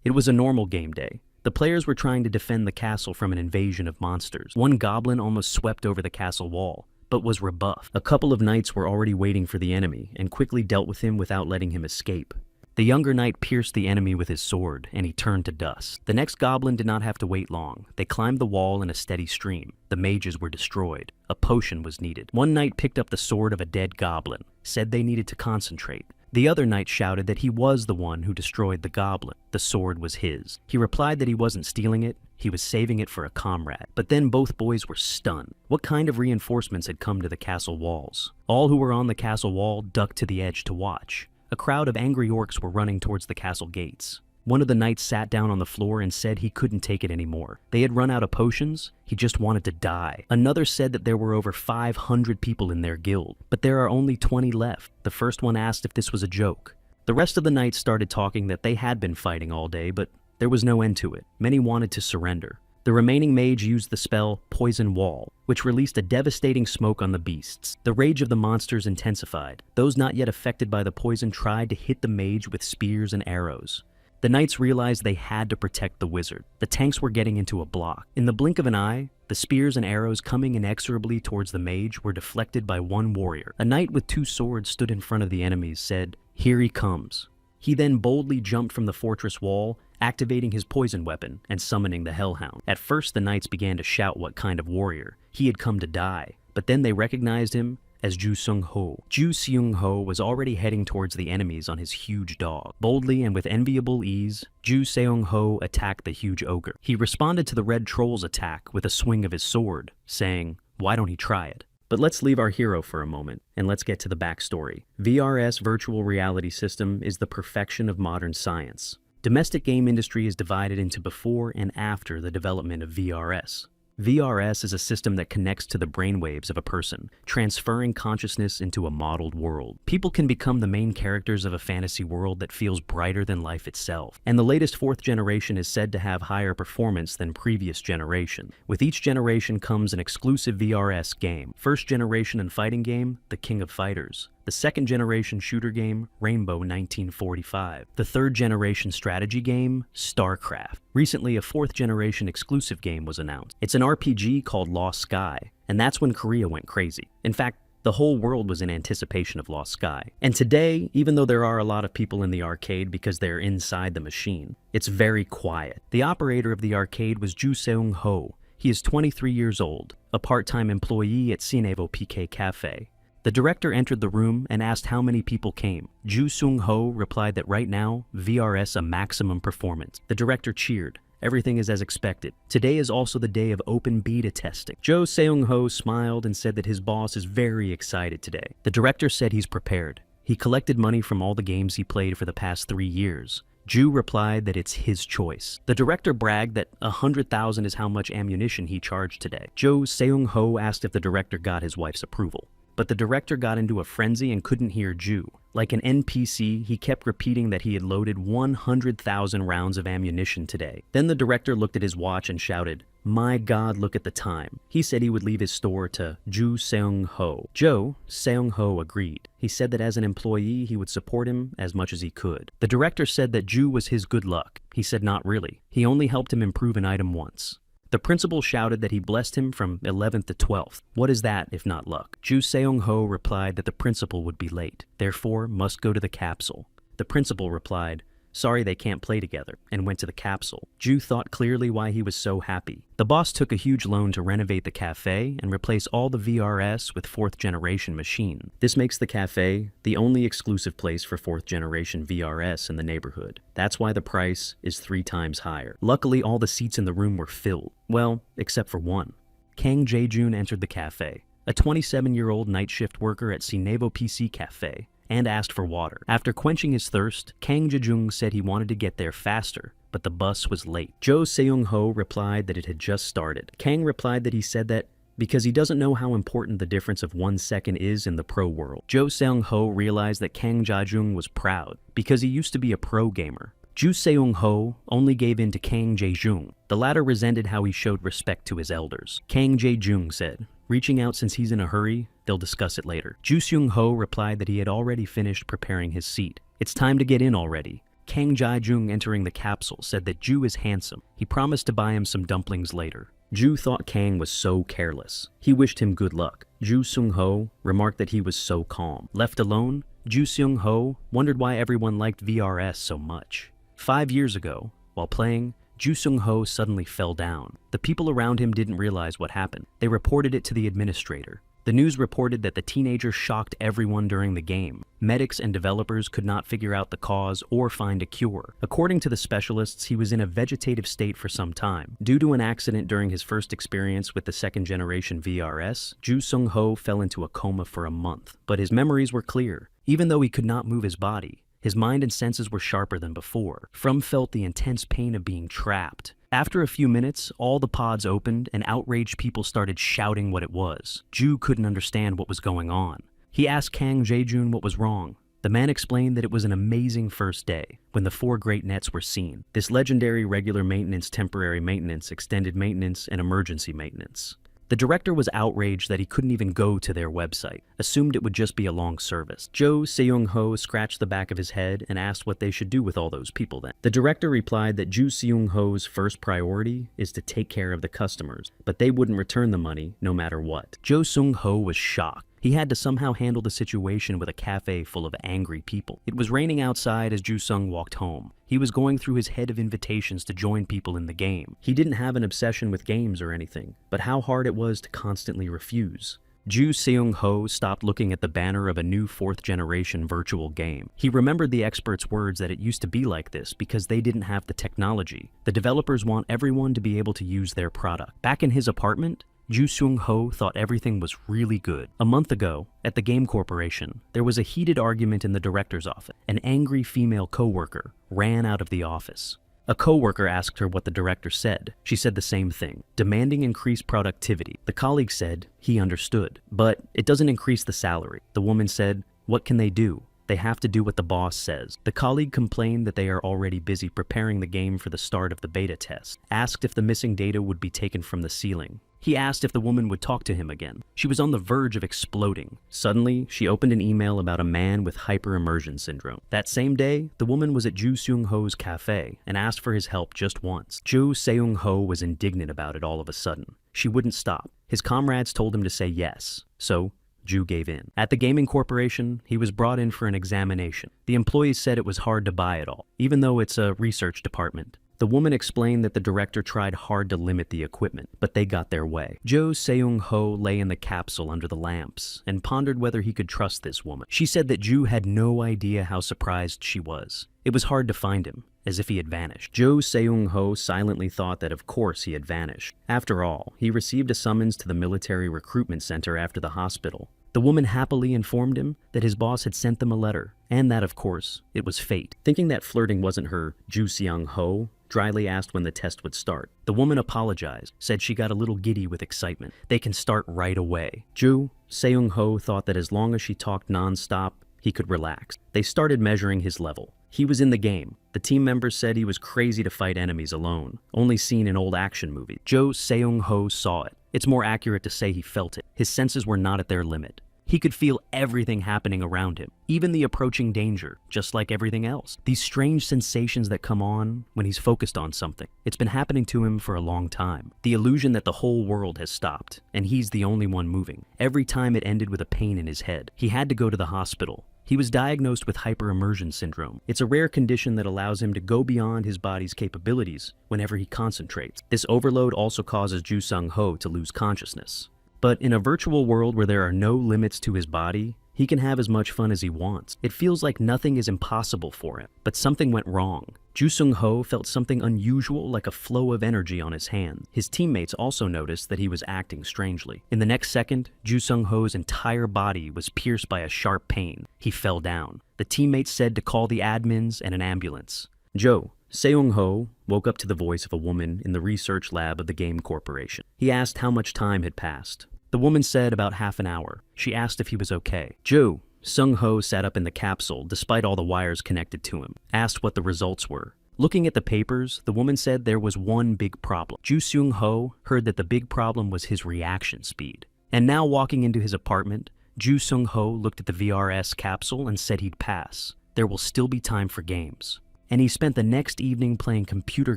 It was a normal game day. The players were trying to defend the castle from an invasion of monsters. One goblin almost swept over the castle wall, but was rebuffed. A couple of knights were already waiting for the enemy and quickly dealt with him without letting him escape. The younger knight pierced the enemy with his sword, and he turned to dust. The next goblin did not have to wait long. They climbed the wall in a steady stream. The mages were destroyed. A potion was needed. One knight picked up the sword of a dead goblin, said they needed to concentrate. The other knight shouted that he was the one who destroyed the goblin. The sword was his. He replied that he wasn't stealing it, he was saving it for a comrade. But then both boys were stunned. What kind of reinforcements had come to the castle walls? All who were on the castle wall ducked to the edge to watch. A crowd of angry orcs were running towards the castle gates. One of the knights sat down on the floor and said he couldn't take it anymore. They had run out of potions, he just wanted to die. Another said that there were over 500 people in their guild, but there are only 20 left. The first one asked if this was a joke. The rest of the knights started talking that they had been fighting all day, but there was no end to it. Many wanted to surrender. The remaining mage used the spell Poison Wall, which released a devastating smoke on the beasts. The rage of the monsters intensified. Those not yet affected by the poison tried to hit the mage with spears and arrows. The knights realized they had to protect the wizard. The tanks were getting into a block. In the blink of an eye, the spears and arrows coming inexorably towards the mage were deflected by one warrior. A knight with 2 swords stood in front of the enemies, said, "Here he comes." He then boldly jumped from the fortress wall, activating his poison weapon and summoning the Hellhound. At first, the knights began to shout what kind of warrior. He had come to die, but then they recognized him as Ju Seung-ho. Ju Seung-ho was already heading towards the enemies on his huge dog. Boldly and with enviable ease, Ju Seung-ho attacked the huge ogre. He responded to the red troll's attack with a swing of his sword, saying, "Why don't he try it?" But let's leave our hero for a moment, and let's get to the backstory. VRS virtual reality system is the perfection of modern science. Domestic game industry is divided into before and after the development of VRS. VRS is a system that connects to the brainwaves of a person, transferring consciousness into a modeled world. People can become the main characters of a fantasy world that feels brighter than life itself. And the latest 4th generation is said to have higher performance than previous generation. With each generation comes an exclusive VRS game. First generation and fighting game, The King of Fighters. The 2nd generation shooter game, Rainbow 1945. The 3rd generation strategy game, StarCraft. Recently, a 4th generation exclusive game was announced. It's an RPG called Lost Sky, and that's when Korea went crazy. In fact, the whole world was in anticipation of Lost Sky. And today, even though there are a lot of people in the arcade because they're inside the machine, it's very quiet. The operator of the arcade was Ju Seung-ho. He is 23 years old, a part-time employee at Cinevo PK Cafe. The director entered the room and asked how many people came. Ju Seung-ho replied that right now, VRS a maximum performance. The director cheered. Everything is as expected. Today is also the day of open beta testing. Jo Seung-ho smiled and said that his boss is very excited today. The director said he's prepared. He collected money from all the games he played for the past 3 years. Ju replied that it's his choice. The director bragged that 100,000 is how much ammunition he charged today. Jo Seung-ho asked if the director got his wife's approval. But the director got into a frenzy and couldn't hear Ju. Like an NPC, he kept repeating that he had loaded 100,000 rounds of ammunition today. Then the director looked at his watch and shouted, "My God, look at the time." He said he would leave his store to Ju Seung-ho. Jo Seung-ho agreed. He said that as an employee, he would support him as much as he could. The director said that Ju was his good luck. He said not really. He only helped him improve an item once. The principal shouted that he blessed him from 11th to 12th. What is that if not luck? Ju Seung-ho replied that the principal would be late, therefore must go to the capsule. The principal replied, "Sorry they can't play together," and went to the capsule. Ju thought clearly why he was so happy. The boss took a huge loan to renovate the cafe and replace all the VRS with 4th generation machine. This makes the cafe the only exclusive place for 4th generation VRS in the neighborhood. That's why the price is 3 times higher. Luckily, all the seats in the room were filled. Well, except for one. Kang Jae-jun entered the cafe, a 27-year-old night shift worker at Cinevo PC Cafe, and asked for water. After quenching his thirst, Kang Jae-jung said he wanted to get there faster, but the bus was late. Jo Seung-ho replied that it had just started. Kang replied that he said that because he doesn't know how important the difference of 1 second is in the pro world. Jo Seung-ho realized that Kang Jae-jung was proud because he used to be a pro gamer. Ju Seung-ho only gave in to Kang Jae-jung. The latter resented how he showed respect to his elders. Kang Jae-jung said, reaching out since he's in a hurry, they'll discuss it later. Ju Seung-ho replied that he had already finished preparing his seat. It's time to get in already. Kang Jae-jung entering the capsule said that Ju is handsome. He promised to buy him some dumplings later. Ju thought Kang was so careless. He wished him good luck. Ju Seung-ho remarked that he was so calm. Left alone, Ju Seung-ho wondered why everyone liked VRS so much. 5 years ago, while playing, Ju Seung-ho suddenly fell down. The people around him didn't realize what happened. They reported it to the administrator. The news reported that the teenager shocked everyone during the game. Medics and developers could not figure out the cause or find a cure. According to the specialists, he was in a vegetative state for some time. Due to an accident during his first experience with the second-generation VRS, Ju Seung-ho fell into a coma for a month. But his memories were clear. Even though he could not move his body, his mind and senses were sharper than before. From felt the intense pain of being trapped. After a few minutes, all the pods opened and outraged people started shouting what it was. Ju couldn't understand what was going on. He asked Kang Jae-jun what was wrong. The man explained that it was an amazing first day, when the 4 great nets were seen. This legendary regular maintenance, temporary maintenance, extended maintenance, and emergency maintenance. The director was outraged that he couldn't even go to their website, assumed it would just be a long service. Jo Seung-ho scratched the back of his head and asked what they should do with all those people then. The director replied that Ju Seung-ho's first priority is to take care of the customers, but they wouldn't return the money no matter what. Jo Seung-ho was shocked. He had to somehow handle the situation with a cafe full of angry people. It was raining outside as Ju-sung walked home. He was going through his head of invitations to join people in the game. He didn't have an obsession with games or anything, but how hard it was to constantly refuse. Ju Seung-ho stopped looking at the banner of a new 4th-generation virtual game. He remembered the experts' words that it used to be like this because they didn't have the technology. The developers want everyone to be able to use their product. Back in his apartment, Ju Seung-ho thought everything was really good. A month ago, at the Game Corporation, there was a heated argument in the director's office. An angry female co-worker ran out of the office. A co-worker asked her what the director said. She said the same thing, demanding increased productivity. The colleague said he understood, but it doesn't increase the salary. The woman said, what can they do? They have to do what the boss says. The colleague complained that they are already busy preparing the game for the start of the beta test, asked if the missing data would be taken from the ceiling. He asked if the woman would talk to him again. She was on the verge of exploding. Suddenly, she opened an email about a man with hyper-immersion syndrome. That same day, the woman was at Ju Seung-ho's cafe and asked for his help just once. Ju Seung-ho was indignant about it all of a sudden. She wouldn't stop. His comrades told him to say yes, so Ju gave in. At the gaming corporation, he was brought in for an examination. The employees said it was hard to buy it all, even though it's a research department. The woman explained that the director tried hard to limit the equipment, but they got their way. Jo Seung-ho lay in the capsule under the lamps and pondered whether he could trust this woman. She said that Ju had no idea how surprised she was. It was hard to find him, as if he had vanished. Jo Seung-ho silently thought that of course he had vanished. After all, he received a summons to the military recruitment center after the hospital. The woman happily informed him that his boss had sent them a letter, and that, of course, it was fate. Thinking that flirting wasn't her Ju Seung-ho, dryly asked when the test would start. The woman apologized, said she got a little giddy with excitement. They can start right away. Ju Seung-ho thought that as long as she talked non-stop, he could relax. They started measuring his level. He was in the game. The team members said he was crazy to fight enemies alone, only seen in old action movies. Jo Seung-ho saw it. It's more accurate to say he felt it. His senses were not at their limit. He could feel everything happening around him, even the approaching danger, just like everything else. These strange sensations that come on when he's focused on something. It's been happening to him for a long time. The illusion that the whole world has stopped, and he's the only one moving. Every time it ended with a pain in his head. He had to go to the hospital. He was diagnosed with hyper-immersion syndrome. It's a rare condition that allows him to go beyond his body's capabilities whenever he concentrates. This overload also causes Ju Seung-ho to lose consciousness. But in a virtual world where there are no limits to his body, he can have as much fun as he wants. It feels like nothing is impossible for him, but something went wrong. Ju Seung-ho felt something unusual, like a flow of energy on his hand. His teammates also noticed that he was acting strangely. In the next second, Ju Seung-ho's entire body was pierced by a sharp pain. He fell down. The teammates said to call the admins and an ambulance. Jo Seung-ho woke up to the voice of a woman in the research lab of the Game Corporation. He asked how much time had passed. The woman said about half an hour. She asked if he was okay. Jo Seung-ho sat up in the capsule despite all the wires connected to him, asked what the results were. Looking at the papers, the woman said there was one big problem. Ju Seung-ho heard that the big problem was his reaction speed. And now walking into his apartment, Ju Seung-ho looked at the VRS capsule and said he'd pass. There will still be time for games. and he spent the next evening playing computer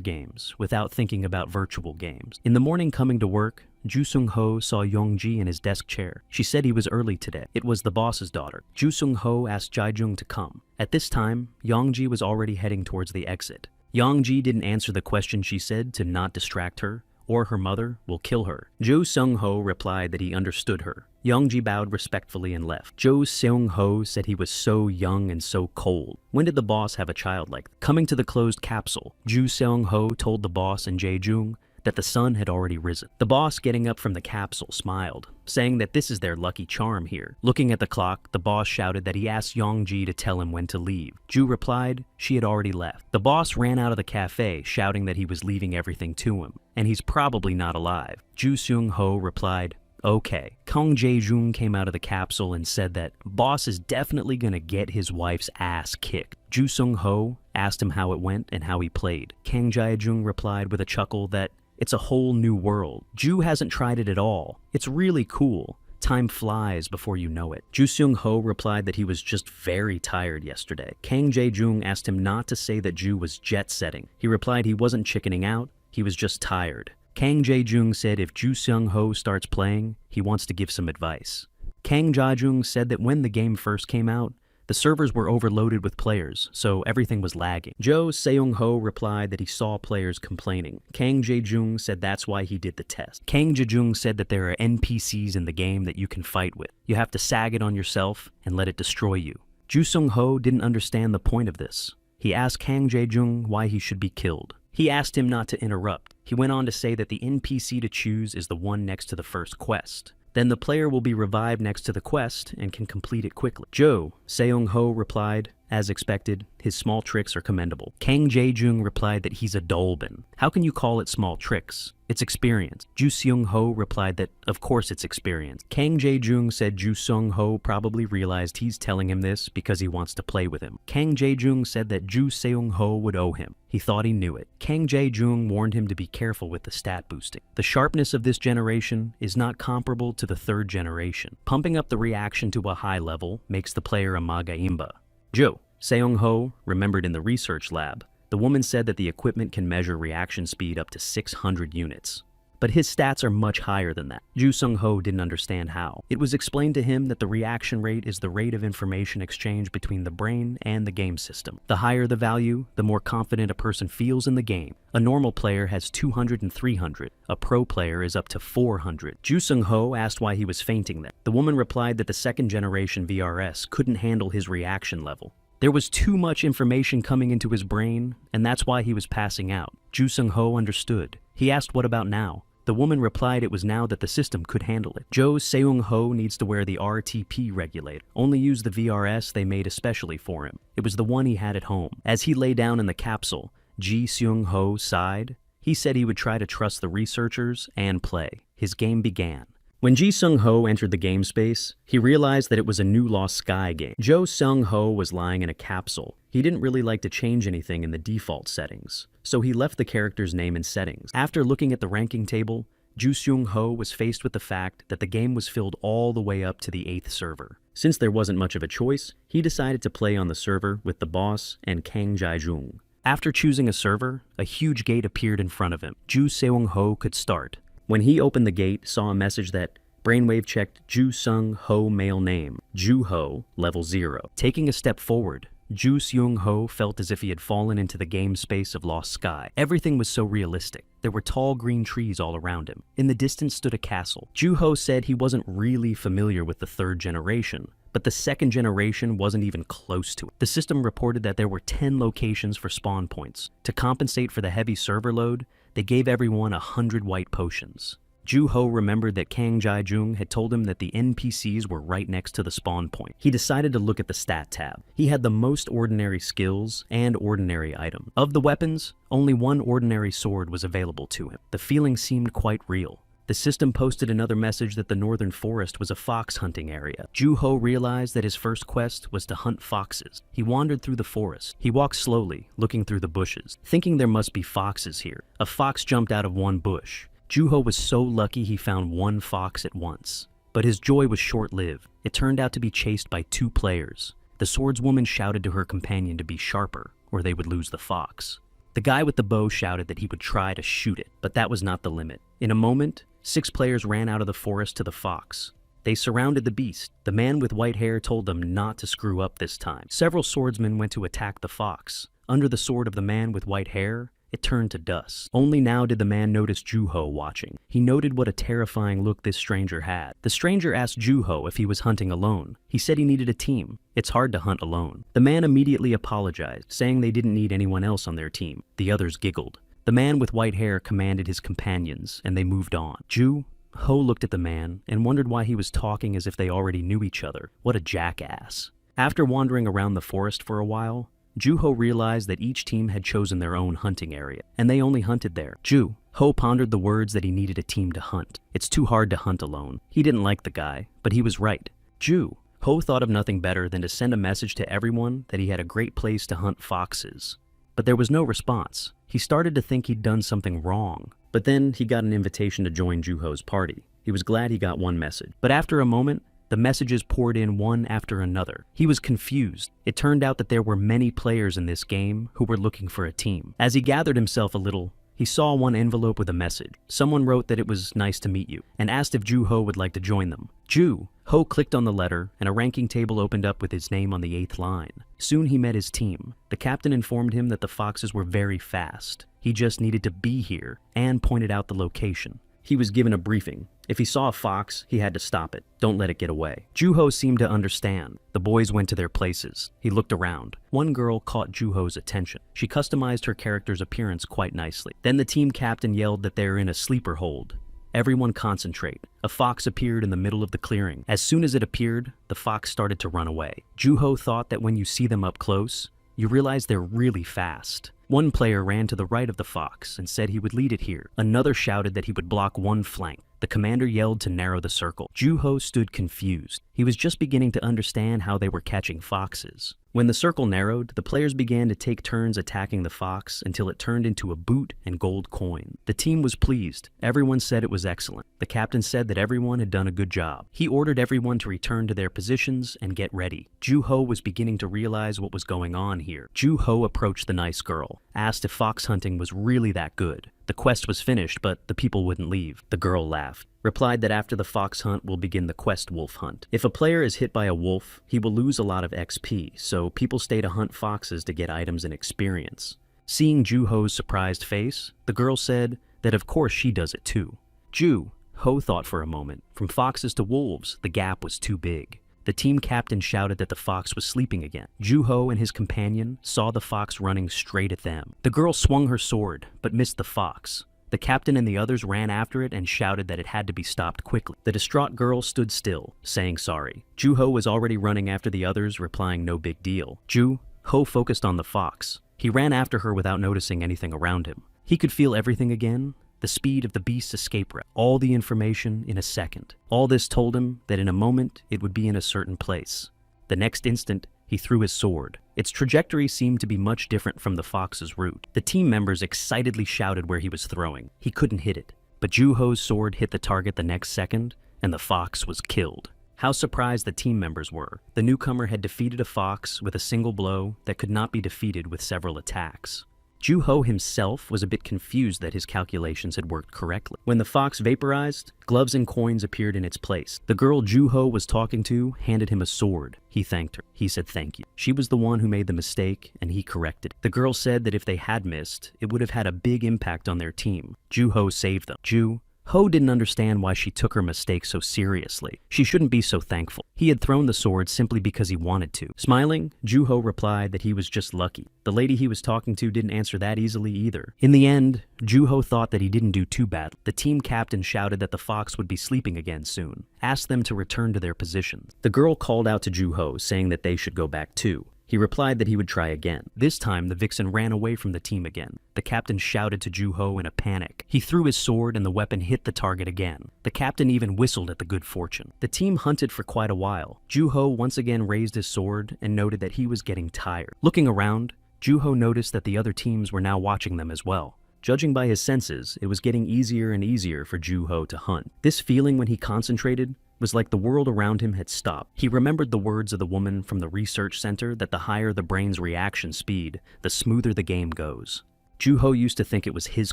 games without thinking about virtual games. In the morning coming to work, Ju Sung-ho saw Yong-ji in his desk chair. She said he was early today. It was the boss's daughter. Ju Sung-ho asked Jae-jung to come. At this time, Yong-ji was already heading towards the exit. Yong-ji didn't answer the question she said to not distract her, or her mother will kill her. Jo Seung-ho replied that he understood her. Yong-ji bowed respectfully and left. Jo Seung-ho said he was so young and so cold. When did the boss have a child like that? Coming to the closed capsule, Ju Seung-ho told the boss and Jae-jung that the sun had already risen. The boss, getting up from the capsule, smiled, saying that this is their lucky charm here. Looking at the clock, the boss shouted that he asked Yong-ji to tell him when to leave. Ju replied she had already left. The boss ran out of the cafe, shouting that he was leaving everything to him, and he's probably not alive. Ju Seung-ho replied, okay. Kang Jae-jung came out of the capsule and said that boss is definitely gonna get his wife's ass kicked. Ju Sung-ho asked him how it went and how he played. Kang Jae-jung replied with a chuckle that it's a whole new world. Ju hasn't tried it at all. It's really cool. Time flies before you know it. Ju Seung-ho replied that he was just very tired yesterday. Kang Jae-jung asked him not to say that Ju was jet-setting. He replied he wasn't chickening out, he was just tired. Kang Jae-jung said if Ju Seung-ho starts playing, he wants to give some advice. Kang Jae-jung said that when the game first came out, the servers were overloaded with players, so everything was lagging. Jo Seung-ho replied that he saw players complaining. Kang Jae-jung said that's why he did the test. Kang Jae-jung said that there are NPCs in the game that you can fight with. You have to sag it on yourself and let it destroy you. Ju Sung-ho didn't understand the point of this. He asked Kang Jae-jung why he should be killed. He asked him not to interrupt. He went on to say that the NPC to choose is the one next to the first quest. Then the player will be revived next to the quest and can complete it quickly. Jo Seung-ho replied, as expected, his small tricks are commendable. Kang Jae-jung replied that he's a dolben. How can you call it small tricks? It's experience. Ju Seung-ho replied that, of course it's experience. Kang Jae-jung said Ju Seung-ho probably realized he's telling him this because he wants to play with him. Kang Jae-jung said that Ju Seung-ho would owe him. He thought he knew it. Kang Jae-jung warned him to be careful with the stat boosting. The sharpness of this generation is not comparable to the third generation. Pumping up the reaction to a high level makes the player a maga imba. Jo Seung-ho remembered in the research lab, the woman said that the equipment can measure reaction speed up to 600 units. But his stats are much higher than that. Ju Sung-ho didn't understand how. It was explained to him that the reaction rate is the rate of information exchange between the brain and the game system. The higher the value, the more confident a person feels in the game. A normal player has 200 and 300. A pro player is up to 400. Ju Sung-ho asked why he was fainting then. The woman replied that the second generation VRS couldn't handle his reaction level. There was too much information coming into his brain, and that's why he was passing out. Ju Sung-ho understood. He asked what about now? The woman replied it was now that the system could handle it. Jo Seung-ho needs to wear the RTP regulator. Only use the VRS they made especially for him. It was the one he had at home. As he lay down in the capsule, Ji Seung-ho sighed. He said he would try to trust the researchers and play. His game began. When Ji Sung-ho entered the game space, he realized that it was a new Lost Sky game. Jo Seung-ho was lying in a capsule. He didn't really like to change anything in the default settings, so he left the character's name in settings. After looking at the ranking table, Ju Seung-ho was faced with the fact that the game was filled all the way up to the 8th server. Since there wasn't much of a choice, he decided to play on the server with the boss and Kang Jae-jung. After choosing a server, a huge gate appeared in front of him. Ju Seung-ho could start. When he opened the gate, saw a message that Brainwave checked Ju Seung-ho male name, Ju-ho, level 0. Taking a step forward, Ju Seung-ho felt as if he had fallen into the game space of Lost Sky. Everything was so realistic. There were tall green trees all around him. In the distance stood a castle. Ju-ho said he wasn't really familiar with the third generation, but the second generation wasn't even close to it. The system reported that there were 10 locations for spawn points. To compensate for the heavy server load, they gave everyone 100 white potions. Ju-ho remembered that Kang Jae-jung had told him that the NPCs were right next to the spawn point. He decided to look at the stat tab. He had the most ordinary skills and ordinary items. Of the weapons, only one ordinary sword was available to him. The feeling seemed quite real. The system posted another message that the northern forest was a fox hunting area. Ju-ho realized that his first quest was to hunt foxes. He wandered through the forest. He walked slowly, looking through the bushes, thinking there must be foxes here. A fox jumped out of one bush. Ju-ho was so lucky he found one fox at once. But his joy was short-lived. It turned out to be chased by 2 players. The swordswoman shouted to her companion to be sharper, or they would lose the fox. The guy with the bow shouted that he would try to shoot it, but that was not the limit. In a moment, 6 players ran out of the forest to the fox. They surrounded the beast. The man with white hair told them not to screw up this time. Several swordsmen went to attack the fox. Under the sword of the man with white hair, it turned to dust. Only now did the man notice Juho watching. He noted what a terrifying look this stranger had. The stranger asked Juho if he was hunting alone. He said he needed a team. It's hard to hunt alone. The man immediately apologized, saying they didn't need anyone else on their team. The others giggled. The man with white hair commanded his companions, and they moved on. Juho looked at the man and wondered why he was talking as if they already knew each other. What a jackass. After wandering around the forest for a while, Juho realized that each team had chosen their own hunting area, and they only hunted there. Juho pondered the words that he needed a team to hunt. It's too hard to hunt alone. He didn't like the guy, but he was right. Juho thought of nothing better than to send a message to everyone that he had a great place to hunt foxes. But there was no response. He started to think he'd done something wrong. But then he got an invitation to join Juho's party. He was glad he got one message. But after a moment, the messages poured in one after another. He was confused. It turned out that there were many players in this game who were looking for a team. As he gathered himself a little, he saw one envelope with a message. Someone wrote that it was nice to meet you, and asked if Juho would like to join them. Juho clicked on the letter, and a ranking table opened up with his name on the 8th line. Soon he met his team. The captain informed him that the foxes were very fast. He just needed to be here, and pointed out the location. He was given a briefing. If he saw a fox, he had to stop it. Don't let it get away. Juho seemed to understand. The boys went to their places. He looked around. One girl caught Juho's attention. She customized her character's appearance quite nicely. Then the team captain yelled that they're in a sleeper hold. Everyone concentrate. A fox appeared in the middle of the clearing. As soon as it appeared, the fox started to run away. Juho thought that when you see them up close, you realize they're really fast. One player ran to the right of the fox and said he would lead it here. Another shouted that he would block one flank. The commander yelled to narrow the circle. Juho stood confused. He was just beginning to understand how they were catching foxes. When the circle narrowed, the players began to take turns attacking the fox until it turned into a boot and gold coin. The team was pleased. Everyone said it was excellent. The captain said that everyone had done a good job. He ordered everyone to return to their positions and get ready. Juho was beginning to realize what was going on here. Juho approached the nice girl, asked if fox hunting was really that good. The quest was finished, but the people wouldn't leave. The girl laughed, replied that after the fox hunt will begin the quest wolf hunt. If a player is hit by a wolf, he will lose a lot of XP, so people stay to hunt foxes to get items and experience. Seeing Juho's surprised face, the girl said that of course she does it too. Juho thought for a moment. From foxes to wolves, the gap was too big. The team captain shouted that the fox was sleeping again. Juho and his companion saw the fox running straight at them. The girl swung her sword, but missed the fox. The captain and the others ran after it and shouted that it had to be stopped quickly. The distraught girl stood still, saying sorry. Juho was already running after the others, replying no big deal. Juho focused on the fox. He ran after her without noticing anything around him. He could feel everything again. The speed of the beast's escape route, all the information in a second. All this told him that in a moment it would be in a certain place. The next instant, he threw his sword. Its trajectory seemed to be much different from the fox's route. The team members excitedly shouted where he was throwing. He couldn't hit it, but Juho's sword hit the target the next second, and the fox was killed. How surprised the team members were. The newcomer had defeated a fox with a single blow that could not be defeated with several attacks. Juho himself was a bit confused that his calculations had worked correctly. When the fox vaporized, gloves and coins appeared in its place. The girl Juho was talking to handed him a sword. He thanked her. He said thank you. She was the one who made the mistake, and he corrected it. The girl said that if they had missed, it would have had a big impact on their team. Juho saved them. Juho didn't understand why she took her mistake so seriously. She shouldn't be so thankful. He had thrown the sword simply because he wanted to. Smiling, Juho replied that he was just lucky. The lady he was talking to didn't answer that easily either. In the end, Juho thought that he didn't do too badly. The team captain shouted that the fox would be sleeping again soon, asked them to return to their positions. The girl called out to Juho, saying that they should go back too. He replied that he would try again. This time, the vixen ran away from the team again. The captain shouted to Juho in a panic. He threw his sword and the weapon hit the target again. The captain even whistled at the good fortune. The team hunted for quite a while. Juho once again raised his sword and noted that he was getting tired. Looking around, Juho noticed that the other teams were now watching them as well. Judging by his senses, it was getting easier and easier for Juho to hunt. This feeling when he concentrated was like the world around him had stopped. He remembered the words of the woman from the research center that the higher the brain's reaction speed, the smoother the game goes. Juho used to think it was his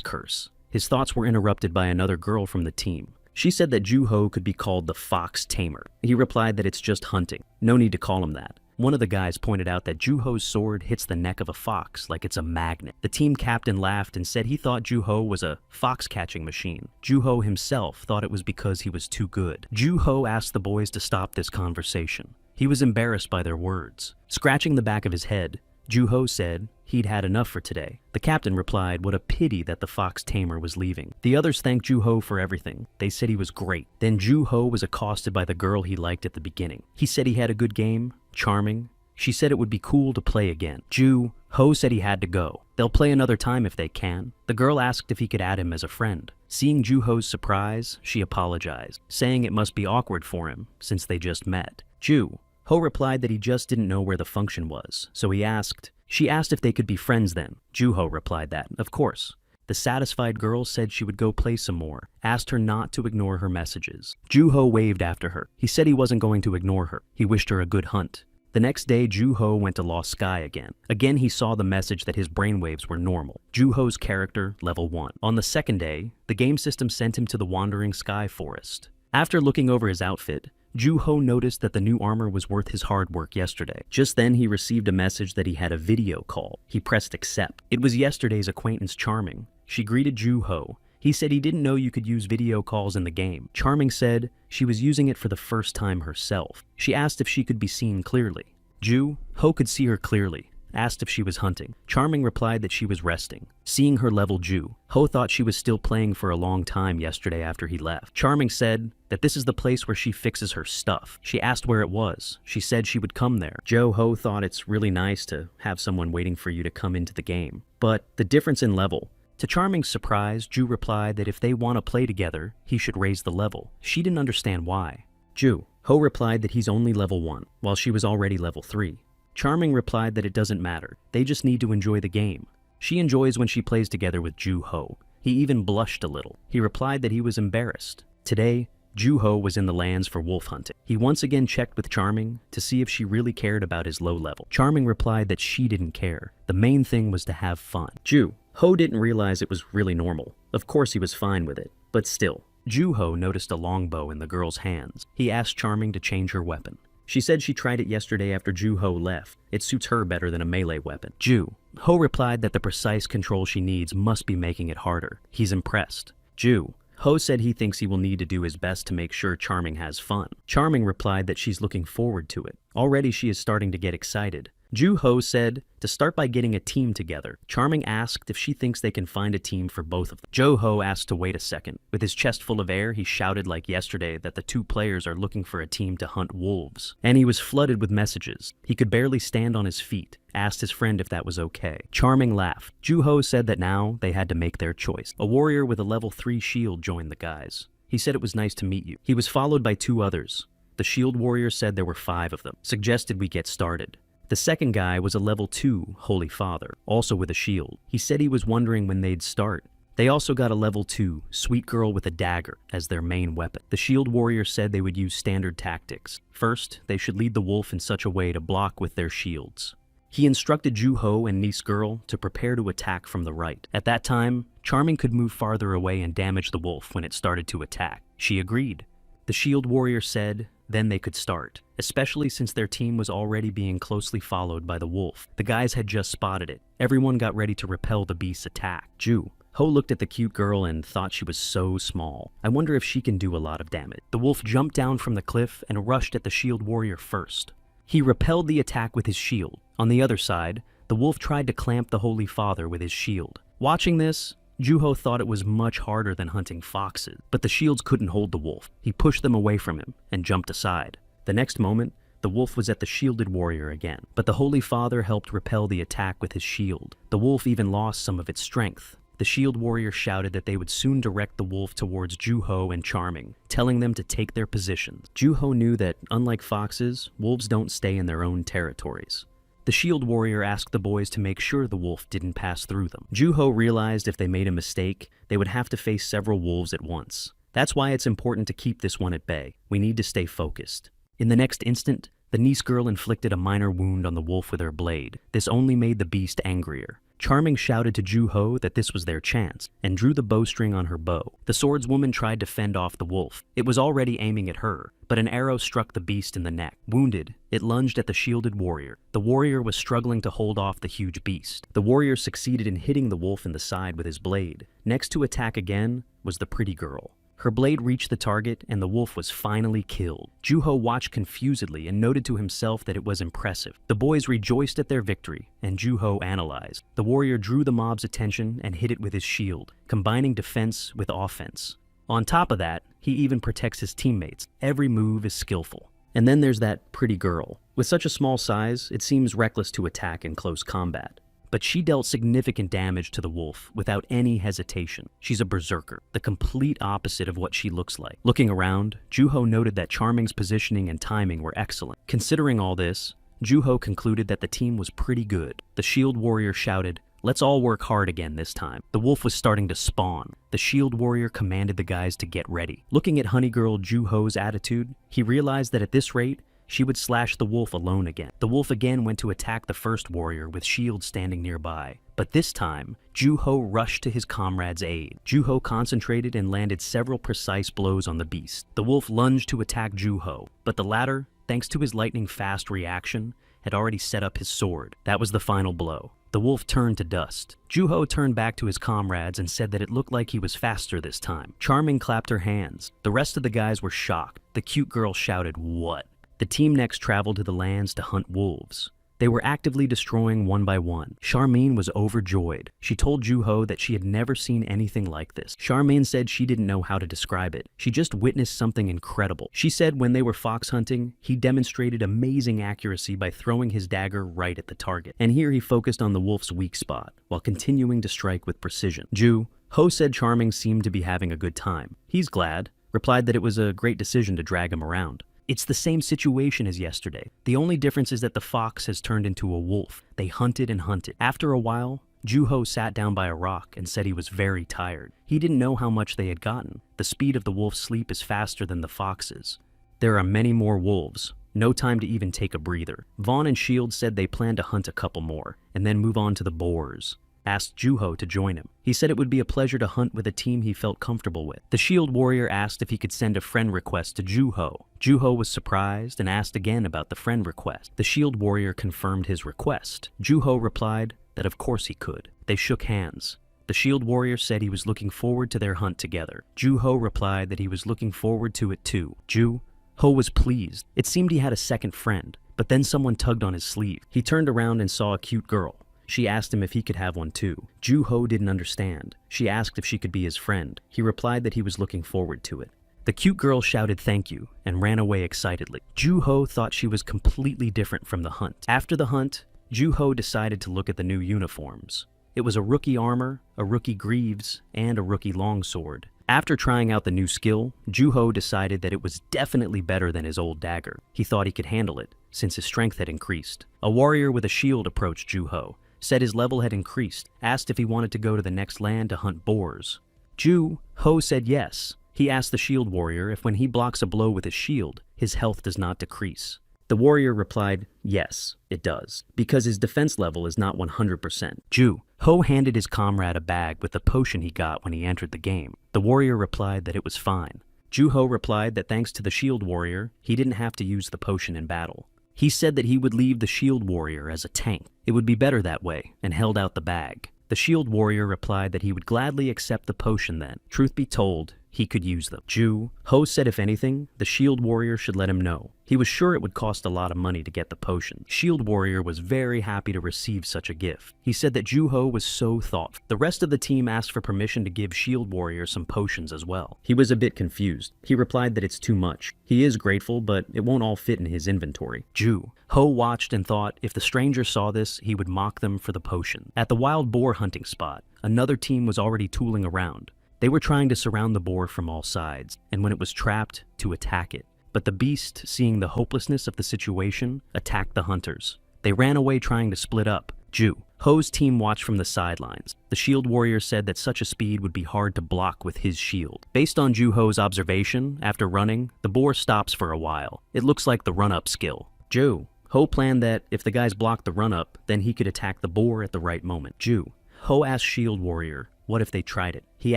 curse. His thoughts were interrupted by another girl from the team. She said that Juho could be called the Fox Tamer. He replied that it's just hunting. No need to call him that. One of the guys pointed out that Juho's sword hits the neck of a fox like it's a magnet. The team captain laughed and said he thought Juho was a fox-catching machine. Juho himself thought it was because he was too good. Juho asked the boys to stop this conversation. He was embarrassed by their words. Scratching the back of his head, Juho said he'd had enough for today. The captain replied, what a pity that the fox tamer was leaving. The others thanked Juho for everything. They said he was great. Then Juho was accosted by the girl he liked at the beginning. He said he had a good game, charming. She said it would be cool to play again. Juho said he had to go. They'll play another time if they can. The girl asked if he could add him as a friend. Seeing Juho's surprise, she apologized, saying it must be awkward for him since they just met. Juho replied that he just didn't know where the function was, so she asked if they could be friends then. Juho replied that, of course. The satisfied girl said she would go play some more, asked her not to ignore her messages. Juho waved after her. He said he wasn't going to ignore her. He wished her a good hunt. The next day, Juho went to Lost Sky again. Again, he saw the message that his brainwaves were normal. Juho's character, level 1. On the second day, the game system sent him to the Wandering Sky Forest. After looking over his outfit, Juho noticed that the new armor was worth his hard work yesterday. Just then, he received a message that he had a video call. He pressed accept. It was yesterday's acquaintance Charming. She greeted Juho. He said he didn't know you could use video calls in the game. Charming said she was using it for the first time herself. She asked if she could be seen clearly. Juho could see her clearly. Asked if she was hunting. Charming replied that she was resting. Seeing her level, Juho thought she was still playing for a long time yesterday after he left. Charming said that this is the place where she fixes her stuff. She asked where it was. She said she would come there. Juho thought it's really nice to have someone waiting for you to come into the game. But the difference in level. To Charming's surprise, Ju replied that if they want to play together, he should raise the level. She didn't understand why. Juho replied that he's only level 1, while she was already level 3. Charming replied that it doesn't matter. They just need to enjoy the game. She enjoys when she plays together with Juho. He even blushed a little. He replied that he was embarrassed. Today, Juho was in the lands for wolf hunting. He once again checked with Charming to see if she really cared about his low level. Charming replied that she didn't care. The main thing was to have fun. Juho didn't realize it was really normal. Of course he was fine with it, but still. Juho noticed a longbow in the girl's hands. He asked Charming to change her weapon. She said she tried it yesterday after Juho left. It suits her better than a melee weapon. Juho replied that the precise control she needs must be making it harder. He's impressed. Juho said he thinks he will need to do his best to make sure Charming has fun. Charming replied that she's looking forward to it. Already she is starting to get excited. Juho said to start by getting a team together. Charming asked if she thinks they can find a team for both of them. Juho asked to wait a second. With his chest full of air, he shouted like yesterday that the two players are looking for a team to hunt wolves. And he was flooded with messages. He could barely stand on his feet. Asked his friend if that was okay. Charming laughed. Juho said that now they had to make their choice. A warrior with a level 3 shield joined the guys. He said it was nice to meet you. He was followed by 2 others. The shield warrior said there were 5 of them. Suggested we get started. The second guy was a level 2 Holy Father, also with a shield. He said he was wondering when they'd start. They also got a level 2 Sweet Girl with a dagger as their main weapon. The shield warrior said they would use standard tactics. First, they should lead the wolf in such a way to block with their shields. He instructed Juho and Nice Girl to prepare to attack from the right. At that time, Charming could move farther away and damage the wolf when it started to attack. She agreed. The shield warrior said then they could start, especially since their team was already being closely followed by the wolf. The guys had just spotted it. Everyone got ready to repel the beast's attack. Juho looked at the cute girl and thought she was so small. I wonder if she can do a lot of damage. The wolf jumped down from the cliff and rushed at the shield warrior first. He repelled the attack with his shield. On the other side, the wolf tried to clamp the Holy Father with his shield. Watching this, Juho thought it was much harder than hunting foxes, but the shields couldn't hold the wolf. He pushed them away from him and jumped aside. The next moment, the wolf was at the shielded warrior again, but the Holy Father helped repel the attack with his shield. The wolf even lost some of its strength. The shield warrior shouted that they would soon direct the wolf towards Juho and Charming, telling them to take their positions. Juho knew that, unlike foxes, wolves don't stay in their own territories. The shield warrior asked the boys to make sure the wolf didn't pass through them. Juho realized if they made a mistake, they would have to face several wolves at once. That's why it's important to keep this one at bay. We need to stay focused. In the next instant, the niece girl inflicted a minor wound on the wolf with her blade. This only made the beast angrier. Charming shouted to Ju-ho that this was their chance, and drew the bowstring on her bow. The swordswoman tried to fend off the wolf. It was already aiming at her, but an arrow struck the beast in the neck. Wounded, it lunged at the shielded warrior. The warrior was struggling to hold off the huge beast. The warrior succeeded in hitting the wolf in the side with his blade. Next to attack again was the pretty girl. Her blade reached the target, and the wolf was finally killed. Ju-ho watched confusedly and noted to himself that it was impressive. The boys rejoiced at their victory, and Ju-ho analyzed. The warrior drew the mob's attention and hit it with his shield, combining defense with offense. On top of that, he even protects his teammates. Every move is skillful. And then there's that pretty girl. With such a small size, it seems reckless to attack in close combat. But she dealt significant damage to the wolf without any hesitation. She's a berserker, the complete opposite of what she looks like. Looking around, Ju-ho noted that Charming's positioning and timing were excellent. Considering all this, Ju-ho concluded that the team was pretty good. The shield warrior shouted, "Let's all work hard again this time." The wolf was starting to spawn. The shield warrior commanded the guys to get ready. Looking at Honey Girl Ju-ho's attitude, he realized that at this rate, she would slash the wolf alone again. The wolf again went to attack the first warrior with shield standing nearby. But this time, Ju-ho rushed to his comrade's aid. Ju-ho concentrated and landed several precise blows on the beast. The wolf lunged to attack Ju-ho, but the latter, thanks to his lightning-fast reaction, had already set up his sword. That was the final blow. The wolf turned to dust. Ju-ho turned back to his comrades and said that it looked like he was faster this time. Charming clapped her hands. The rest of the guys were shocked. The cute girl shouted, "What?" The team next traveled to the lands to hunt wolves. They were actively destroying one by one. Charmine was overjoyed. She told Ju-ho that she had never seen anything like this. Charmine said she didn't know how to describe it. She just witnessed something incredible. She said when they were fox hunting, he demonstrated amazing accuracy by throwing his dagger right at the target. And here he focused on the wolf's weak spot, while continuing to strike with precision. Ju-ho said Charming seemed to be having a good time. He's glad, replied that it was a great decision to drag him around. It's the same situation as yesterday. The only difference is that the fox has turned into a wolf. They hunted and hunted. After a while, Ju-ho sat down by a rock and said he was very tired. He didn't know how much they had gotten. The speed of the wolf's sleep is faster than the fox's. There are many more wolves. No time to even take a breather. Vaughn and Shield said they planned to hunt a couple more, and then move on to the boars. Asked Ju-ho to join him. He said it would be a pleasure to hunt with a team he felt comfortable with. The shield warrior asked if he could send a friend request to Ju-ho. Ju-ho was surprised and asked again about the friend request. The shield warrior confirmed his request. Ju-ho replied that of course he could. They shook hands. The shield warrior said he was looking forward to their hunt together. Ju-ho replied that he was looking forward to it too. Ju-ho was pleased. It seemed he had a second friend, but then someone tugged on his sleeve. He turned around and saw a cute girl. She asked him if he could have one too. Ju-ho didn't understand. She asked if she could be his friend. He replied that he was looking forward to it. The cute girl shouted thank you and ran away excitedly. Ju-ho thought she was completely different from the hunt. After the hunt, Ju-ho decided to look at the new uniforms. It was a rookie armor, a rookie greaves, and a rookie longsword. After trying out the new skill, Ju-ho decided that it was definitely better than his old dagger. He thought he could handle it, since his strength had increased. A warrior with a shield approached Ju-ho, said his level had increased, asked if he wanted to go to the next land to hunt boars. Ju-ho said yes. He asked the shield warrior if when he blocks a blow with his shield, his health does not decrease. The warrior replied, yes, it does, because his defense level is not 100%. Ju-ho handed his comrade a bag with the potion he got when he entered the game. The warrior replied that it was fine. Ju-ho replied that thanks to the shield warrior, he didn't have to use the potion in battle. He said that he would leave the shield warrior as a tank. It would be better that way, and held out the bag. The shield warrior replied that he would gladly accept the potion then. Truth be told, he could use them. Ju-ho said if anything, the shield warrior should let him know. He was sure it would cost a lot of money to get the potion. Shield warrior was very happy to receive such a gift. He said that Ju-ho was so thoughtful. The rest of the team asked for permission to give shield warrior some potions as well. He was a bit confused. He replied that it's too much. He is grateful, but it won't all fit in his inventory. Ju-ho watched and thought if the stranger saw this, he would mock them for the potion. At the wild boar hunting spot, another team was already tooling around. They were trying to surround the boar from all sides, and when it was trapped, to attack it. But the beast, seeing the hopelessness of the situation, attacked the hunters. They ran away trying to split up, Ju Ho's team watched from the sidelines. The shield warrior said that such a speed would be hard to block with his shield. Based on Ju Ho's observation, after running, the boar stops for a while. It looks like the run-up skill. Ju Ho planned that if the guys blocked the run-up, then he could attack the boar at the right moment. Ju Ho asked shield warrior what if they tried it. He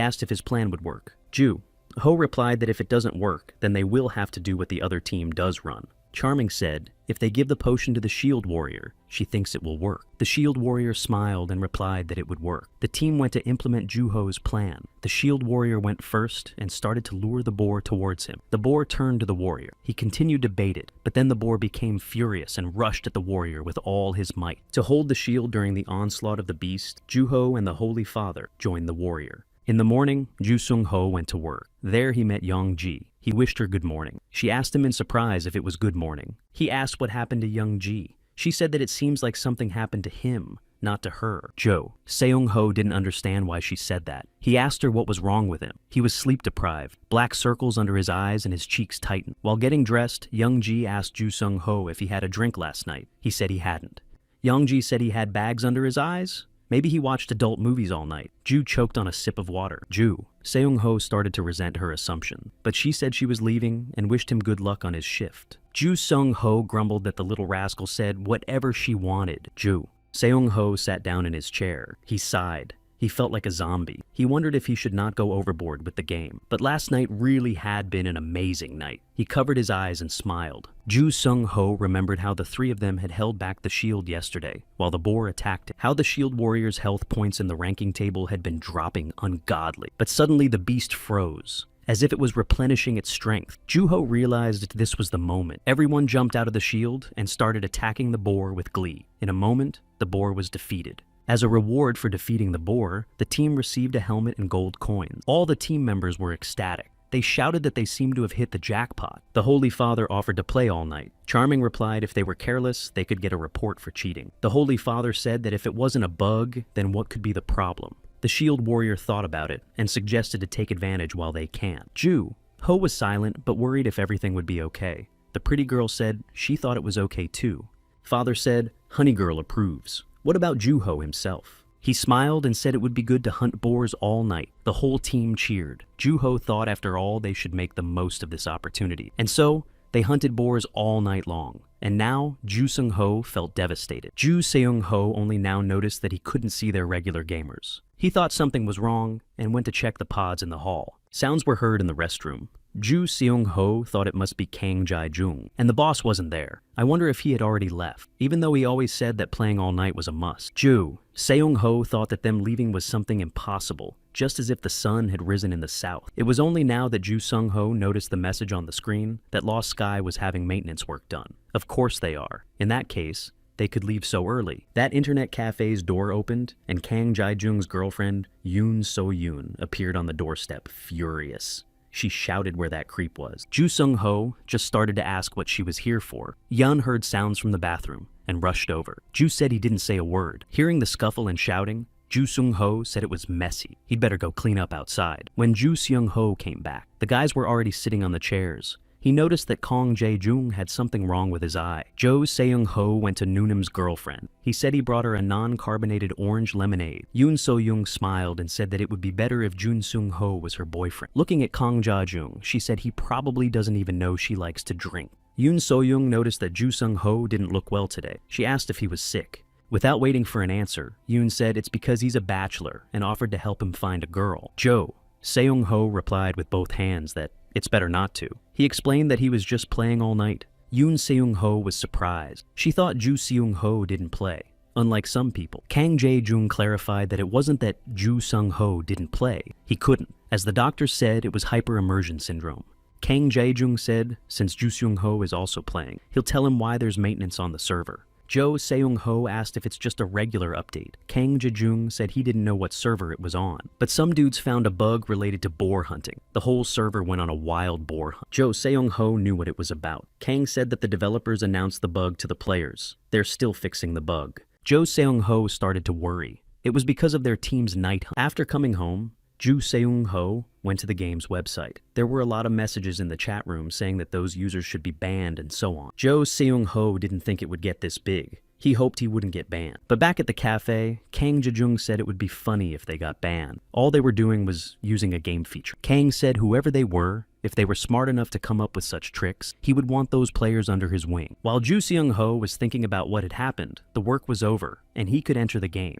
asked if his plan would work. Ju Ho replied that if it doesn't work, then they will have to do what the other team does run. Charming said, if they give the potion to the shield warrior, she thinks it will work. The shield warrior smiled and replied that it would work. The team went to implement Juho's plan. The shield warrior went first and started to lure the boar towards him. The boar turned to the warrior. He continued to bait it, but then the boar became furious and rushed at the warrior with all his might. To hold the shield during the onslaught of the beast, Juho and the Holy Father joined the warrior. In the morning, Ju Sung Ho went to work. There he met Young Ji. He wished her good morning. She asked him in surprise if it was good morning. He asked what happened to Young Ji. She said that it seems like something happened to him, not to her. Seung Ho didn't understand why she said that. He asked her what was wrong with him. He was sleep deprived, black circles under his eyes and his cheeks tightened. While getting dressed, Young Ji asked Ju Sung Ho if he had a drink last night. He said he hadn't. Young Ji said he had bags under his eyes. Maybe he watched adult movies all night. Ju choked on a sip of water. Seung Ho started to resent her assumption, but she said she was leaving and wished him good luck on his shift. Ju Sung Ho grumbled that the little rascal said whatever she wanted. Seung Ho sat down in his chair. He sighed. He felt like a zombie. He wondered if he should not go overboard with the game. But last night really had been an amazing night. He covered his eyes and smiled. Ju Sung Ho remembered how the three of them had held back the shield yesterday, while the boar attacked it. How the shield warrior's health points in the ranking table had been dropping ungodly. But suddenly the beast froze, as if it was replenishing its strength. Juho realized this was the moment. Everyone jumped out of the shield and started attacking the boar with glee. In a moment, the boar was defeated. As a reward for defeating the boar, the team received a helmet and gold coins. All the team members were ecstatic. They shouted that they seemed to have hit the jackpot. The Holy Father offered to play all night. Charming replied if they were careless, they could get a report for cheating. The Holy Father said that if it wasn't a bug, then what could be the problem? The shield warrior thought about it and suggested to take advantage while they can. Ho was silent but worried if everything would be okay. The pretty girl said she thought it was okay too. Father said, Honey Girl approves. What about Juho himself? He smiled and said it would be good to hunt boars all night. The whole team cheered. Juho thought after all they should make the most of this opportunity. And so, they hunted boars all night long. And now, Ju Sung Ho felt devastated. Ju Seung Ho only now noticed that he couldn't see their regular gamers. He thought something was wrong and went to check the pods in the hall. Sounds were heard in the restroom. Ju Seung Ho thought it must be Kang Jae Jung, and the boss wasn't there. I wonder if he had already left, even though he always said that playing all night was a must. Ju Seung Ho thought that them leaving was something impossible, just as if the sun had risen in the south. It was only now that Ju Sung Ho noticed the message on the screen that Lost Sky was having maintenance work done. Of course they are. In that case, they could leave so early. That internet cafe's door opened, and Kang Jae Jung's girlfriend, Yoon So Yoon, appeared on the doorstep, furious. She shouted where that creep was. Ju Sung Ho just started to ask what she was here for. Yun heard sounds from the bathroom and rushed over. Ju said he didn't say a word. Hearing the scuffle and shouting, Ju Sung Ho said it was messy. He'd better go clean up outside. When Ju Seung Ho came back, the guys were already sitting on the chairs. He noticed that Kang Jae Jung had something wrong with his eye. Jo Seung Ho went to Noonam's girlfriend. He said he brought her a non-carbonated orange lemonade. Yoon So Young smiled and said that it would be better if Jun Sung Ho was her boyfriend. Looking at Kang Ja Jung, she said he probably doesn't even know she likes to drink. Yoon So Young noticed that Ju Sung Ho didn't look well today. She asked if he was sick. Without waiting for an answer, Yoon said it's because he's a bachelor and offered to help him find a girl. Jo Seung Ho replied with both hands that it's better not to. He explained that he was just playing all night. Yoon Seung Ho was surprised. She thought Ju Seung Ho didn't play, unlike some people. Kang Jae Jung clarified that it wasn't that Ju Sung Ho didn't play. He couldn't. As the doctor said, it was hyperimmersion syndrome. Kang Jae Jung said, since Ju Seung Ho is also playing, he'll tell him why there's maintenance on the server. Jo Seung Ho asked if it's just a regular update. Kang Jae Jung said he didn't know what server it was on. But some dudes found a bug related to boar hunting. The whole server went on a wild boar hunt. Jo Seung Ho knew what it was about. Kang said that the developers announced the bug to the players. They're still fixing the bug. Jo Seung Ho started to worry. It was because of their team's night hunt. After coming home, Ju Seung Ho went to the game's website. There were a lot of messages in the chat room saying that those users should be banned and so on. Jo Seung Ho didn't think it would get this big. He hoped he wouldn't get banned. But back at the cafe, Kang Jejung said it would be funny if they got banned. All they were doing was using a game feature. Kang said whoever they were, if they were smart enough to come up with such tricks, he would want those players under his wing. While Ju Seung-ho was thinking about what had happened, the work was over, and he could enter the game.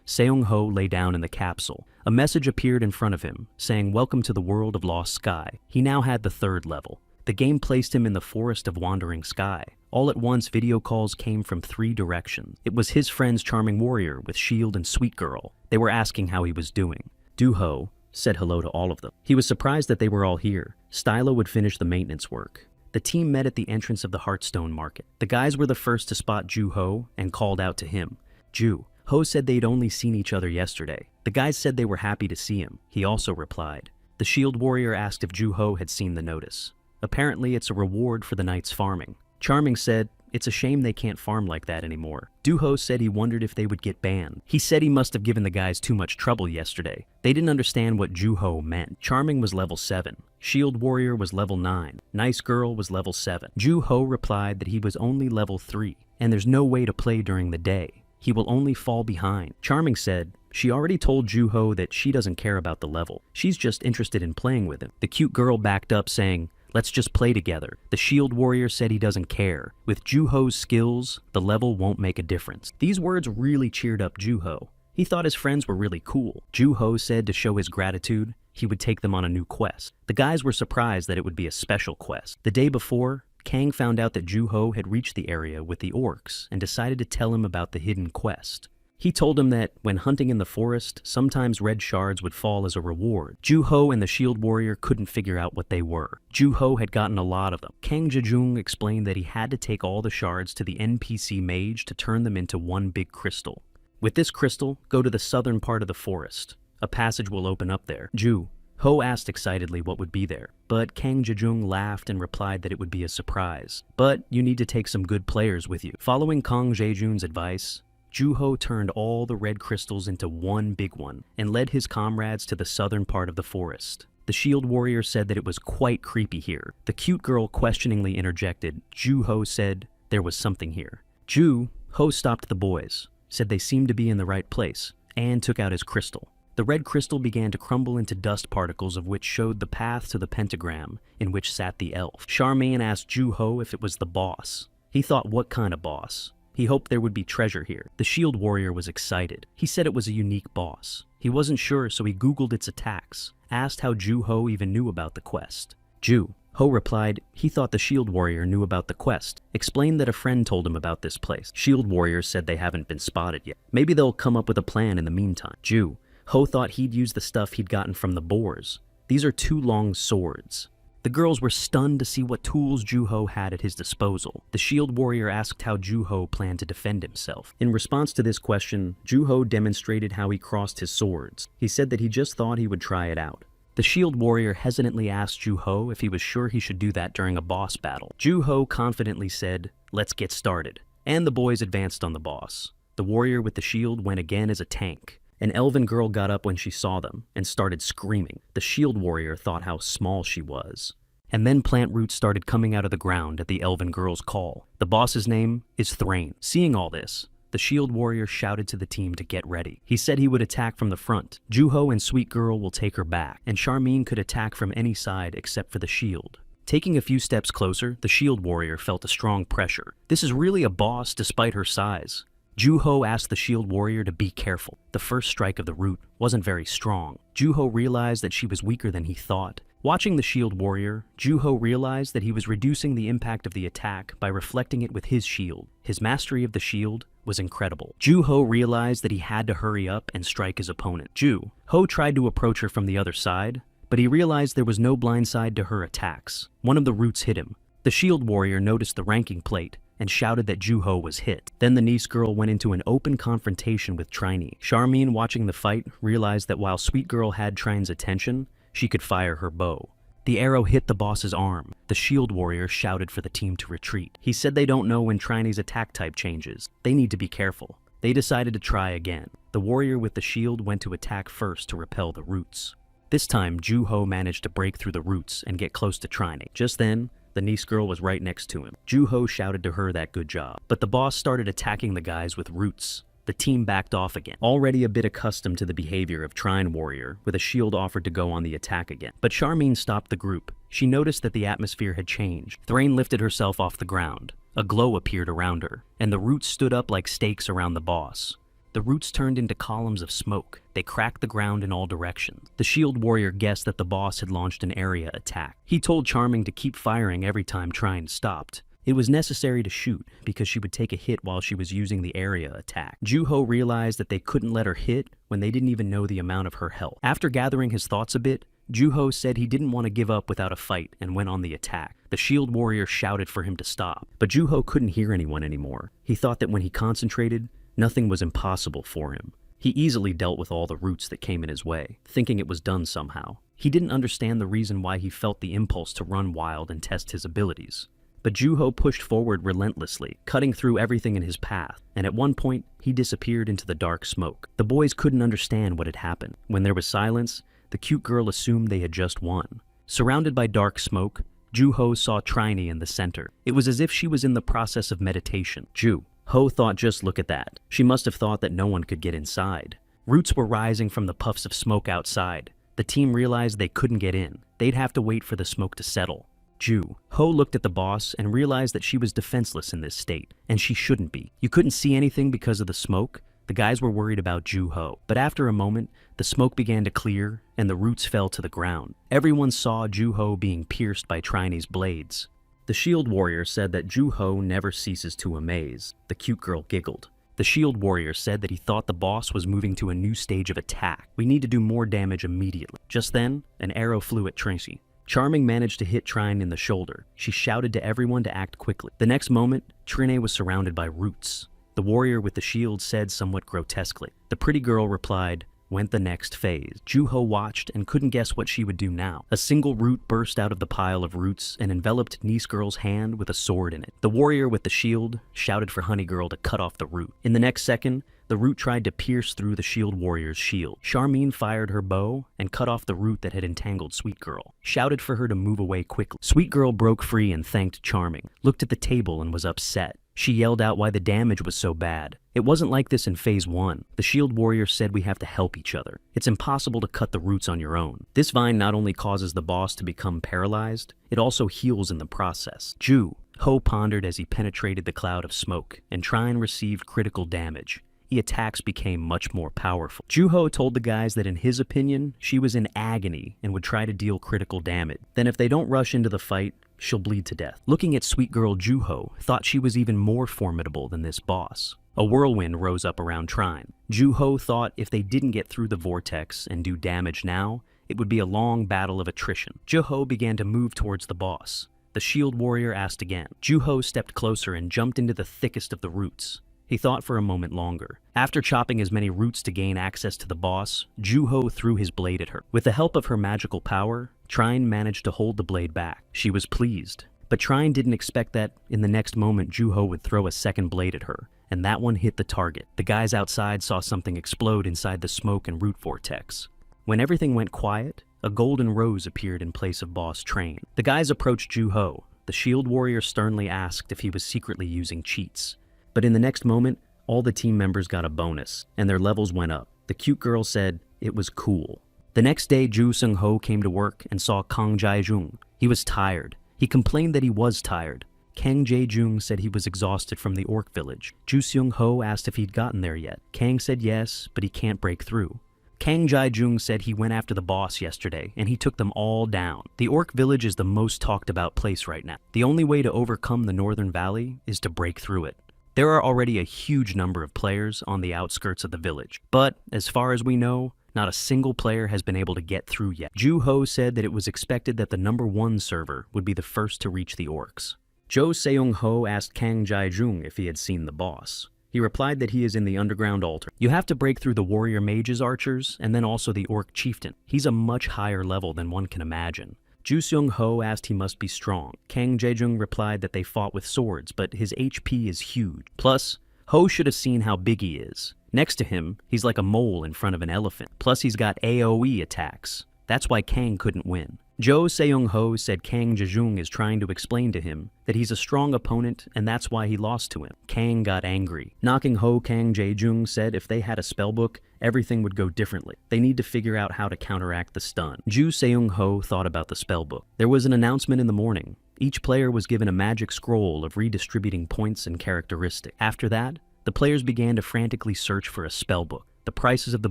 Seung-ho lay down in the capsule. A message appeared in front of him, saying, "Welcome to the world of Lost Sky." He now had the 3rd level. The game placed him in the Forest of Wandering Sky. All at once, video calls came from 3 directions. It was his friends Charming Warrior with Shield and Sweet Girl. They were asking how he was doing. Do-ho said hello to all of them. He was surprised that they were all here. Stylo would finish the maintenance work. The team met at the entrance of the Hearthstone market. The guys were the first to spot Ju-ho and called out to him. Ju-ho said they'd only seen each other yesterday. The guys said they were happy to see him. He also replied. The Shield Warrior asked if Ju-ho had seen the notice. Apparently, it's a reward for the night's farming. Charming said, "It's a shame they can't farm like that anymore." Do-ho said he wondered if they would get banned. He said he must have given the guys too much trouble yesterday. They didn't understand what Ju-ho meant. Charming was level 7. Shield Warrior was level 9. Nice Girl was level 7. Ju-ho replied that he was only level 3, and there's no way to play during the day. He will only fall behind. Charming said, she already told Ju-ho that she doesn't care about the level. She's just interested in playing with him. The cute girl backed up saying, "Let's just play together." The Shield Warrior said he doesn't care. With Ju-ho's skills, the level won't make a difference. These words really cheered up Ju-ho. He thought his friends were really cool. Ju-ho said to show his gratitude, he would take them on a new quest. The guys were surprised that it would be a special quest. The day before, Kang found out that Ju-ho had reached the area with the orcs and decided to tell him about the hidden quest. He told him that when hunting in the forest, sometimes red shards would fall as a reward. Ju-ho and the Shield Warrior couldn't figure out what they were. Ju-ho had gotten a lot of them. Kang Jejung explained that he had to take all the shards to the NPC mage to turn them into one big crystal. With this crystal, go to the southern part of the forest. A passage will open up there. Ju-ho asked excitedly what would be there, but Kang Jejung laughed and replied that it would be a surprise. But you need to take some good players with you. Following Kang Jejung's advice, Ju-ho turned all the red crystals into one big one and led his comrades to the southern part of the forest. The Shield Warrior said that it was quite creepy here. The cute girl questioningly interjected. Ju-ho said there was something here. Ju-ho stopped the boys, said they seemed to be in the right place, and took out his crystal. The red crystal began to crumble into dust particles of which showed the path to the pentagram in which sat the elf. Charmaine asked Ju-ho if it was the boss. He thought, what kind of boss? He hoped there would be treasure here. The Shield Warrior was excited. He said it was a unique boss. He wasn't sure, so he Googled its attacks, asked how Ju-ho even knew about the quest. Ju-ho replied he thought the Shield Warrior knew about the quest, explained that a friend told him about this place. Shield Warrior said they haven't been spotted yet. Maybe they'll come up with a plan in the meantime. Ju-ho thought he'd use the stuff he'd gotten from the boars. These are 2 long swords. The girls were stunned to see what tools Ju-ho had at his disposal. The Shield Warrior asked how Ju-ho planned to defend himself. In response to this question, Ju-ho demonstrated how he crossed his swords. He said that he just thought he would try it out. The Shield Warrior hesitantly asked Ju-ho if he was sure he should do that during a boss battle. Ju-ho confidently said, "Let's get started." And the boys advanced on the boss. The warrior with the shield went again as a tank. An elven girl got up when she saw them and started screaming. The Shield Warrior thought how small she was. And then plant roots started coming out of the ground at the elven girl's call. The boss's name is Thrain. Seeing all this, the Shield Warrior shouted to the team to get ready. He said he would attack from the front. Ju-ho and Sweet Girl will take her back, and Charmine could attack from any side except for the shield. Taking a few steps closer, the Shield Warrior felt a strong pressure. This is really a boss despite her size. Ju-ho asked the Shield Warrior to be careful. The first strike of the root wasn't very strong. Ju-ho realized that she was weaker than he thought. Watching the Shield Warrior, Ju-ho realized that he was reducing the impact of the attack by reflecting it with his shield. His mastery of the shield was incredible. Ju-ho realized that he had to hurry up and strike his opponent. Ju-ho tried to approach her from the other side, but he realized there was no blind side to her attacks. One of the roots hit him. The Shield Warrior noticed the ranking plate and shouted that Ju-ho was hit. Then the niece girl went into an open confrontation with Trini. Charmine, watching the fight, realized that while Sweet Girl had Trine's attention, she could fire her bow. The arrow hit the boss's arm. The Shield Warrior shouted for the team to retreat. He said they don't know when Trine's attack type changes. They need to be careful. They decided to try again. The warrior with the shield went to attack first to repel the roots. This time, Ju-ho managed to break through the roots and get close to Trine. Just then, The niece girl was right next to him. Ju-ho shouted to her that good job. But the boss started attacking the guys with roots. The team backed off again, already a bit accustomed to the behavior of Trine Warrior, with a shield offered to go on the attack again. But Charmine stopped the group. She noticed that the atmosphere had changed. Thrain lifted herself off the ground. A glow appeared around her, and the roots stood up like stakes around the boss. The roots turned into columns of smoke. They cracked the ground in all directions. The shield warrior guessed that the boss had launched an area attack. He told Charming to keep firing every time Trine stopped. It was necessary to shoot, because she would take a hit while she was using the area attack. Ju-ho realized that they couldn't let her hit when they didn't even know the amount of her health. After gathering his thoughts a bit, Ju-ho said he didn't want to give up without a fight and went on the attack. The shield warrior shouted for him to stop, but Ju-ho couldn't hear anyone anymore. He thought that when he concentrated, nothing was impossible for him. He easily dealt with all the roots that came in his way, thinking it was done somehow. He didn't understand the reason why he felt the impulse to run wild and test his abilities. But Ju-ho pushed forward relentlessly, cutting through everything in his path, and at one point, he disappeared into the dark smoke. The boys couldn't understand what had happened. When there was silence, the cute girl assumed they had just won. Surrounded by dark smoke, Ju-ho saw Trine in the center. It was as if she was in the process of meditation. Ju-ho thought, just look at that. She must have thought that no one could get inside. Roots were rising from the puffs of smoke outside. The team realized they couldn't get in. They'd have to wait for the smoke to settle. Ju-ho looked at the boss and realized that she was defenseless in this state, and she shouldn't be. You couldn't see anything because of the smoke. The guys were worried about Ju-ho, but after a moment, the smoke began to clear and the roots fell to the ground. Everyone saw Ju-ho being pierced by Trine's blades. The shield warrior said that Ju-ho never ceases to amaze. The cute girl giggled. The shield warrior said that he thought the boss was moving to a new stage of attack. We need to do more damage immediately. Just then, an arrow flew at Tracy. Charming managed to hit Trine in the shoulder. She shouted to everyone to act quickly. The next moment, Trine was surrounded by roots. The warrior with the shield said somewhat grotesquely. The pretty girl replied, "Went the next phase." Ju-ho watched and couldn't guess what she would do now. A single root burst out of the pile of roots and enveloped Niece Girl's hand with a sword in it. The warrior with the shield shouted for Honey Girl to cut off the root. In the next second, the root tried to pierce through the shield warrior's shield. Charmine fired her bow and cut off the root that had entangled Sweet Girl, shouted for her to move away quickly. Sweet Girl broke free and thanked Charming, looked at the table and was upset. She yelled out why the damage was so bad. It wasn't like this in Phase 1. The shield warrior said we have to help each other. It's impossible to cut the roots on your own. This vine not only causes the boss to become paralyzed, it also heals in the process. Ju-ho pondered as he penetrated the cloud of smoke, and Trine received critical damage. The attacks became much more powerful. Ju-ho told the guys that in his opinion, she was in agony and would try to deal critical damage. Then if they don't rush into the fight, she'll bleed to death. Looking at Sweet Girl, Ju-ho thought she was even more formidable than this boss. A whirlwind rose up around Trine. Ju-ho thought if they didn't get through the vortex and do damage now, it would be a long battle of attrition. Ju-ho began to move towards the boss. The shield warrior asked again. Ju-ho stepped closer and jumped into the thickest of the roots. He thought for a moment longer. After chopping as many roots to gain access to the boss, Ju-ho threw his blade at her. With the help of her magical power, Trine managed to hold the blade back. She was pleased. But Trine didn't expect that in the next moment Ju-ho would throw a second blade at her, and that one hit the target. The guys outside saw something explode inside the smoke and root vortex. When everything went quiet, a golden rose appeared in place of Boss Trine. The guys approached Ju-ho. The shield warrior sternly asked if he was secretly using cheats. But in the next moment, all the team members got a bonus, and their levels went up. The cute girl said it was cool. The next day, Ju Seung-ho came to work and saw Kang Jae-jung. He was tired. He complained that he was tired. Kang Jae-jung said he was exhausted from the orc village. Ju Seung-ho asked if he'd gotten there yet. Kang said yes, but he can't break through. Kang Jae-jung said he went after the boss yesterday, and he took them all down. The orc village is the most talked about place right now. The only way to overcome the Northern Valley is to break through it. There are already a huge number of players on the outskirts of the village, but as far as we know, not a single player has been able to get through yet. Ju-ho said that it was expected that the #1 server would be the first to reach the orcs. Jo Seung-ho asked Kang Jae-jung if he had seen the boss. He replied that he is in the underground altar. You have to break through the warrior mage's archers and then also the orc chieftain. He's a much higher level than one can imagine. Ju Seung-ho asked he must be strong. Kang Jae-jung replied that they fought with swords, but his HP is huge. Plus, Ho should have seen how big he is. Next to him, he's like a mole in front of an elephant. Plus, he's got AoE attacks. That's why Kang couldn't win. Jo Seung-ho said Kang Jejung is trying to explain to him that he's a strong opponent and that's why he lost to him. Kang got angry. Knocking Ho Kang Jae-jung said if they had a spellbook, everything would go differently. They need to figure out how to counteract the stun. Ju Seung-ho thought about the spellbook. There was an announcement in the morning. Each player was given a magic scroll of redistributing points and characteristics. After that, the players began to frantically search for a spellbook. The prices of the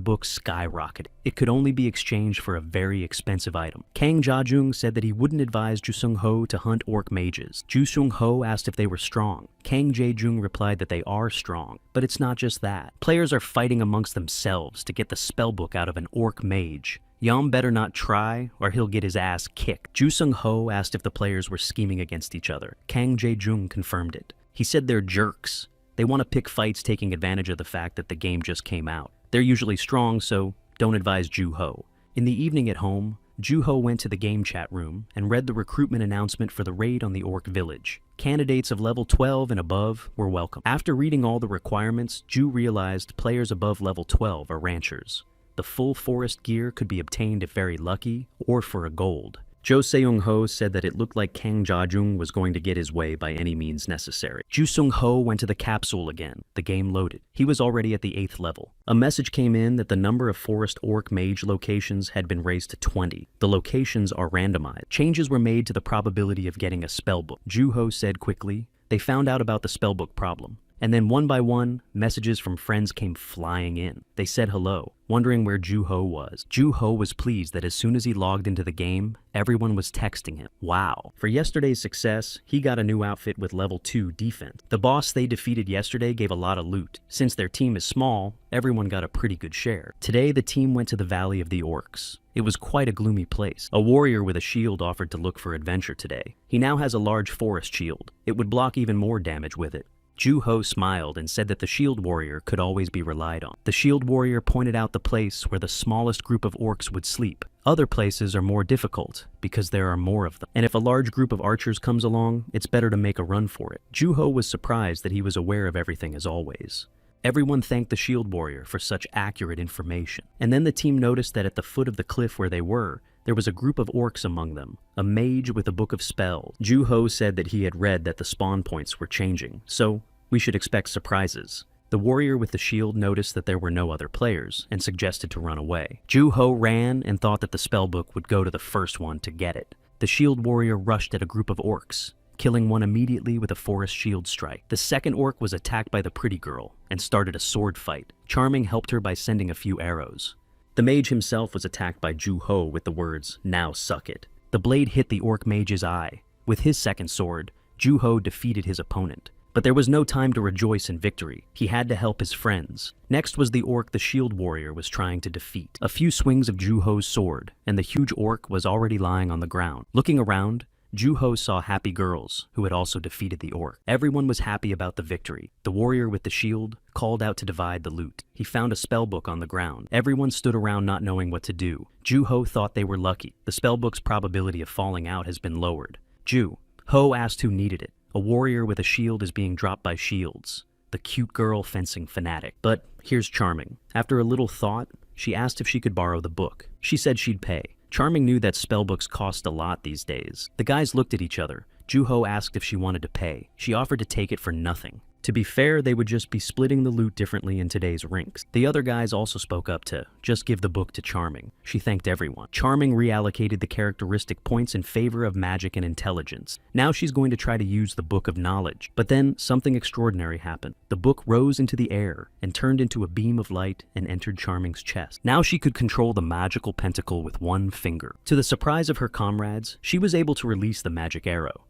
book skyrocketed. It could only be exchanged for a very expensive item. Kang Ja-jung said that he wouldn't advise Ju Seung-ho to hunt orc mages. Ju Seung-ho asked if they were strong. Kang Jae-jung replied that they are strong, but it's not just that. Players are fighting amongst themselves to get the spellbook out of an orc mage. Yam better not try, or he'll get his ass kicked. Ju Seung-ho asked if the players were scheming against each other. Kang Jae-jung confirmed it. He said they're jerks. They want to pick fights taking advantage of the fact that the game just came out. They're usually strong, so don't advise Ju-ho. In the evening at home, Ju-ho went to the game chat room and read the recruitment announcement for the raid on the orc village. Candidates of level 12 and above were welcome. After reading all the requirements, Ju realized players above level 12 are ranchers. The full forest gear could be obtained if very lucky, or for a gold. Jo Seung-ho said that it looked like Kang Ja-jung was going to get his way by any means necessary. Ju Seung-ho went to the capsule again. The game loaded. He was already at the 8th level. A message came in that the number of forest orc mage locations had been raised to 20. The locations are randomized. Changes were made to the probability of getting a spellbook. Ju-ho said quickly, they found out about the spellbook problem. And then one by one, messages from friends came flying in. They said hello, wondering where Ju-ho was. Ju-ho was pleased that as soon as he logged into the game, everyone was texting him. Wow. For yesterday's success, he got a new outfit with level 2 defense. The boss they defeated yesterday gave a lot of loot. Since their team is small, everyone got a pretty good share. Today, the team went to the Valley of the Orcs. It was quite a gloomy place. A warrior with a shield offered to look for adventure today. He now has a large forest shield. It would block even more damage with it. Ju-ho smiled and said that the shield warrior could always be relied on. The shield warrior pointed out the place where the smallest group of orcs would sleep. Other places are more difficult because there are more of them. And if a large group of archers comes along, it's better to make a run for it. Ju-ho was surprised that he was aware of everything as always. Everyone thanked the shield warrior for such accurate information. And then the team noticed that at the foot of the cliff where they were, there was a group of orcs among them, a mage with a book of spells. Ju-ho said that he had read that the spawn points were changing, so we should expect surprises. The warrior with the shield noticed that there were no other players and suggested to run away. Ju-ho ran and thought that the spellbook would go to the first one to get it. The shield warrior rushed at a group of orcs, killing one immediately with a forest shield strike. The second orc was attacked by the pretty girl and started a sword fight. Charming helped her by sending a few arrows. The mage himself was attacked by Ju-ho with the words, "Now suck it." The blade hit the orc mage's eye. With his second sword, Ju-ho defeated his opponent. But there was no time to rejoice in victory. He had to help his friends. Next was the orc the shield warrior was trying to defeat. A few swings of Ju-ho's sword, and the huge orc was already lying on the ground. Looking around, Ju-ho saw happy girls who had also defeated the orc. Everyone was happy about the victory. The warrior with the shield called out to divide the loot. He found a spellbook on the ground. Everyone stood around not knowing what to do. Ju-ho thought they were lucky. The spellbook's probability of falling out has been lowered. Ju-ho asked who needed it. A warrior with a shield is being dropped by shields. The cute girl fencing fanatic. But here's Charming. After a little thought, she asked if she could borrow the book. She said she'd pay. Charming knew that spellbooks cost a lot these days. The guys looked at each other. Ju-ho asked if she wanted to pay. She offered to take it for nothing. To be fair, they would just be splitting the loot differently in today's rinks. The other guys also spoke up to just give the book to Charming. She thanked everyone. Charming reallocated the characteristic points in favor of magic and intelligence. Now she's going to try to use the Book of Knowledge. But then something extraordinary happened. The book rose into the air and turned into a beam of light and entered Charming's chest. Now she could control the magical pentacle with one finger. To the surprise of her comrades, she was able to release the magic arrow.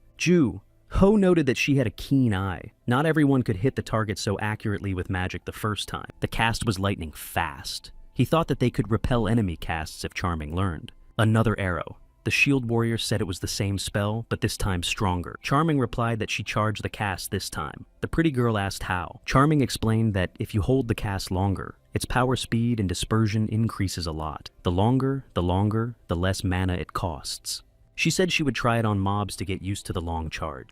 Ho noted that she had a keen eye. Not everyone could hit the target so accurately with magic the first time. The cast was lightning fast. He thought that they could repel enemy casts if Charming learned. Another arrow. The shield warrior said it was the same spell, but this time stronger. Charming replied that she charged the cast this time. The pretty girl asked how. Charming explained that if you hold the cast longer, its power speed and dispersion increases a lot. The longer, the less mana it costs. She said she would try it on mobs to get used to the long charge.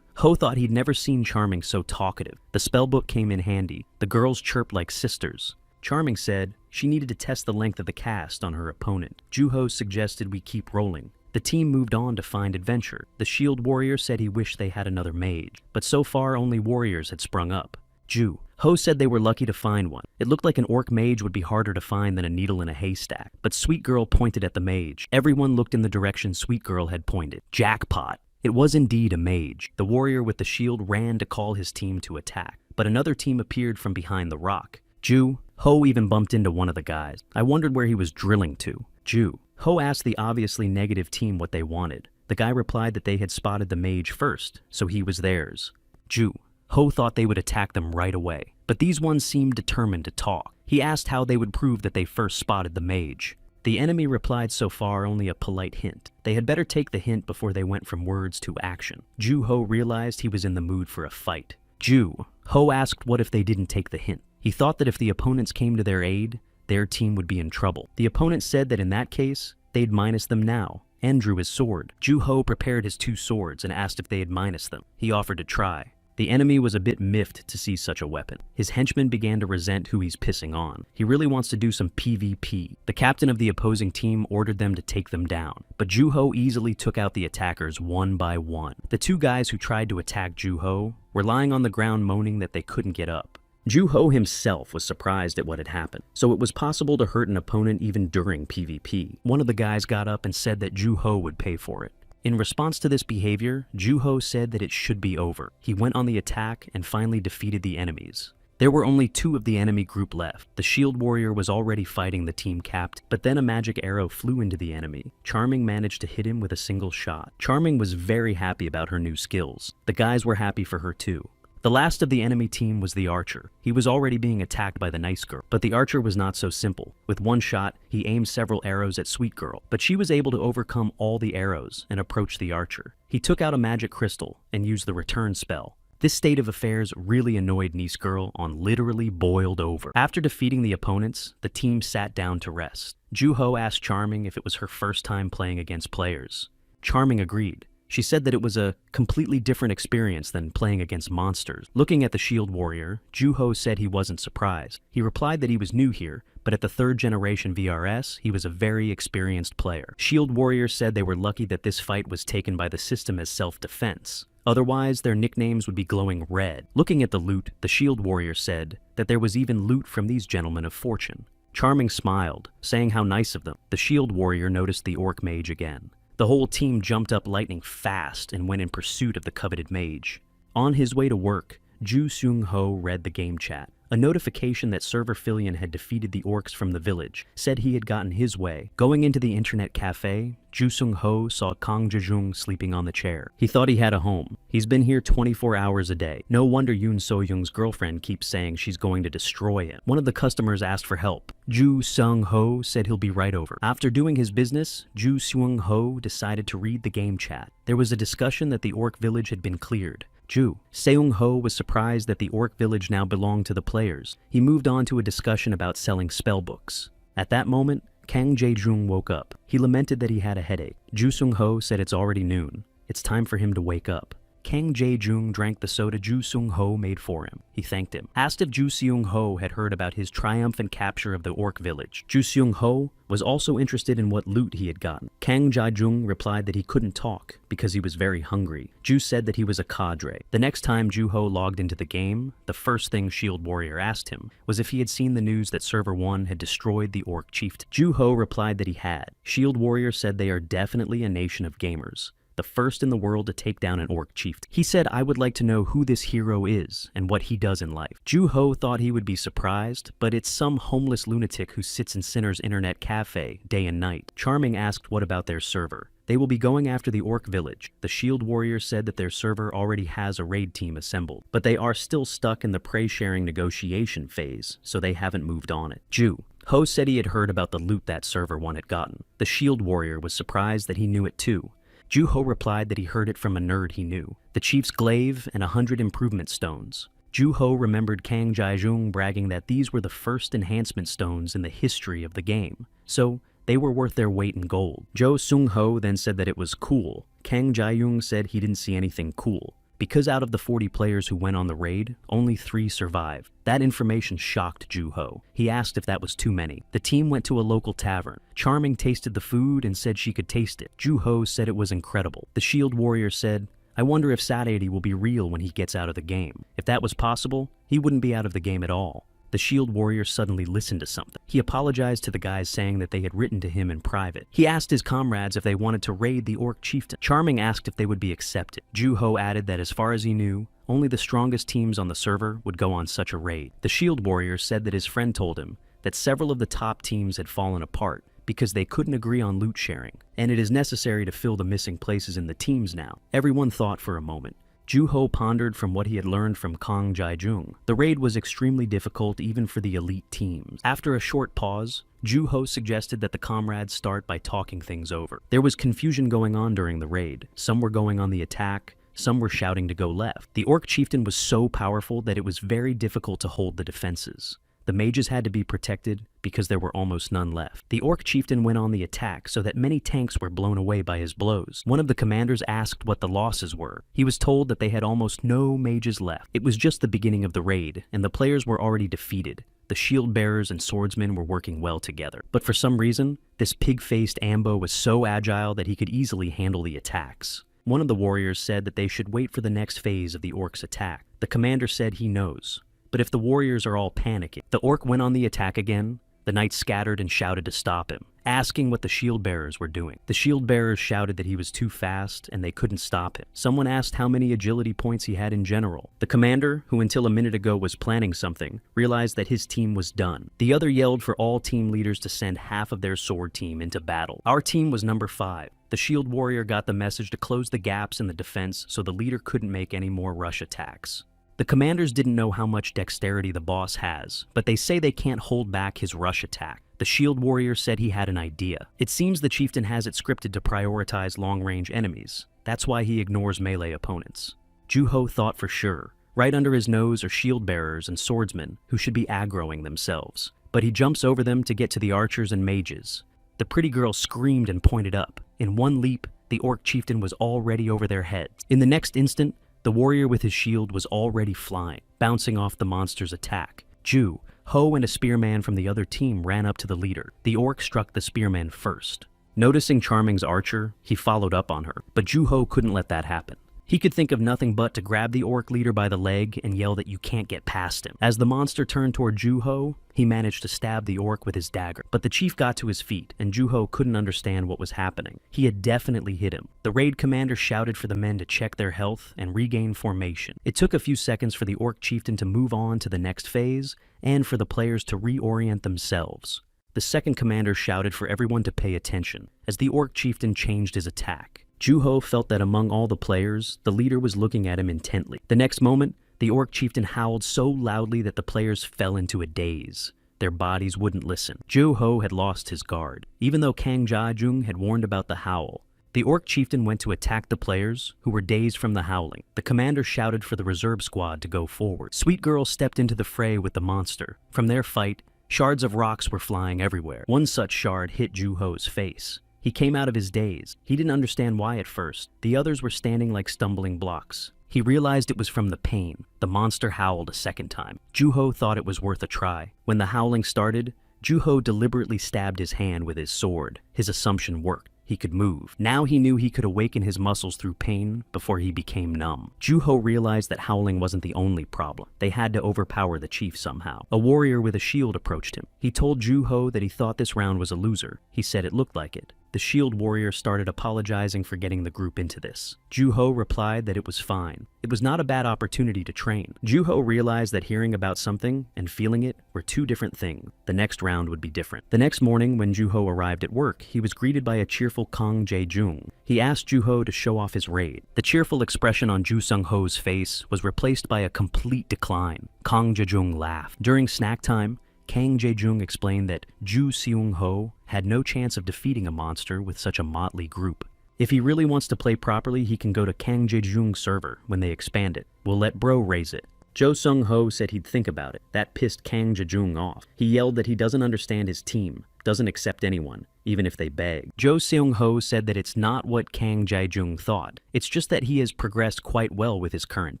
Ho thought he'd never seen Charming so talkative. The spellbook came in handy. The girls chirped like sisters. Charming said she needed to test the length of the cast on her opponent. Ju-ho suggested we keep rolling. The team moved on to find adventure. The shield warrior said he wished they had another mage, but so far only warriors had sprung up. Ju Ho said they were lucky to find one. It looked like an orc mage would be harder to find than a needle in a haystack. But Sweet Girl pointed at the mage. Everyone looked in the direction Sweet Girl had pointed. Jackpot! It was indeed a mage. The warrior with the shield ran to call his team to attack, but another team appeared from behind the rock. Ju Ho even bumped into one of the guys. I wondered where he was drilling to. Ju Ho asked the obviously negative team what they wanted. The guy replied that they had spotted the mage first, so he was theirs. Ju Ho thought they would attack them right away, but these ones seemed determined to talk. He asked how they would prove that they first spotted the mage. The enemy replied so far only a polite hint. They had better take the hint before they went from words to action. Ju Ho realized he was in the mood for a fight. Ju Ho asked what if they didn't take the hint. He thought that if the opponents came to their aid, their team would be in trouble. The opponent said that in that case, they'd minus them now, and drew his sword. Ju Ho prepared his 2 swords and asked if they had minus them. He offered to try. The enemy was a bit miffed to see such a weapon. His henchmen began to resent who he's pissing on. He really wants to do some PvP. The captain of the opposing team ordered them to take them down, but Ju Ho easily took out the attackers one by one. The 2 guys who tried to attack Ju Ho were lying on the ground moaning that they couldn't get up. Ju Ho himself was surprised at what had happened, so it was possible to hurt an opponent even during PvP. One of the guys got up and said that Ju Ho would pay for it. In response to this behavior, Ju Ho said that it should be over. He went on the attack and finally defeated the enemies. There were only 2 of the enemy group left. The shield warrior was already fighting the team captain, but then a magic arrow flew into the enemy. Charming managed to hit him with a single shot. Charming was very happy about her new skills. The guys were happy for her too. The last of the enemy team was the archer. He was already being attacked by the nice girl, but the archer was not so simple. With one shot, he aimed several arrows at Sweet Girl, but she was able to overcome all the arrows and approach the archer. He took out a magic crystal and used the return spell. This state of affairs really annoyed Nice Girl on literally boiled over. After defeating the opponents, the team sat down to rest. Ju Ho asked Charming if it was her first time playing against players. Charming agreed. She said that it was a completely different experience than playing against monsters. Looking at the shield warrior, Ju Ho said he wasn't surprised. He replied that he was new here, but at the 3rd generation VRS, he was a very experienced player. Shield warrior said they were lucky that this fight was taken by the system as self-defense. Otherwise, their nicknames would be glowing red. Looking at the loot, the shield warrior said that there was even loot from these gentlemen of fortune. Charming smiled, saying how nice of them. The shield warrior noticed the orc mage again. The whole team jumped up lightning fast and went in pursuit of the coveted mage. On his way to work, Ju Seung Ho read the game chat. A notification that Server Filion had defeated the orcs from the village said he had gotten his way. Going into the internet cafe, Ju Seung Ho saw Kang Jejung sleeping on the chair. He thought he had a home. He's been here 24 hours a day. No wonder Yoon So Young's girlfriend keeps saying she's going to destroy him. One of the customers asked for help. Ju Seung Ho said he'll be right over. After doing his business, Ju Seung Ho decided to read the game chat. There was a discussion that the orc village had been cleared. Ju Seung Ho was surprised that the orc village now belonged to the players. He moved on to a discussion about selling spellbooks. At that moment, Kang Jae-jung woke up. He lamented that he had a headache. Ju Seung Ho said it's already noon. It's time for him to wake up. Kang Jae-jung drank the soda Ju Seung Ho made for him. He thanked him. Asked if Ju Seung Ho had heard about his triumphant capture of the orc village. Ju Seung Ho was also interested in what loot he had gotten. Kang Jae-jung replied that he couldn't talk because he was very hungry. Ju said that he was a cadre. The next time Ju Ho logged into the game, the first thing Shield Warrior asked him was if he had seen the news that Server 1 had destroyed the orc chieftain. Ju Ho replied that he had. Shield Warrior said they are definitely a nation of gamers, the first in the world to take down an orc chieftain. He said, I would like to know who this hero is and what he does in life. Ju Ho thought he would be surprised, but it's some homeless lunatic who sits in Sinner's internet cafe day and night. Charming asked what about their server. They will be going after the orc village. The shield warrior said that their server already has a raid team assembled, but they are still stuck in the prey sharing negotiation phase, so they haven't moved on it. Ju Ho said he had heard about the loot that server 1 had gotten. The shield warrior was surprised that he knew it too. Ju Ho replied that he heard it from a nerd he knew. The chief's glaive and 100 improvement stones. Ju Ho remembered Kang Jae-jung bragging that these were the first enhancement stones in the history of the game, so they were worth their weight in gold. Jo Seung Ho then said that it was cool. Kang Jae-jung said he didn't see anything cool. Because out of the 40 players who went on the raid, only 3 survived. That information shocked Ju-ho. He asked if that was too many. The team went to a local tavern. Charming tasted the food and said she could taste it. Ju-ho said it was incredible. The shield warrior said, "I wonder if Sadeity will be real when he gets out of the game. If that was possible, he wouldn't be out of the game at all." The shield warrior suddenly listened to something. He apologized to the guys, saying that they had written to him in private. He asked his comrades if they wanted to raid the orc chieftain. Charming asked if they would be accepted. Ju-ho added that as far as he knew, only the strongest teams on the server would go on such a raid. The shield warrior said that his friend told him that several of the top teams had fallen apart because they couldn't agree on loot sharing, and it is necessary to fill the missing places in the teams now. Everyone thought for a moment. Ju-ho pondered from what he had learned from Kang Jae-jung. The raid was extremely difficult even for the elite teams. After a short pause, Ju-ho suggested that the comrades start by talking things over. There was confusion going on during the raid. Some were going on the attack, some were shouting to go left. The orc chieftain was so powerful that it was very difficult to hold the defenses. The mages had to be protected because there were almost none left. The orc chieftain went on the attack so that many tanks were blown away by his blows. One of the commanders asked what the losses were. He was told that they had almost no mages left. It was just the beginning of the raid, and the players were already defeated. The shield bearers and swordsmen were working well together. But for some reason, this pig-faced Ambo was so agile that he could easily handle the attacks. One of the warriors said that they should wait for the next phase of the orc's attack. The commander said he knows. But if the warriors are all panicking, the orc went on the attack again. The knights scattered and shouted to stop him, asking what the shield bearers were doing. The shield bearers shouted that he was too fast and they couldn't stop him. Someone asked how many agility points he had in general. The commander, who until a minute ago was planning something, realized that his team was done. The other yelled for all team leaders to send half of their sword team into battle. Our team was number 5. The shield warrior got the message to close the gaps in the defense so the leader couldn't make any more rush attacks. The commanders didn't know how much dexterity the boss has, but they say they can't hold back his rush attack. The shield warrior said he had an idea. It seems the chieftain has it scripted to prioritize long-range enemies. That's why he ignores melee opponents. Ju-ho thought for sure. Right under his nose are shield bearers and swordsmen who should be aggroing themselves. But he jumps over them to get to the archers and mages. The pretty girl screamed and pointed up. In one leap, the orc chieftain was already over their heads. In the next instant, the warrior with his shield was already flying, bouncing off the monster's attack. Ju-ho and a spearman from the other team ran up to the leader. The orc struck the spearman first. Noticing Charming's archer, he followed up on her, but Ju-ho couldn't let that happen. He could think of nothing but to grab the orc leader by the leg and yell that you can't get past him. As the monster turned toward Ju-ho, he managed to stab the orc with his dagger. But the chief got to his feet, and Ju-ho couldn't understand what was happening. He had definitely hit him. The raid commander shouted for the men to check their health and regain formation. It took a few seconds for the orc chieftain to move on to the next phase, and for the players to reorient themselves. The second commander shouted for everyone to pay attention, as the orc chieftain changed his attack. Ju-ho felt that among all the players, the leader was looking at him intently. The next moment, the orc chieftain howled so loudly that the players fell into a daze. Their bodies wouldn't listen. Ju-ho had lost his guard. Even though Kang Jae-jung had warned about the howl, the orc chieftain went to attack the players, who were dazed from the howling. The commander shouted for the reserve squad to go forward. Sweet Girl stepped into the fray with the monster. From their fight, shards of rocks were flying everywhere. One such shard hit Ju-ho's face. He came out of his daze. He didn't understand why at first. The others were standing like stumbling blocks. He realized it was from the pain. The monster howled a second time. Ju-ho thought it was worth a try. When the howling started, Ju-ho deliberately stabbed his hand with his sword. His assumption worked. He could move. Now he knew he could awaken his muscles through pain before he became numb. Ju-ho realized that howling wasn't the only problem. They had to overpower the chief somehow. A warrior with a shield approached him. He told Ju-ho that he thought this round was a loser. He said it looked like it. The shield warrior started apologizing for getting the group into this. Ju-ho replied that it was fine. It was not a bad opportunity to train. Ju-ho realized that hearing about something and feeling it were two different things. The next round would be different. The next morning, when Ju-ho arrived at work, he was greeted by a cheerful Kang Jae-jung. He asked Ju-ho to show off his raid. The cheerful expression on Ju Sung-ho's face was replaced by a complete decline. Kang Jae-jung laughed. During snack time, Kang Jae-jung explained that Ju Seung-ho had no chance of defeating a monster with such a motley group. If he really wants to play properly, he can go to Kang Jae-jung's server when they expand it. We'll let Bro raise it. Jo Sung-ho said he'd think about it. That pissed Kang Ja-jung off. He yelled that he doesn't understand his team, doesn't accept anyone, even if they beg. Jo Seung-ho said that it's not what Kang Jae-jung thought. It's just that he has progressed quite well with his current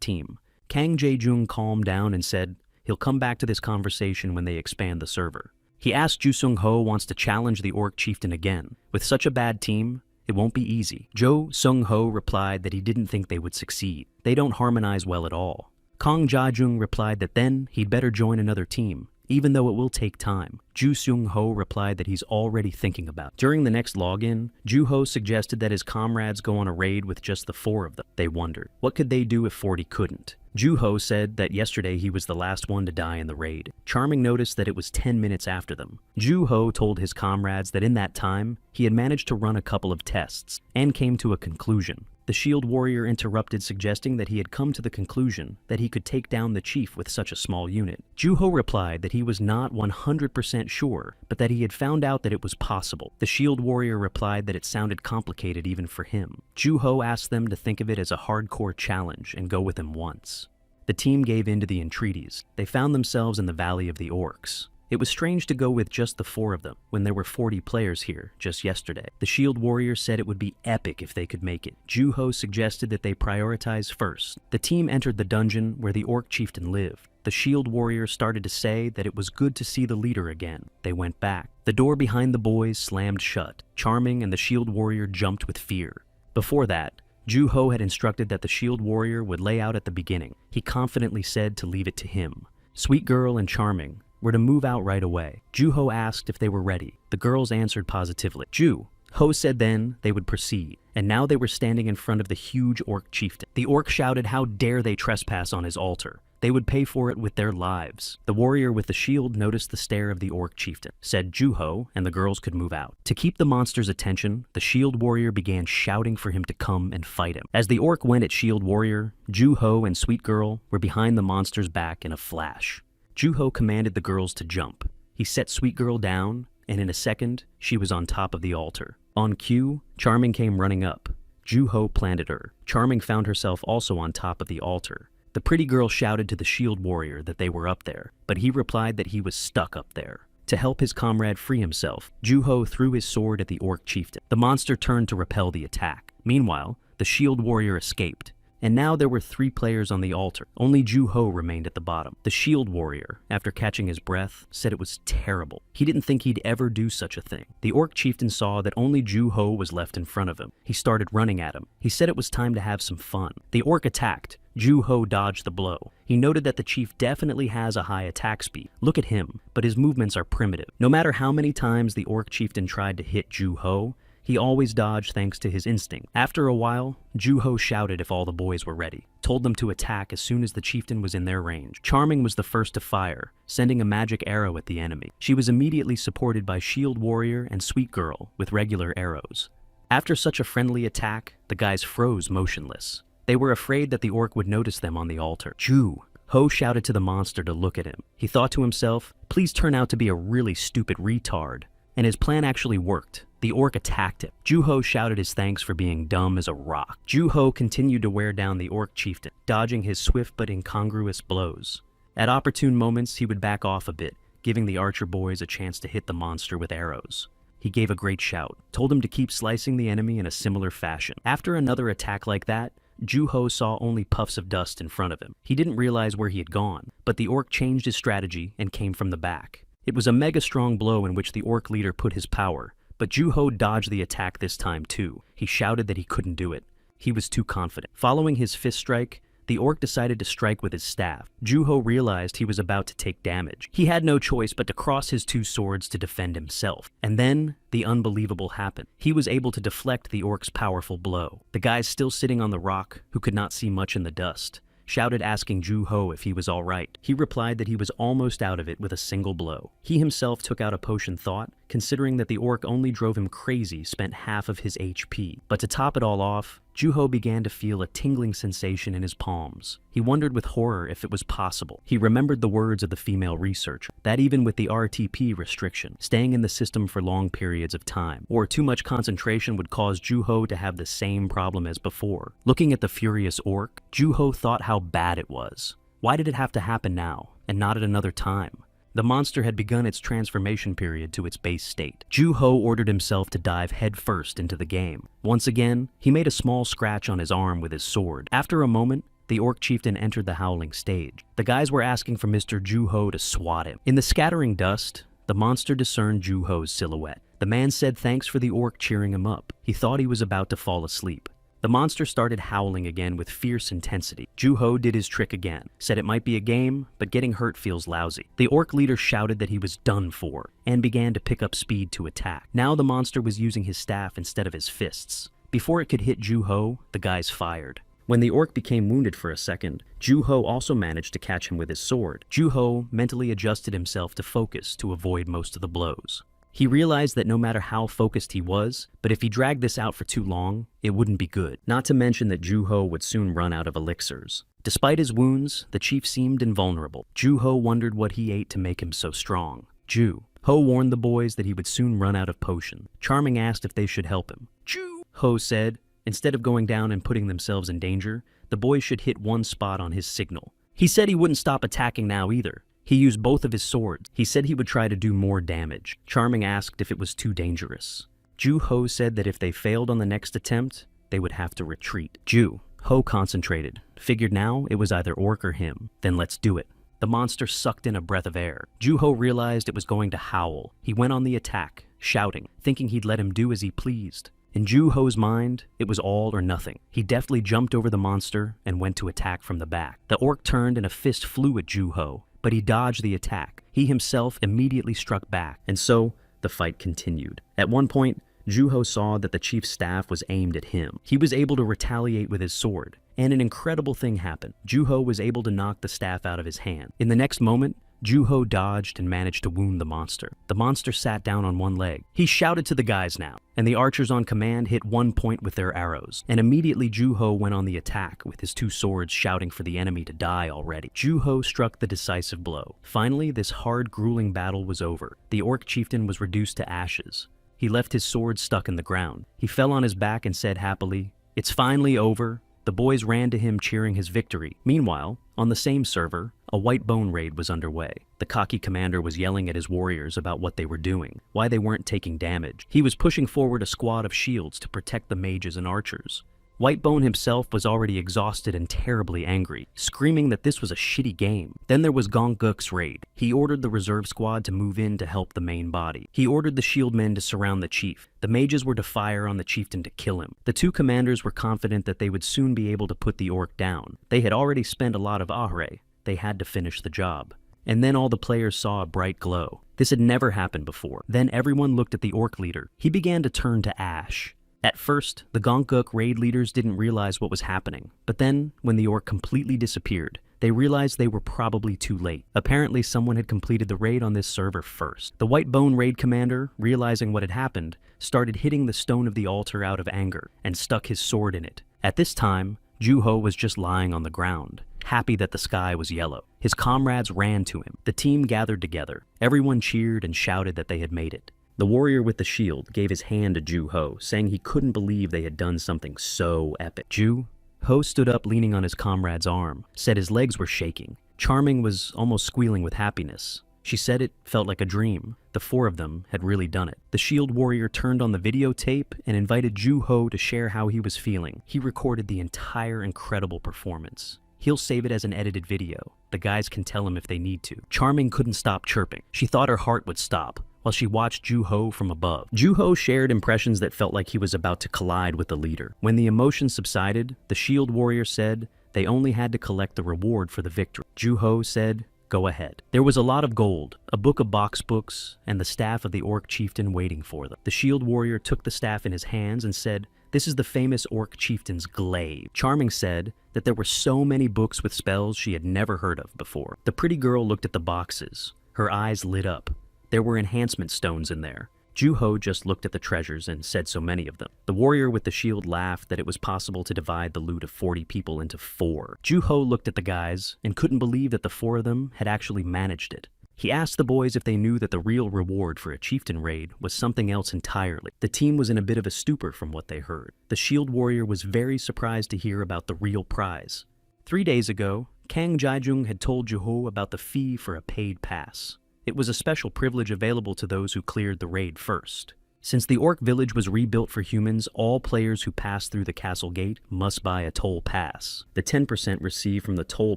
team. Kang Jae-jung calmed down and said he'll come back to this conversation when they expand the server. He asked Ju Sung-ho wants to challenge the Orc Chieftain again. With such a bad team, it won't be easy. Jo Sung-ho replied that he didn't think they would succeed. They don't harmonize well at all. Kang Ja-jung replied that then he'd better join another team, even though it will take time. Ju Sung-ho replied that he's already thinking about it. During the next login, Ju-ho suggested that his comrades go on a raid with just the 4 of them. They wondered, what could they do if 40 couldn't? Ju-ho said that yesterday he was the last one to die in the raid. Charming noticed that it was 10 minutes after them. Ju-ho told his comrades that in that time, he had managed to run a couple of tests and came to a conclusion. The shield warrior interrupted, suggesting that he had come to the conclusion that he could take down the chief with such a small unit. Ju-ho replied that he was not 100% sure, but that he had found out that it was possible. The shield warrior replied that it sounded complicated even for him. Ju-ho asked them to think of it as a hardcore challenge and go with him once. The team gave in to the entreaties. They found themselves in the Valley of the Orcs. It was strange to go with just the 4 of them when there were 40 players here just yesterday. The shield warrior said it would be epic if they could make it. Ju-ho suggested that they prioritize first. The team entered the dungeon where the Orc Chieftain lived. The shield warrior started to say that it was good to see the leader again. They went back. The door behind the boys slammed shut. Charming and the shield warrior jumped with fear. Before that, Ju-ho had instructed that the shield warrior would lay out at the beginning. He confidently said to leave it to him. Sweet Girl and Charming were to move out right away. Ju-ho asked if they were ready. The girls answered positively. Ju-ho said then they would proceed, and now they were standing in front of the huge Orc Chieftain. The Orc shouted how dare they trespass on his altar. They would pay for it with their lives. The warrior with the shield noticed the stare of the Orc Chieftain, said Ju-ho, and the girls could move out. To keep the monster's attention, the shield warrior began shouting for him to come and fight him. As the Orc went at shield warrior, Ju-ho and Sweet Girl were behind the monster's back in a flash. Ju-ho commanded the girls to jump. He set Sweet Girl down, and in a second, she was on top of the altar. On cue, Charming came running up. Ju-ho planted her. Charming found herself also on top of the altar. The pretty girl shouted to the shield warrior that they were up there, but he replied that he was stuck up there. To help his comrade free himself, Ju-ho threw his sword at the Orc Chieftain. The monster turned to repel the attack. Meanwhile, the shield warrior escaped. And now there were 3 players on the altar. Only Ju-ho remained at the bottom. The shield warrior, after catching his breath, said it was terrible. He didn't think he'd ever do such a thing. The Orc Chieftain saw that only Ju-ho was left in front of him. He started running at him. He said it was time to have some fun. The Orc attacked. Ju-ho dodged the blow. He noted that the chief definitely has a high attack speed. Look at him, but his movements are primitive. No matter how many times the Orc Chieftain tried to hit Ju-ho, he always dodged thanks to his instinct. After a while, Ju-ho shouted if all the boys were ready, told them to attack as soon as the chieftain was in their range. Charming was the first to fire, sending a magic arrow at the enemy. She was immediately supported by Shield Warrior and Sweet Girl with regular arrows. After such a friendly attack, the guys froze motionless. They were afraid that the orc would notice them on the altar. Ju-ho shouted to the monster to look at him. He thought to himself, please turn out to be a really stupid retard. And his plan actually worked. The orc attacked him. Ju-ho shouted his thanks for being dumb as a rock. Ju-ho continued to wear down the orc chieftain, dodging his swift but incongruous blows. At opportune moments, he would back off a bit, giving the archer boys a chance to hit the monster with arrows. He gave a great shout, told him to keep slicing the enemy in a similar fashion. After another attack like that, Ju-ho saw only puffs of dust in front of him. He didn't realize where he had gone, but the orc changed his strategy and came from the back. It was a mega strong blow in which the orc leader put his power, but Ju-ho dodged the attack this time too. He shouted that he couldn't do it. He was too confident. Following his fist strike, the orc decided to strike with his staff. Ju-ho realized he was about to take damage. He had no choice but to cross his 2 swords to defend himself. And then, the unbelievable happened. He was able to deflect the orc's powerful blow. The guys still sitting on the rock, who could not see much in the dust, shouted asking Ju-ho if he was all right. He replied that he was almost out of it with a single blow. He himself took out a potion thought, considering that the orc only drove him crazy, spent half of his HP. But to top it all off, Ju-ho began to feel a tingling sensation in his palms. He wondered with horror if it was possible. He remembered the words of the female researcher, that even with the RTP restriction, staying in the system for long periods of time, or too much concentration would cause Ju-ho to have the same problem as before. Looking at the furious orc, Ju-ho thought how bad it was. Why did it have to happen now, and not at another time? The monster had begun its transformation period to its base state. Ju-ho ordered himself to dive headfirst into the game. Once again, he made a small scratch on his arm with his sword. After a moment, the orc chieftain entered the howling stage. The guys were asking for Mr. Ju-ho to swat him. In the scattering dust, the monster discerned Ju-ho's silhouette. The man said thanks for the orc cheering him up. He thought he was about to fall asleep. The monster started howling again with fierce intensity. Ju-ho did his trick again, said it might be a game, but getting hurt feels lousy. The orc leader shouted that he was done for, and began to pick up speed to attack. Now the monster was using his staff instead of his fists. Before it could hit Ju-ho, the guys fired. When the orc became wounded for a second, Ju-ho also managed to catch him with his sword. Ju-ho mentally adjusted himself to focus to avoid most of the blows. He realized that no matter how focused he was, but if he dragged this out for too long, it wouldn't be good. Not to mention that Ju-ho would soon run out of elixirs. Despite his wounds, the chief seemed invulnerable. Ju-ho wondered what he ate to make him so strong. Ju-ho warned the boys that he would soon run out of potion. Charming asked if they should help him. Ju-ho said, instead of going down and putting themselves in danger, the boys should hit one spot on his signal. He said he wouldn't stop attacking now either. He used both of his swords. He said he would try to do more damage. Charming asked if it was too dangerous. Ju-ho said that if they failed on the next attempt, they would have to retreat. Ju-ho concentrated, figured now it was either orc or him. Then let's do it. The monster sucked in a breath of air. Ju-ho realized it was going to howl. He went on the attack, shouting, thinking he'd let him do as he pleased. In Ju-ho's mind, it was all or nothing. He deftly jumped over the monster and went to attack from the back. The orc turned and a fist flew at Ju-ho, but he dodged the attack. He himself immediately struck back, and so the fight continued. At one point, Ju-ho saw that the chief's staff was aimed at him. He was able to retaliate with his sword, and an incredible thing happened. Ju-ho was able to knock the staff out of his hand. In the next moment, Ju-ho dodged and managed to wound the monster. The monster sat down on one leg. He shouted to the guys now, and the archers on command hit one point with their arrows. And immediately Ju-ho went on the attack with his two swords, shouting for the enemy to die already. Ju-ho struck the decisive blow. Finally, this hard, grueling battle was over. The orc chieftain was reduced to ashes. He left his sword stuck in the ground. He fell on his back and said happily, "It's finally over." The boys ran to him cheering his victory. Meanwhile, on the same server, a white bone raid was underway. The cocky commander was yelling at his warriors about what they were doing, why they weren't taking damage. He was pushing forward a squad of shields to protect the mages and archers. Whitebone himself was already exhausted and terribly angry, screaming that this was a shitty game. Then there was Gonguk's raid. He ordered the reserve squad to move in to help the main body. He ordered the shield men to surround the chief. The mages were to fire on the chieftain to kill him. The two commanders were confident that they would soon be able to put the orc down. They had already spent a lot of ahre. They had to finish the job. And then all the players saw a bright glow. This had never happened before. Then everyone looked at the orc leader. He began to turn to ash. At first, the Gonguk raid leaders didn't realize what was happening, but then, when the orc completely disappeared, they realized they were probably too late. Apparently, someone had completed the raid on this server first. The White Bone raid commander, realizing what had happened, started hitting the stone of the altar out of anger, and stuck his sword in it. At this time, Ju-ho was just lying on the ground, happy that the sky was yellow. His comrades ran to him. The team gathered together. Everyone cheered and shouted that they had made it. The warrior with the shield gave his hand to Ju-ho, saying he couldn't believe they had done something so epic. Ju-ho stood up leaning on his comrade's arm, said his legs were shaking. Charming was almost squealing with happiness. She said it felt like a dream. The four of them had really done it. The shield warrior turned on the videotape and invited Ju-ho to share how he was feeling. He recorded the entire incredible performance. He'll save it as an edited video. The guys can tell him if they need to. Charming couldn't stop chirping. She thought her heart would stop while she watched Ju-ho from above. Ju-ho shared impressions that felt like he was about to collide with the leader. When the emotion subsided, the shield warrior said they only had to collect the reward for the victory. Ju-ho said, "Go ahead." There was a lot of gold, a book of box books, and the staff of the orc chieftain waiting for them. The shield warrior took the staff in his hands and said, "This is the famous orc chieftain's glaive." Charming said that there were so many books with spells she had never heard of before. The pretty girl looked at the boxes. Her eyes lit up. There were enhancement stones in there. Ju-ho just looked at the treasures and said so many of them. The warrior with the shield laughed that it was possible to divide the loot of 40 people into 4. Ju-ho looked at the guys and couldn't believe that the 4 of them had actually managed it. He asked the boys if they knew that the real reward for a chieftain raid was something else entirely. The team was in a bit of a stupor from what they heard. The shield warrior was very surprised to hear about the real prize. 3 days ago, Kang Jaijung had told Juho about the fee for a paid pass. It was a special privilege available to those who cleared the raid first. Since the orc village was rebuilt for humans, all players who pass through the castle gate must buy a toll pass. The 10% received from the toll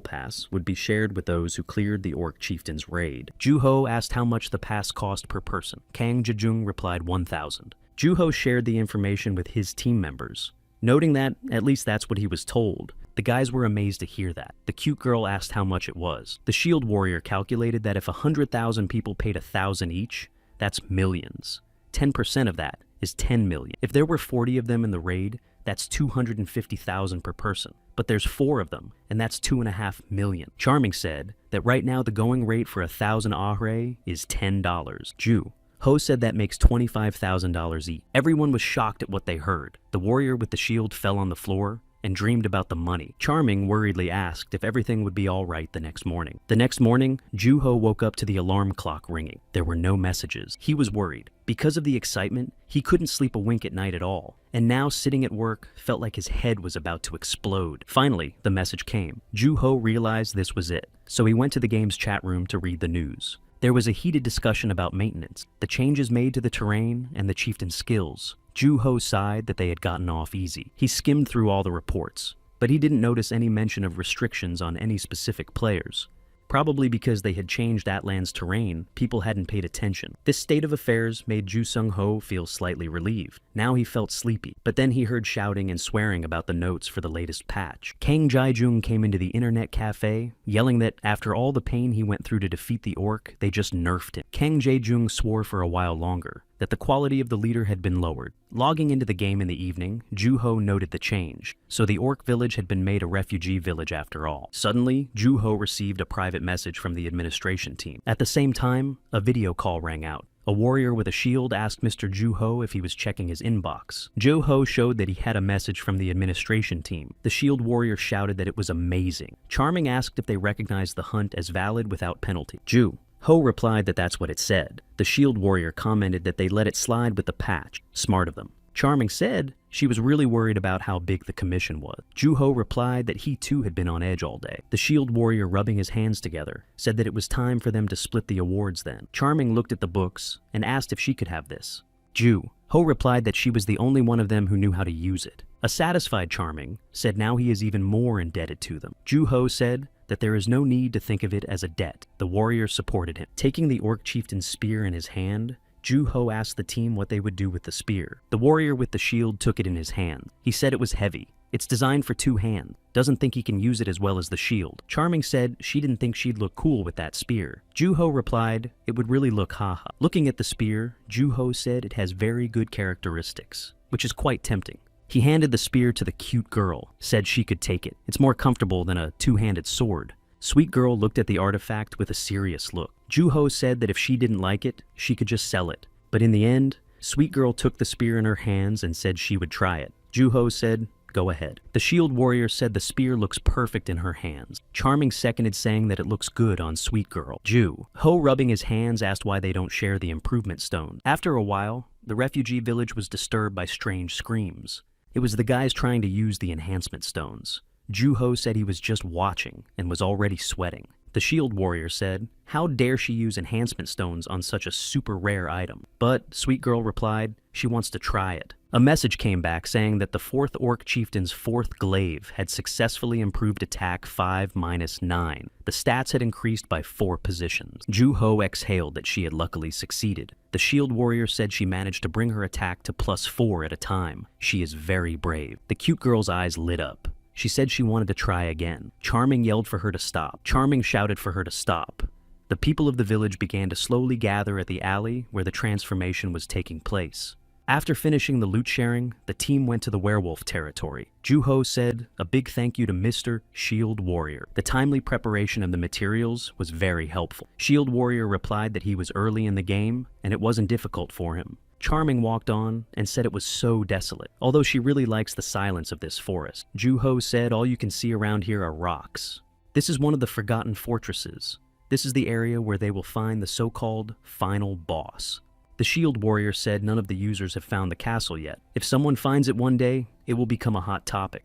pass would be shared with those who cleared the orc chieftain's raid. Juho asked how much the pass cost per person. Kang Jaijung replied 1,000. Juho shared the information with his team members, noting that at least that's what he was told. The guys were amazed to hear that. The cute girl asked how much it was. The shield warrior calculated that if 100,000 people paid 1,000 each, that's millions. 10% of that is 10 million. If there were 40 of them in the raid, that's 250,000 per person. But there's 4 of them, and that's 2.5 million. Charming said that right now the going rate for 1,000 ahre is $10. Ju Ho said that makes $25,000 each. Everyone was shocked at what they heard. The warrior with the shield fell on the floor and dreamed about the money. Charming worriedly asked if everything would be all right the next morning. The next morning, Juho woke up to the alarm clock ringing. There were no messages. He was worried. Because of the excitement, he couldn't sleep a wink at night at all, and now sitting at work felt like his head was about to explode. Finally, the message came. Juho realized this was it, so he went to the game's chat room to read the news. There was a heated discussion about maintenance, the changes made to the terrain, and the chieftain's skills. Juho sighed that they had gotten off easy. He skimmed through all the reports, but he didn't notice any mention of restrictions on any specific players. Probably because they had changed Atlan's terrain, people hadn't paid attention. This state of affairs made Ju Sung-ho feel slightly relieved. Now he felt sleepy, but then he heard shouting and swearing about the notes for the latest patch. Kang Jaijung came into the internet cafe, yelling that after all the pain he went through to defeat the orc, they just nerfed him. Kang Jaijung swore for a while longer that the quality of the leader had been lowered. Logging into the game in the evening, Juho noted the change, so the orc village had been made a refugee village after all. Suddenly, Juho received a private message from the administration team. At the same time, a video call rang out. A warrior with a shield asked Mr. Juho if he was checking his inbox. Juho showed that he had a message from the administration team. The shield warrior shouted that it was amazing. Charming asked if they recognized the hunt as valid without penalty. Ho replied that that's what it said. The shield warrior commented that they let it slide with the patch. Smart of them. Charming said she was really worried about how big the commission was. Juho replied that he too had been on edge all day. The shield warrior, rubbing his hands together, said that it was time for them to split the awards then. Charming looked at the books and asked if she could have this. Ho replied that she was the only one of them who knew how to use it. A satisfied Charming said now he is even more indebted to them. Juho said that there is no need to think of it as a debt. The warrior supported him. Taking the orc chieftain's spear in his hand, Juho asked the team what they would do with the spear. The warrior with the shield took it in his hand. He said it was heavy. It's designed for 2 hands. Doesn't think he can use it as well as the shield. Charming said she didn't think she'd look cool with that spear. Juho replied it would really look haha. Looking at the spear, Juho said it has very good characteristics, which is quite tempting. He handed the spear to the cute girl, said she could take it. It's more comfortable than a 2-handed sword. Sweet girl looked at the artifact with a serious look. Juho said that if she didn't like it, she could just sell it. But in the end, Sweet girl took the spear in her hands and said she would try it. Juho said, go ahead. The shield warrior said the spear looks perfect in her hands. Charming seconded, saying that it looks good on Sweet girl. Ho, rubbing his hands, asked why they don't share the improvement stone. After a while, the refugee village was disturbed by strange screams. It was the guys trying to use the enhancement stones. Juho said he was just watching and was already sweating. The shield warrior said, how dare she use enhancement stones on such a super rare item? But Sweet girl replied she wants to try it. A message came back saying that the 4th orc chieftain's 4th glaive had successfully improved attack 5-9. The stats had increased by 4 positions. Juho exhaled that she had luckily succeeded. The shield warrior said she managed to bring her attack to +4 at a time. She is very brave. The cute girl's eyes lit up. She said she wanted to try again. Charming yelled for her to stop. Charming shouted for her to stop. The people of the village began to slowly gather at the alley where the transformation was taking place. After finishing the loot sharing, the team went to the werewolf territory. Juho said a big thank you to Mr. Shield Warrior. The timely preparation of the materials was very helpful. Shield Warrior replied that he was early in the game and it wasn't difficult for him. Charming walked on and said it was so desolate, although she really likes the silence of this forest. Juho said all you can see around here are rocks. This is one of the forgotten fortresses. This is the area where they will find the so-called final boss. The shield warrior said none of the users have found the castle yet. If someone finds it one day, it will become a hot topic.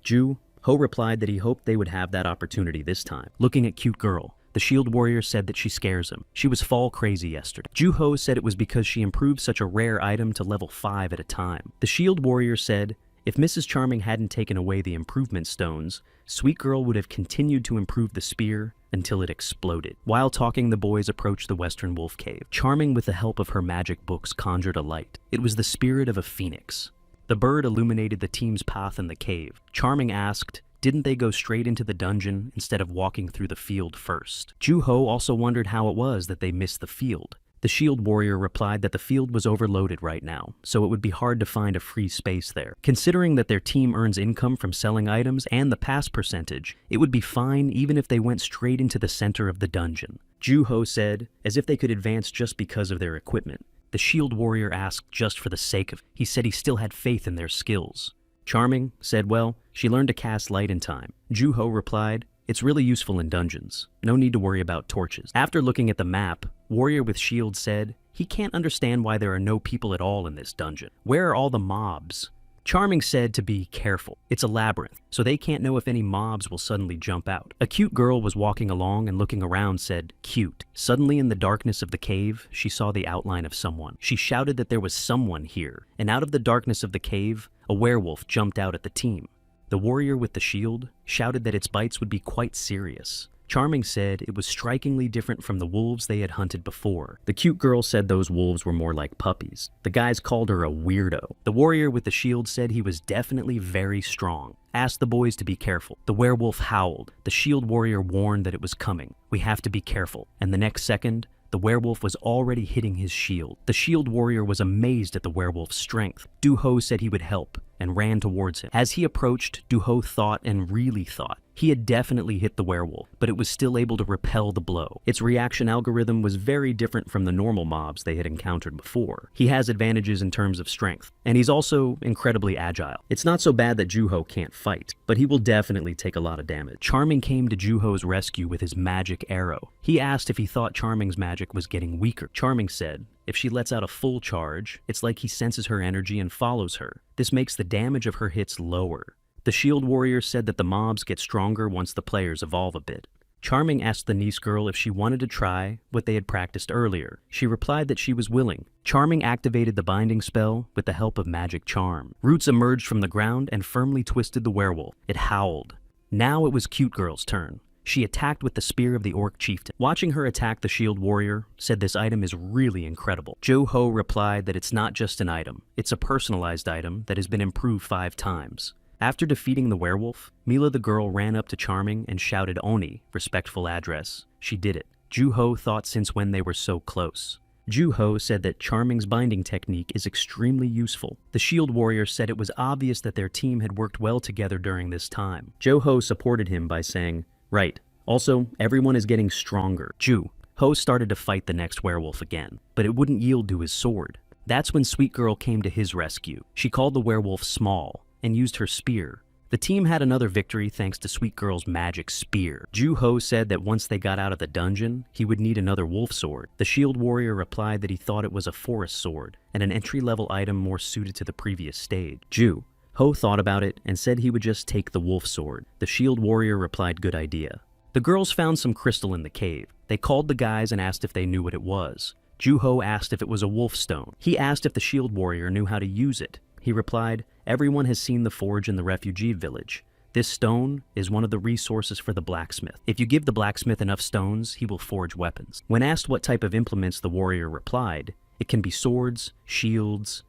Ho replied that he hoped they would have that opportunity this time. Looking at Cute Girl, the shield warrior said that she scares him. She was fall crazy yesterday. Ju-Ho said it was because she improved such a rare item to level 5 at a time. The shield warrior said, if Mrs. Charming hadn't taken away the improvement stones, Sweet Girl would have continued to improve the spear until it exploded. While talking, the boys approached the Western Wolf Cave. Charming, with the help of her magic books, conjured a light. It was the spirit of a phoenix. The bird illuminated the team's path in the cave. Charming asked, didn't they go straight into the dungeon instead of walking through the field first? Ju-Ho also wondered how it was that they missed the field. The shield warrior replied that the field was overloaded right now, so it would be hard to find a free space there. Considering that their team earns income from selling items and the pass percentage, it would be fine even if they went straight into the center of the dungeon. Ju-Ho said, as if they could advance just because of their equipment. The shield warrior asked just for the sake of it. He said he still had faith in their skills. Charming said, well, she learned to cast light in time. Ju-Ho replied, it's really useful in dungeons. No need to worry about torches. After looking at the map, Warrior with Shield said, he can't understand why there are no people at all in this dungeon. Where are all the mobs? Charming said to be careful. It's a labyrinth, so they can't know if any mobs will suddenly jump out. A cute girl was walking along and looking around said, cute. Suddenly in the darkness of the cave, she saw the outline of someone. She shouted that there was someone here, and out of the darkness of the cave, a werewolf jumped out at the team. The warrior with the shield shouted that its bites would be quite serious. Charming said it was strikingly different from the wolves they had hunted before. The cute girl said those wolves were more like puppies. The guys called her a weirdo. The warrior with the shield said he was definitely very strong. Asked the boys to be careful. The werewolf howled. The shield warrior warned that it was coming. We have to be careful. And the next second, the werewolf was already hitting his shield. The shield warrior was amazed at the werewolf's strength. Du-Ho said he would help and ran towards him. As he approached, Du-Ho thought and really thought. He had definitely hit the werewolf, but it was still able to repel the blow. Its reaction algorithm was very different from the normal mobs they had encountered before. He has advantages in terms of strength, and he's also incredibly agile. It's not so bad that Ju-Ho can't fight, but he will definitely take a lot of damage. Charming came to Ju-Ho's rescue with his magic arrow. He asked if he thought Charming's magic was getting weaker. Charming said, if she lets out a full charge, it's like he senses her energy and follows her. This makes the damage of her hits lower. The shield warrior said that the mobs get stronger once the players evolve a bit. Charming asked the niece girl if she wanted to try what they had practiced earlier. She replied that she was willing. Charming activated the binding spell with the help of magic charm. Roots emerged from the ground and firmly twisted the werewolf. It howled. Now it was Cute Girl's turn. She attacked with the spear of the orc chieftain. Watching her attack the shield warrior said this item is really incredible. Ju-Ho replied that it's not just an item. It's a personalized item that has been improved 5 times. After defeating the werewolf, Mila the girl ran up to Charming and shouted Oni, respectful address. She did it. Ju-Ho thought since when they were so close. Ju-Ho said that Charming's binding technique is extremely useful. The shield warrior said it was obvious that their team had worked well together during this time. Ju-Ho supported him by saying, right. Also, everyone is getting stronger. Ju-Ho started to fight the next werewolf again, but it wouldn't yield to his sword. That's when Sweet Girl came to his rescue. She called the werewolf small and used her spear. The team had another victory thanks to Sweet Girl's magic spear. Ju-Ho said that once they got out of the dungeon, he would need another wolf sword. The shield warrior replied that he thought it was a forest sword and an entry-level item more suited to the previous stage. Ju-Ho thought about it and said he would just take the wolf sword. The shield warrior replied, good idea. The girls found some crystal in the cave. They called the guys and asked if they knew what it was. Ju-Ho asked if it was a wolf stone. He asked if the shield warrior knew how to use it. He replied, everyone has seen the forge in the refugee village. This stone is one of the resources for the blacksmith. If you give the blacksmith enough stones, he will forge weapons. When asked what type of implements, the warrior replied, it can be swords, shields,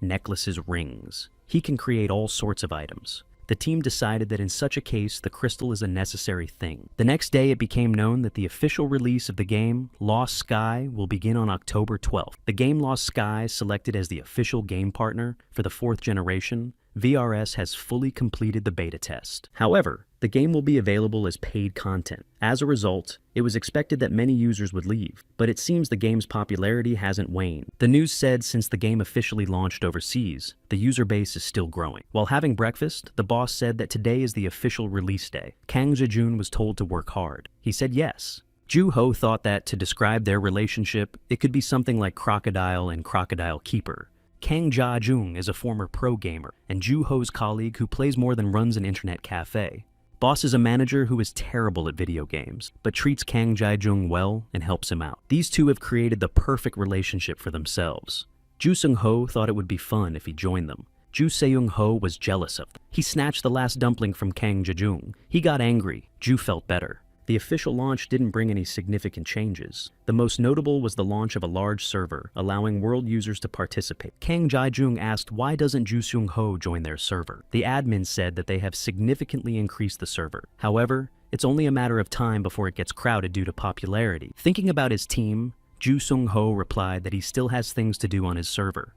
necklaces, rings. He can create all sorts of items. The team decided that in such a case, the crystal is a necessary thing. The next day, it became known that the official release of the game, Lost Sky, will begin on October 12th. The game Lost Sky, selected as the official game partner for the 4th generation, VRS has fully completed the beta test. However, the game will be available as paid content. As a result, it was expected that many users would leave, but it seems the game's popularity hasn't waned. The news said since the game officially launched overseas, the user base is still growing. While having breakfast, the boss said that today is the official release day. Kang Jejun was told to work hard. He said yes. Ju-Ho thought that to describe their relationship, it could be something like crocodile and crocodile keeper. Kang Ja-jung is a former pro gamer, and Ju-ho's colleague who plays more than runs an internet cafe. Boss is a manager who is terrible at video games, but treats Kang Ja-jung well and helps him out. These two have created the perfect relationship for themselves. Ju Seung-ho thought it would be fun if he joined them. Ju Seung-ho was jealous of them. He snatched the last dumpling from Kang Ja-jung. He got angry. Ju felt better. The official launch didn't bring any significant changes. The most notable was the launch of a large server, allowing world users to participate. Kang Ja-jung asked why doesn't Ju Seung-ho join their server. The admin said that they have significantly increased the server. However, it's only a matter of time before it gets crowded due to popularity. Thinking about his team, Ju Seung-ho replied that he still has things to do on his server.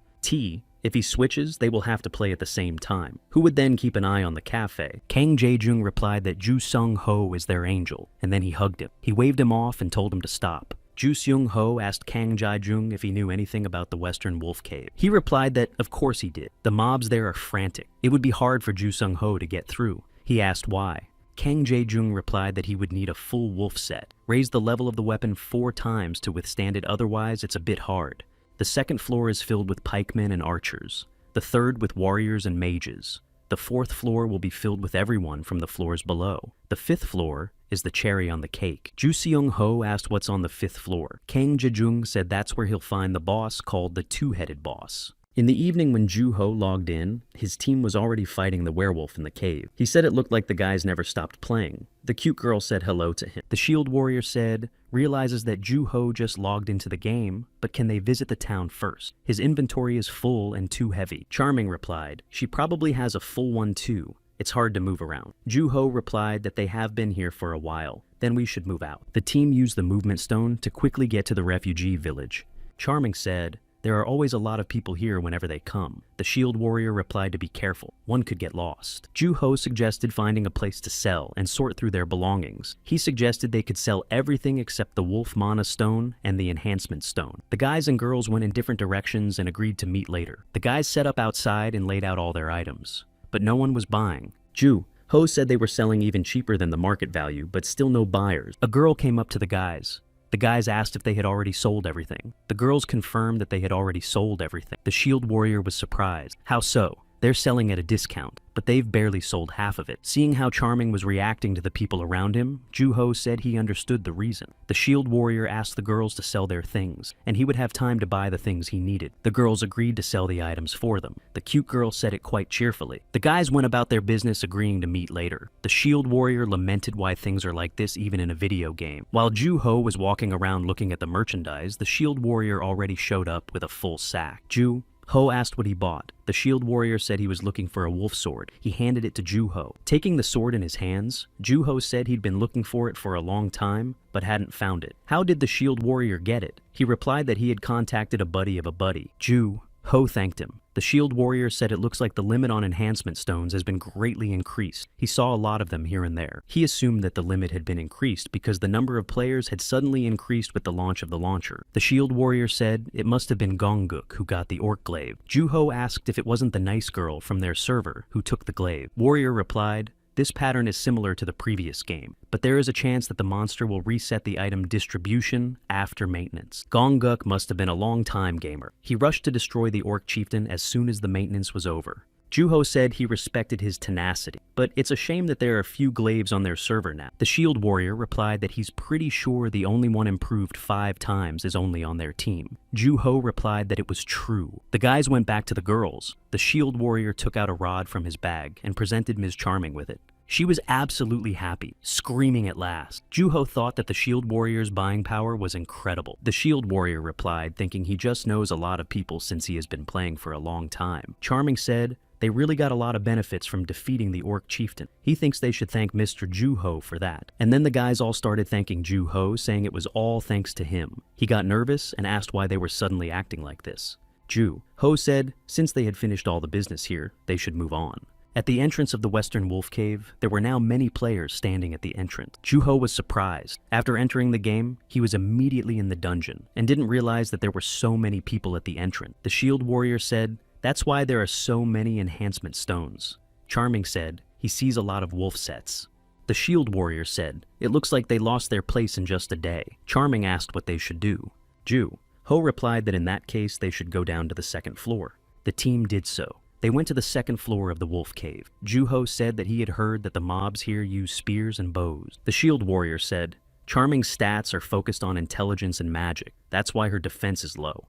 If he switches, they will have to play at the same time. Who would then keep an eye on the cafe? Kang Ja-jung replied that Ju Seung-ho is their angel, and then he hugged him. He waved him off and told him to stop. Ju Seung-ho asked Kang Ja-jung if he knew anything about the Western Wolf Cave. He replied that of course he did. The mobs there are frantic. It would be hard for Ju Seung-ho to get through. He asked why. Kang Ja-jung replied that he would need a full wolf set. Raise the level of the weapon 4 times to withstand it, otherwise it's a bit hard. The second floor is filled with pikemen and archers. The third with warriors and mages. The 4th floor will be filled with everyone from the floors below. The 5th floor is the cherry on the cake. Ju Seung-ho asked what's on the 5th floor. Kang Ja-jung said that's where he'll find the boss called the Two-Headed Boss. In the evening when Ju-ho logged in, his team was already fighting the werewolf in the cave. He said it looked like the guys never stopped playing. The cute girl said hello to him. The shield warrior said, realizes that Ju-ho just logged into the game, but can they visit the town first? His inventory is full and too heavy. Charming replied, she probably has a full one too. It's hard to move around. Ju-ho replied that they have been here for a while. Then we should move out. The team used the movement stone to quickly get to the refugee village. Charming said, there are always a lot of people here whenever they come. The shield warrior replied to be careful. One could get lost. Ju-ho suggested finding a place to sell and sort through their belongings. He suggested they could sell everything except the wolf mana stone and the enhancement stone. The guys and girls went in different directions and agreed to meet later. The guys set up outside and laid out all their items. But no one was buying. Ju-ho said they were selling even cheaper than the market value, but still no buyers. A girl came up to the guys. The guys asked if they had already sold everything. The girls confirmed that they had already sold everything. The shield warrior was surprised. How so? They're selling at a discount, but they've barely sold half of it. Seeing how Charming was reacting to the people around him, Ju-ho said he understood the reason. The shield warrior asked the girls to sell their things, and he would have time to buy the things he needed. The girls agreed to sell the items for them. The cute girl said it quite cheerfully. The guys went about their business agreeing to meet later. The shield warrior lamented why things are like this even in a video game. While Ju-ho was walking around looking at the merchandise, the shield warrior already showed up with a full sack. Ju-ho asked what he bought. The shield warrior said he was looking for a wolf sword. He handed it to Ju-ho. Taking the sword in his hands, Ju-ho said he'd been looking for it for a long time, but hadn't found it. How did the shield warrior get it? He replied that he had contacted a buddy of a buddy. Ju-ho thanked him. The shield warrior said it looks like the limit on enhancement stones has been greatly increased. He saw a lot of them here and there. He assumed that the limit had been increased because the number of players had suddenly increased with the launch of the launcher. The shield warrior said it must have been Gongguk who got the orc glaive. Ju-ho asked if it wasn't the nice girl from their server who took the glaive. Warrior replied, this pattern is similar to the previous game, but there is a chance that the monster will reset the item distribution after maintenance. Gongguk must have been a long-time gamer. He rushed to destroy the orc chieftain as soon as the maintenance was over. Ju-ho said he respected his tenacity, but it's a shame that there are few glaives on their server now. The shield warrior replied that he's pretty sure the only one improved 5 times is only on their team. Ju-ho replied that it was true. The guys went back to the girls. The shield warrior took out a rod from his bag and presented Ms. Charming with it. She was absolutely happy, screaming at last. Ju-ho thought that the shield warrior's buying power was incredible. The shield warrior replied, thinking he just knows a lot of people since he has been playing for a long time. Charming said, they really got a lot of benefits from defeating the orc chieftain. He thinks they should thank Mr. Ju-ho for that. And then the guys all started thanking Ju-ho, saying it was all thanks to him. He got nervous and asked why they were suddenly acting like this. Ju-ho said, since they had finished all the business here, they should move on. At the entrance of the Western Wolf Cave, there were now many players standing at the entrance. Ju-ho was surprised. After entering the game, he was immediately in the dungeon and didn't realize that there were so many people at the entrance. The shield warrior said, that's why there are so many enhancement stones. Charming said, he sees a lot of wolf sets. The shield warrior said, it looks like they lost their place in just a day. Charming asked what they should do. Ju-ho replied that in that case they should go down to the 2nd floor. The team did so. They went to the second floor of the wolf cave. Juho said that he had heard that the mobs here use spears and bows. The shield warrior said, Charming's stats are focused on intelligence and magic. That's why her defense is low.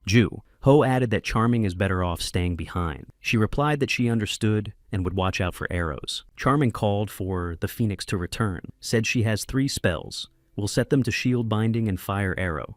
Ho added that Charming is better off staying behind. She replied that she understood and would watch out for arrows. Charming called for the phoenix to return, said she has 3 spells. Will set them to shield binding and fire arrow.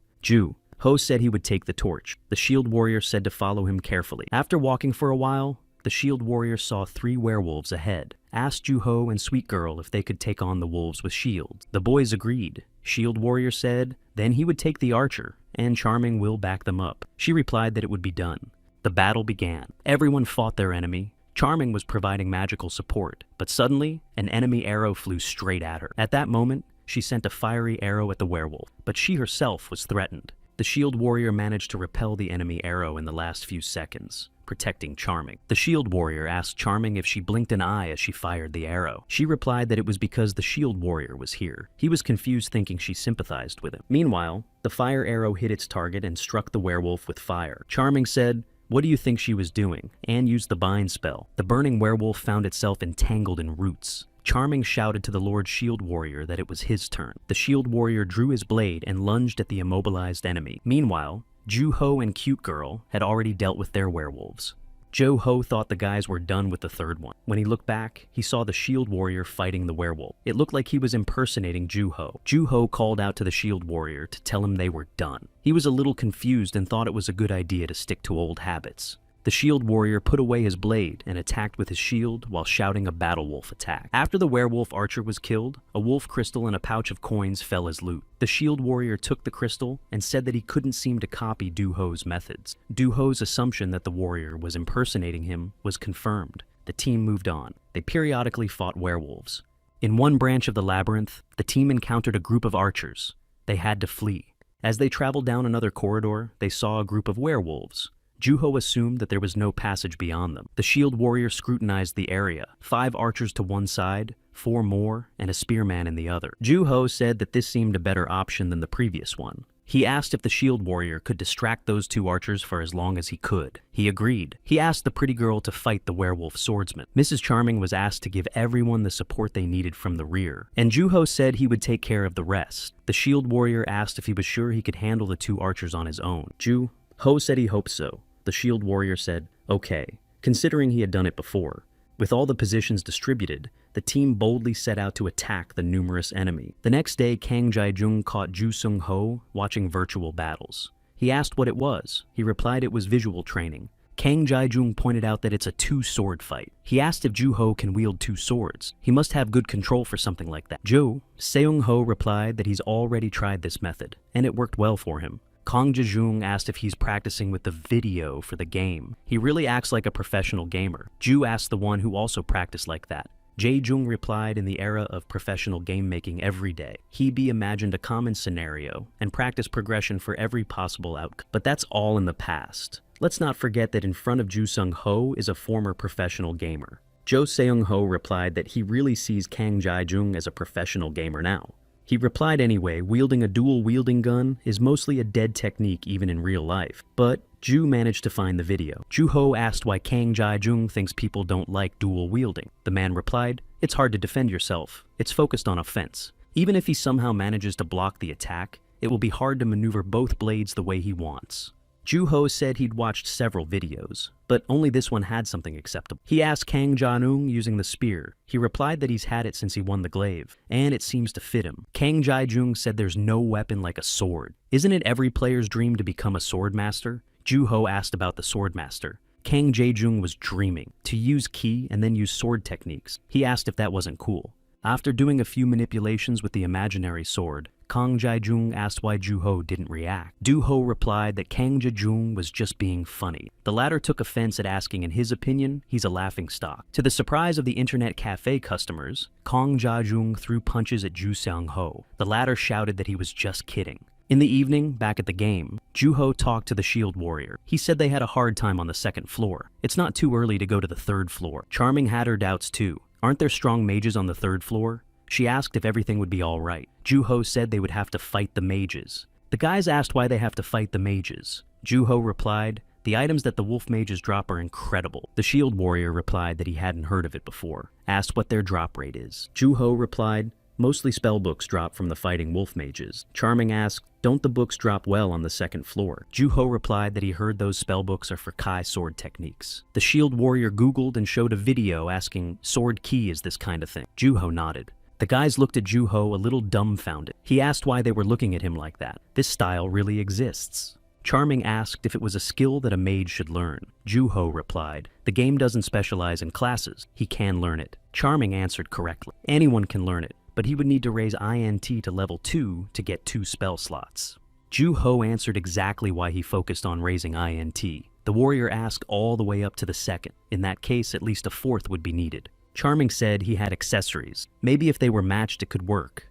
Ho said he would take the torch. The shield warrior said to follow him carefully. After walking for a while, the shield warrior saw 3 werewolves ahead. Asked Juho and Sweet Girl if they could take on the wolves with shields. The boys agreed. Shield warrior said then he would take the archer, and Charming will back them up. She replied that it would be done. The battle began. Everyone fought their enemy. Charming was providing magical support, but suddenly, an enemy arrow flew straight at her. At that moment, she sent a fiery arrow at the werewolf, but she herself was threatened. The shield warrior managed to repel the enemy arrow in the last few seconds, protecting Charming. The shield warrior asked Charming if she blinked an eye as she fired the arrow. She replied that it was because the shield warrior was here. He was confused, thinking she sympathized with him. Meanwhile, the fire arrow hit its target and struck the werewolf with fire. Charming said, "What do you think she was doing?" and used the bind spell. The burning werewolf found itself entangled in roots. Charming shouted to the Lord Shield Warrior that it was his turn. The Shield Warrior drew his blade and lunged at the immobilized enemy. Meanwhile, Juho and Cute Girl had already dealt with their werewolves. Ho thought the guys were done with the third one. When he looked back, he saw the Shield Warrior fighting the werewolf. It looked like he was impersonating Juho. Juho called out to the Shield Warrior to tell him they were done. He was a little confused and thought it was a good idea to stick to old habits. The shield warrior put away his blade and attacked with his shield while shouting a battle wolf attack. After the werewolf archer was killed, a wolf crystal and a pouch of coins fell as loot. The shield warrior took the crystal and said that he couldn't seem to copy Duho's methods. Duho's assumption that the warrior was impersonating him was confirmed. The team moved on. They periodically fought werewolves. In one branch of the labyrinth, the team encountered a group of archers. They had to flee. As they traveled down another corridor, they saw a group of werewolves. Juho assumed that there was no passage beyond them. The shield warrior scrutinized the area. 5 archers to one side, 4 more, and a spearman in the other. Juho said that this seemed a better option than the previous one. He asked if the shield warrior could distract those 2 archers for as long as he could. He agreed. He asked the pretty girl to fight the werewolf swordsman. Mrs. Charming was asked to give everyone the support they needed from the rear, and Juho said he would take care of the rest. The shield warrior asked if he was sure he could handle the 2 archers on his own. Juho said he hoped so. The shield warrior said, okay, considering he had done it before. With all the positions distributed, the team boldly set out to attack the numerous enemy. The next day, Kang Jae-jung caught Ju Sung-ho watching virtual battles. He asked what it was. He replied it was visual training. Kang Jae-jung pointed out that it's a 2-sword fight. He asked if Juho can wield 2 swords. He must have good control for something like that. Seung-ho replied that he's already tried this method, and it worked well for him. Kang Jae-jung asked if he's practicing with the video for the game. He really acts like a professional gamer. Ju asked the one who also practiced like that. Jae-jung replied in the era of professional game making every day. He imagined a common scenario and practiced progression for every possible outcome. But that's all in the past. Let's not forget that in front of Ju Sung-ho is a former professional gamer. Jo Seung-ho replied that he really sees Kang Jae-jung as a professional gamer now. He replied anyway, wielding a dual-wielding gun is mostly a dead technique even in real life. But Ju managed to find the video. Juho asked why Kang Jae-jung thinks people don't like dual-wielding. The man replied, it's hard to defend yourself. It's focused on offense. Even if he somehow manages to block the attack, it will be hard to maneuver both blades the way he wants. Juho said he'd watched several videos, but only this one had something acceptable. He asked Kang Jae-jung using the spear. He replied that he's had it since he won the glaive, and it seems to fit him. Kang Jae-jung said there's no weapon like a sword. Isn't it every player's dream to become a sword master? Juho asked about the sword master. Kang Jae-jung was dreaming to use ki and then use sword techniques. He asked if that wasn't cool. After doing a few manipulations with the imaginary sword, Kang Jae-jung asked why Juho didn't react. Duho replied that Kang Jae-jung was just being funny. The latter took offense at asking in his opinion, he's a laughingstock. To the surprise of the internet cafe customers, Kang Jae-jung threw punches at Ju Seung-ho. The latter shouted that he was just kidding. In the evening, back at the game, Juho talked to the shield warrior. He said they had a hard time on the 2nd floor. It's not too early to go to the 3rd floor. Charming had her doubts too. Aren't there strong mages on the 3rd floor? She asked if everything would be alright. Juho said they would have to fight the mages. The guys asked why they have to fight the mages. Juho replied, The items that the wolf mages drop are incredible. The shield warrior replied that he hadn't heard of it before, asked what their drop rate is. Juho replied, mostly spellbooks drop from the fighting wolf mages. Charming asked, don't the books drop well on the second floor? Juho replied that he heard those spellbooks are for Kai sword techniques. The shield warrior Googled and showed a video asking, sword key is this kind of thing? Juho nodded. The guys looked at Juho a little dumbfounded. He asked why they were looking at him like that. This style really exists. Charming asked if it was a skill that a mage should learn. Juho replied, the game doesn't specialize in classes. He can learn it. Charming answered correctly. Anyone can learn it, but he would need to raise INT to level 2 to get 2 spell slots. Juho answered exactly why he focused on raising INT. The warrior asked all the way up to the second. In that case, at least a 4th would be needed. Charming said he had accessories. Maybe if they were matched it could work.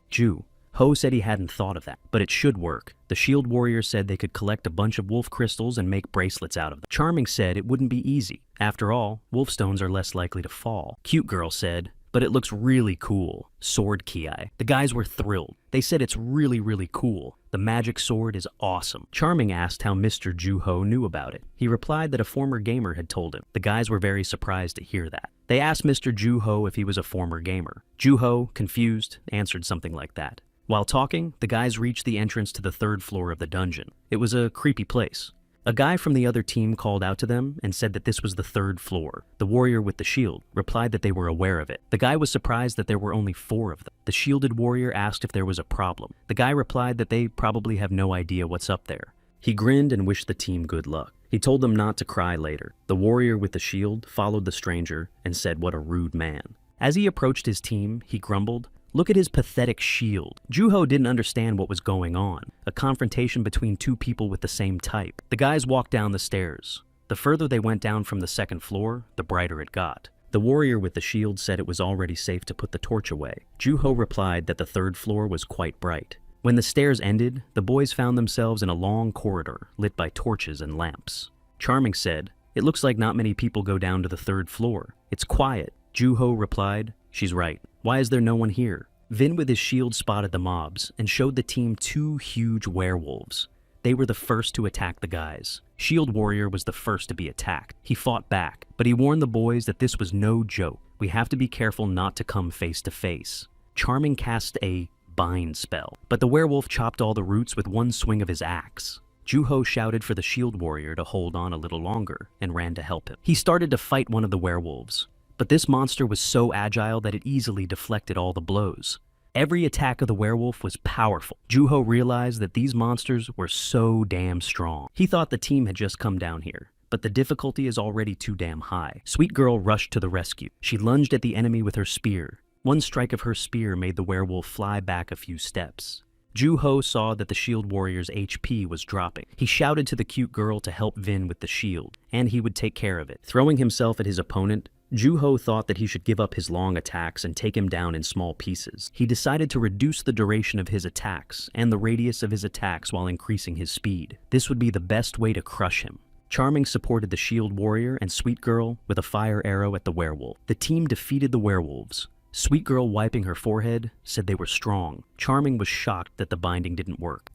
Ho said he hadn't thought of that, but it should work. The shield warrior said they could collect a bunch of wolf crystals and make bracelets out of them. Charming said it wouldn't be easy. After all, wolf stones are less likely to fall. Cute girl said, but it looks really cool. Sword Ki. The guys were thrilled. They said it's really cool. The magic sword is awesome. Charming asked how Mr. Juho knew about it. He replied that a former gamer had told him. The guys were very surprised to hear that. They asked Mr. Juho if he was a former gamer. Juho, confused, answered something like that. While talking, the guys reached the entrance to the 3rd floor of the dungeon. It was a creepy place. A guy from the other team called out to them and said that this was the 3rd floor. The warrior with the shield replied that they were aware of it. The guy was surprised that there were only 4 of them. The shielded warrior asked if there was a problem. The guy replied that they probably have no idea what's up there. He grinned and wished the team good luck. He told them not to cry later. The warrior with the shield followed the stranger and said what a rude man. As he approached his team, he grumbled, look at his pathetic shield. Juho didn't understand what was going on. A confrontation between 2 people with the same type. The guys walked down the stairs. The further they went down from the 2nd floor, the brighter it got. The warrior with the shield said it was already safe to put the torch away. Juho replied that the 3rd floor was quite bright. When the stairs ended, the boys found themselves in a long corridor lit by torches and lamps. Charming said, it looks like not many people go down to the 3rd floor. It's quiet. Juho replied, she's right. Why is there no one here? Vin with his shield spotted the mobs and showed the team 2 huge werewolves. They were the first to attack the guys. Shield Warrior was the first to be attacked. He fought back, but he warned the boys that this was no joke. We have to be careful not to come face to face. Charming cast a bind spell, but the werewolf chopped all the roots with one swing of his axe. Juho shouted for the Shield Warrior to hold on a little longer and ran to help him. He started to fight one of the werewolves, but this monster was so agile that it easily deflected all the blows. Every attack of the werewolf was powerful. Juho realized that these monsters were so damn strong. He thought the team had just come down here, but the difficulty is already too damn high. Sweet Girl rushed to the rescue. She lunged at the enemy with her spear. One strike of her spear made the werewolf fly back a few steps. Juho saw that the Shield Warrior's HP was dropping. He shouted to the cute girl to help Vin with the shield, and he would take care of it. Throwing himself at his opponent, Juho thought that he should give up his long attacks and take him down in small pieces. He decided to reduce the duration of his attacks and the radius of his attacks while increasing his speed. This would be the best way to crush him. Charming supported the Shield Warrior and Sweet Girl with a fire arrow at the werewolf. The team defeated the werewolves. Sweet Girl, wiping her forehead, said they were strong. Charming was shocked that the binding didn't work.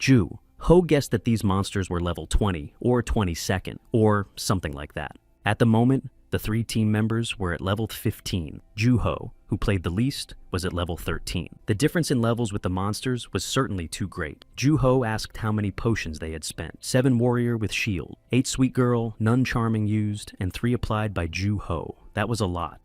Ho guessed that these monsters were level 20 or 22nd or something like that. At the moment, the 3 team members were at level 15. Juho, who played the least, was at level 13. The difference in levels with the monsters was certainly too great. Juho asked how many potions they had spent. 7 warrior with shield, 8 Sweet Girl, none Charming used, and 3 applied by Juho. That was a lot.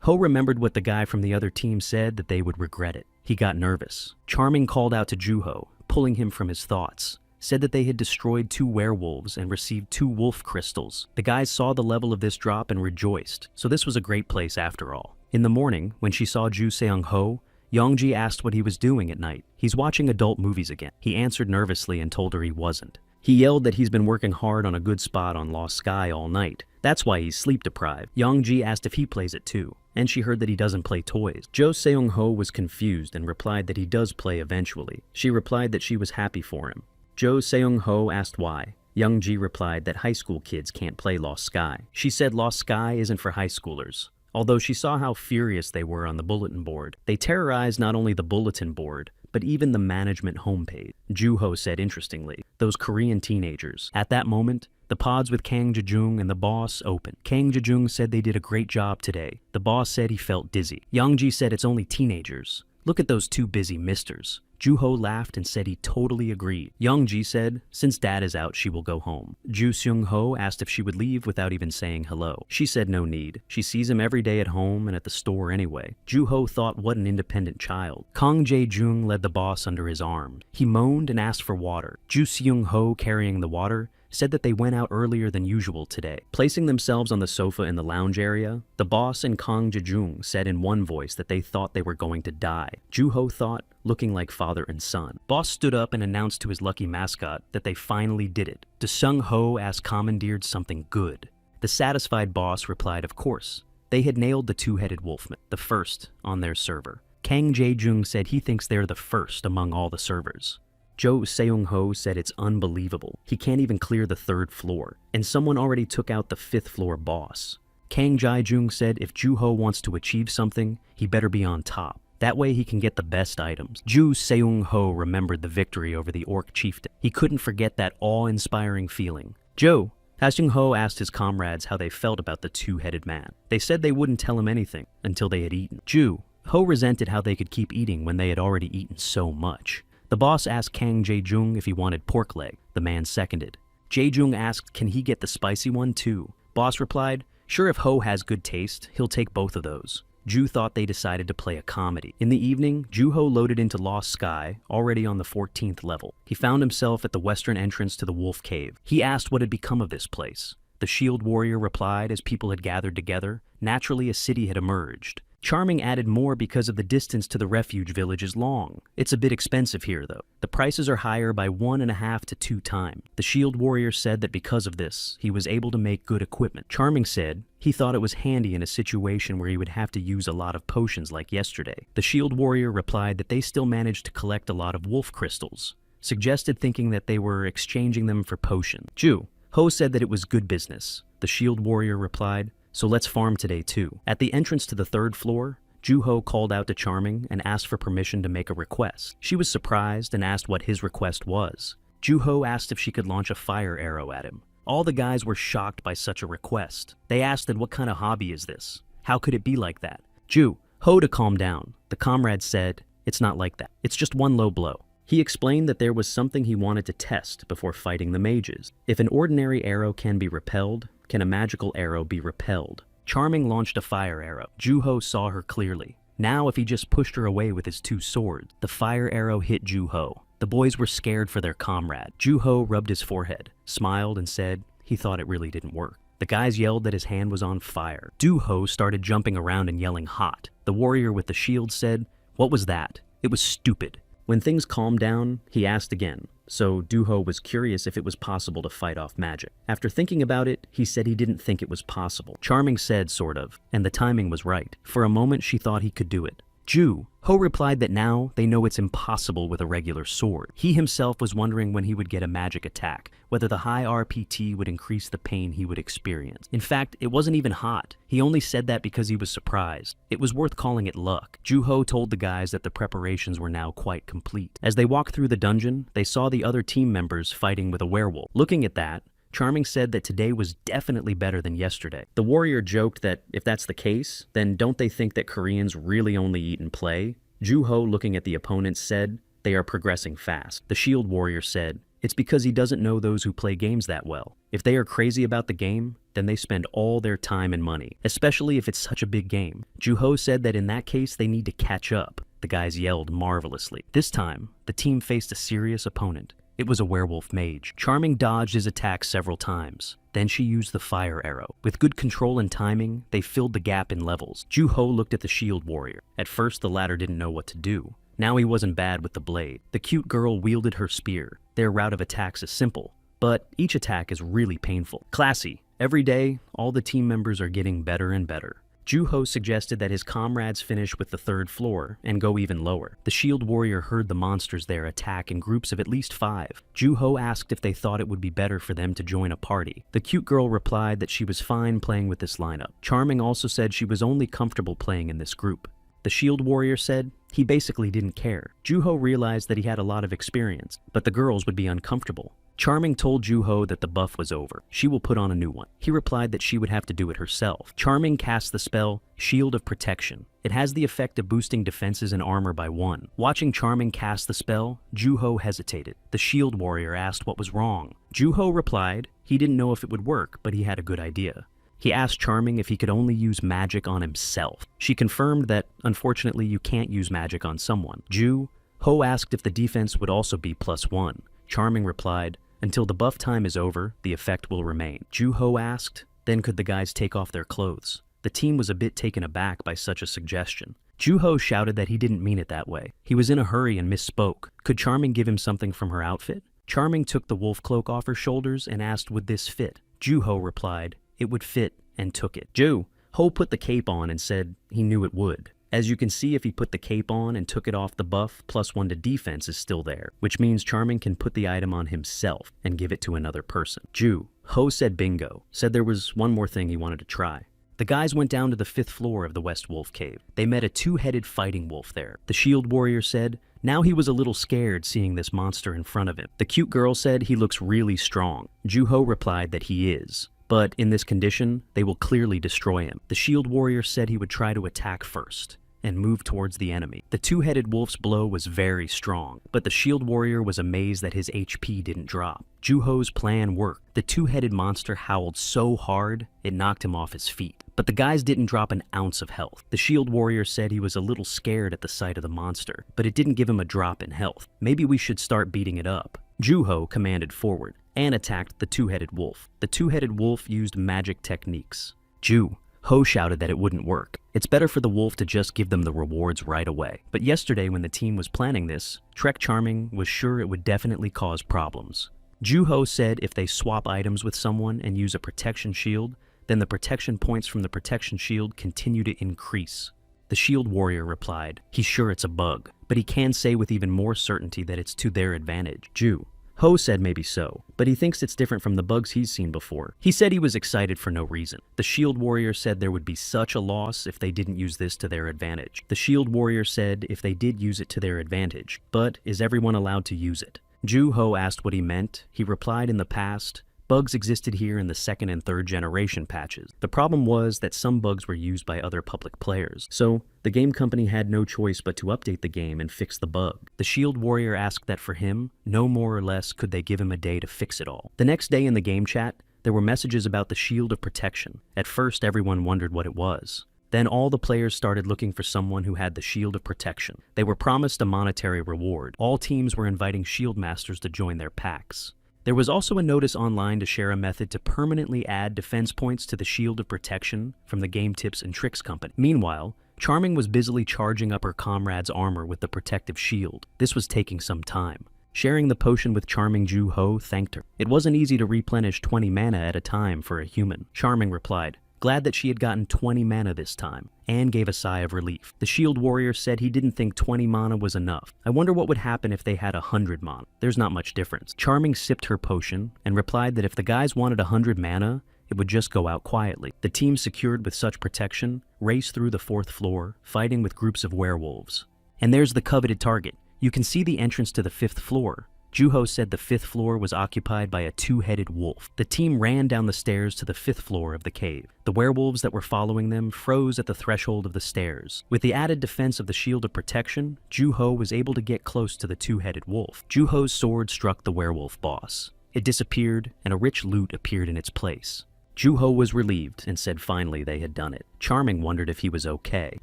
Ho remembered what the guy from the other team said, that they would regret it. He got nervous. Charming called out to Juho, pulling him from his thoughts. Said that they had destroyed 2 werewolves and received 2 wolf crystals. The guys saw the level of this drop and rejoiced, so this was a great place after all. In the morning, when she saw Ju Seung-ho, Yongji asked what he was doing at night. He's watching adult movies again. He answered nervously and told her he wasn't. He yelled that he's been working hard on a good spot on Lost Sky all night. That's why he's sleep deprived. Yongji asked if he plays it too, and she heard that he doesn't play toys. Jo Seung-ho was confused and replied that he does play eventually. She replied that she was happy for him. Jo Seung-ho asked why. Youngji replied that high school kids can't play Lost Sky. She said Lost Sky isn't for high schoolers. Although she saw how furious they were on the bulletin board. They terrorized not only the bulletin board, but even the management homepage. Juho said interestingly, those Korean teenagers. At that moment, The pods with Kang Jejung and the boss opened. Kang Jejung said they did a great job today. The boss said he felt dizzy. Youngji said it's only teenagers. Look at those two busy misters. Juho laughed and said he totally agreed. Youngji said, since dad is out, she will go home. Ju Seung-ho asked if she would leave without even saying hello. She said no need. She sees him every day at home and at the store anyway. Juho thought what an independent child. Kang Jae-jung led the boss under his arm. He moaned and asked for water. Ju Seung-ho, carrying the water, said that they went out earlier than usual today. Placing themselves on the sofa in the lounge area, the boss and Kang Je-jung said in one voice that they thought they were going to die. Juho thought, looking like father and son. Boss stood up and announced to his lucky mascot that they finally did it. De Sung-ho asked commandeered something good. The satisfied boss replied, of course. They had nailed the two-headed wolfman, the first on their server. Kang Jae-jung said he thinks they're the first among all the servers. Jo Seung-ho said it's unbelievable. He can't even clear the 3rd floor, and someone already took out the 5th floor boss. Kang Jae-jung said if Juho wants to achieve something, he better be on top. That way he can get the best items. Ju Seung-ho remembered the victory over the orc chieftain. He couldn't forget that awe-inspiring feeling. Jo, Ha-seung-ho asked his comrades how they felt about the two-headed man. They said they wouldn't tell him anything until they had eaten. Ju Ho resented how they could keep eating when they had already eaten so much. The boss asked Kang Jae-jung if he wanted pork leg. The man seconded. Jae-jung asked, can he get the spicy one too? Boss replied, sure, if Ho has good taste, he'll take both of those. Ju thought they decided to play a comedy. In the evening, Juho loaded into Lost Sky, already on the 14th level. He found himself at the western entrance to the Wolf Cave. He asked what had become of this place. The shield warrior replied as people had gathered together. Naturally, a city had emerged. Charming added more because of the distance to the refuge village is long. It's a bit expensive here, though. The prices are higher by 1.5 to 2 times. The shield warrior said that because of this, he was able to make good equipment. Charming said he thought it was handy in a situation where he would have to use a lot of potions like yesterday. The shield warrior replied that they still managed to collect a lot of wolf crystals, suggested thinking that they were exchanging them for potions. Ju Ho said that it was good business. The shield warrior replied, so let's farm today too. At the entrance to the 3rd floor, Juho called out to Charming and asked for permission to make a request. She was surprised and asked what his request was. Juho asked if she could launch a fire arrow at him. All the guys were shocked by such a request. They asked that what kind of hobby is this? How could it be like that? Juho to calm down. The comrade said, it's not like that. It's just one low blow. He explained that there was something he wanted to test before fighting the mages. If an ordinary arrow can be repelled, can a magical arrow be repelled? Charming launched a fire arrow. Juho saw her clearly. Now if he just pushed her away with his 2 swords, the fire arrow hit Juho. The boys were scared for their comrade. Juho rubbed his forehead, smiled and said he thought it really didn't work. The guys yelled that his hand was on fire. Juho started jumping around and yelling hot. The warrior with the shield said, what was that? It was stupid. When things calmed down, he asked again, so Juho was curious if it was possible to fight off magic. After thinking about it, he said he didn't think it was possible. Charming said, sort of, and the timing was right. For a moment, she thought he could do it. Juho replied that now they know it's impossible with a regular sword. He himself was wondering when he would get a magic attack, whether the high RPT would increase the pain he would experience. In fact, it wasn't even hot. He only said that because he was surprised. It was worth calling it luck. Juho told the guys that the preparations were now quite complete. As they walked through the dungeon, they saw the other team members fighting with a werewolf. Looking at that, Charming said that today was definitely better than yesterday. The warrior joked that if that's the case, then don't they think that Koreans really only eat and play? Juho, looking at the opponents, said they are progressing fast. The shield warrior said it's because he doesn't know those who play games that well. If they are crazy about the game, then they spend all their time and money, especially if it's such a big game. Juho said that in that case they need to catch up. The guys yelled marvelously. This time, the team faced a serious opponent. It was a werewolf mage. Charming dodged his attack several times. Then she used the fire arrow. With good control and timing, they filled the gap in levels. Juho looked at the shield warrior. At first, the latter didn't know what to do. Now he wasn't bad with the blade. The cute girl wielded her spear. Their route of attacks is simple, but each attack is really painful. Classy. Every day, all the team members are getting better and better. Juho suggested that his comrades finish with the 3rd floor and go even lower. The shield warrior heard the monsters there attack in groups of at least 5. Juho asked if they thought it would be better for them to join a party. The cute girl replied that she was fine playing with this lineup. Charming also said she was only comfortable playing in this group. The shield warrior said he basically didn't care. Juho realized that he had a lot of experience, but the girls would be uncomfortable. Charming told Ju-ho that the buff was over. She will put on a new one. He replied that she would have to do it herself. Charming cast the spell Shield of Protection. It has the effect of boosting defenses and armor by 1. Watching Charming cast the spell, Ju-ho hesitated. The shield warrior asked what was wrong. Ju-ho replied he didn't know if it would work, but he had a good idea. He asked Charming if he could only use magic on himself. She confirmed that, unfortunately, you can't use magic on someone. Ju-ho asked if the defense would also be +1. Charming replied, until the buff time is over, the effect will remain. Ju-ho asked, then could the guys take off their clothes? The team was a bit taken aback by such a suggestion. Ju-ho shouted that he didn't mean it that way. He was in a hurry and misspoke. Could Charming give him something from her outfit? Charming took the wolf cloak off her shoulders and asked would this fit? Ju-ho replied it would fit and took it. Ju-ho put the cape on and said he knew it would. As you can see, if he put the cape on and took it off, the buff +1 to defense is still there, which means Charming can put the item on himself and give it to another person. Ju-ho said bingo, said there was one more thing he wanted to try. The guys went down to the 5th floor of the West Wolf Cave. They met a 2-headed fighting wolf there. The shield warrior said now he was a little scared seeing this monster in front of him. The cute girl said he looks really strong. Ju-ho replied that he is. But in this condition, they will clearly destroy him. The shield warrior said he would try to attack first and move towards the enemy. The 2-headed wolf's blow was very strong, but the shield warrior was amazed that his HP didn't drop. Ju-ho's plan worked. The 2-headed monster howled so hard, it knocked him off his feet. But the guys didn't drop an ounce of health. The shield warrior said he was a little scared at the sight of the monster, but it didn't give him a drop in health. Maybe we should start beating it up. Ju-ho commanded forward and attacked the 2-headed wolf. The 2-headed wolf used magic techniques. Ju-ho shouted that it wouldn't work. It's better for the wolf to just give them the rewards right away. But yesterday when the team was planning this, Trek Charming was sure it would definitely cause problems. Ju-ho said if they swap items with someone and use a protection shield, then the protection points from the protection shield continue to increase. The shield warrior replied, he's sure it's a bug, but he can say with even more certainty that it's to their advantage. Ju-ho said maybe so, but he thinks it's different from the bugs he's seen before. He said he was excited for no reason. The shield warrior said there would be such a loss if they didn't use this to their advantage. The shield warrior said if they did use it to their advantage, but is everyone allowed to use it? Ju-ho asked what he meant. He replied in the past, bugs existed here in the 2nd and 3rd generation patches. The problem was that some bugs were used by other public players, so the game company had no choice but to update the game and fix the bug. The shield warrior asked that for him, no more or less could they give him a day to fix it all. The next day in the game chat, there were messages about the Shield of Protection. At first, everyone wondered what it was. Then all the players started looking for someone who had the Shield of Protection. They were promised a monetary reward. All teams were inviting shield masters to join their packs. There was also a notice online to share a method to permanently add defense points to the Shield of Protection from the Game Tips and Tricks company. Meanwhile, Charming was busily charging up her comrade's armor with the protective shield. This was taking some time. Sharing the potion with Charming, Ju-ho thanked her. It wasn't easy to replenish 20 mana at a time for a human. Charming replied, glad that she had gotten 20 mana this time, and gave a sigh of relief. The shield warrior said he didn't think 20 mana was enough. I wonder what would happen if they had 100 mana. There's not much difference. Charming sipped her potion and replied that if the guys wanted 100 mana, it would just go out quietly. The team secured with such protection raced through the 4th floor, fighting with groups of werewolves. And there's the coveted target. You can see the entrance to the 5th floor. Ju-ho said the 5th floor was occupied by a 2-headed wolf. The team ran down the stairs to the 5th floor of the cave. The werewolves that were following them froze at the threshold of the stairs. With the added defense of the Shield of Protection, Ju-ho was able to get close to the 2-headed wolf. Ju-ho's sword struck the werewolf boss. It disappeared, and a rich loot appeared in its place. Ju-ho was relieved and said finally they had done it. Charming wondered if he was okay.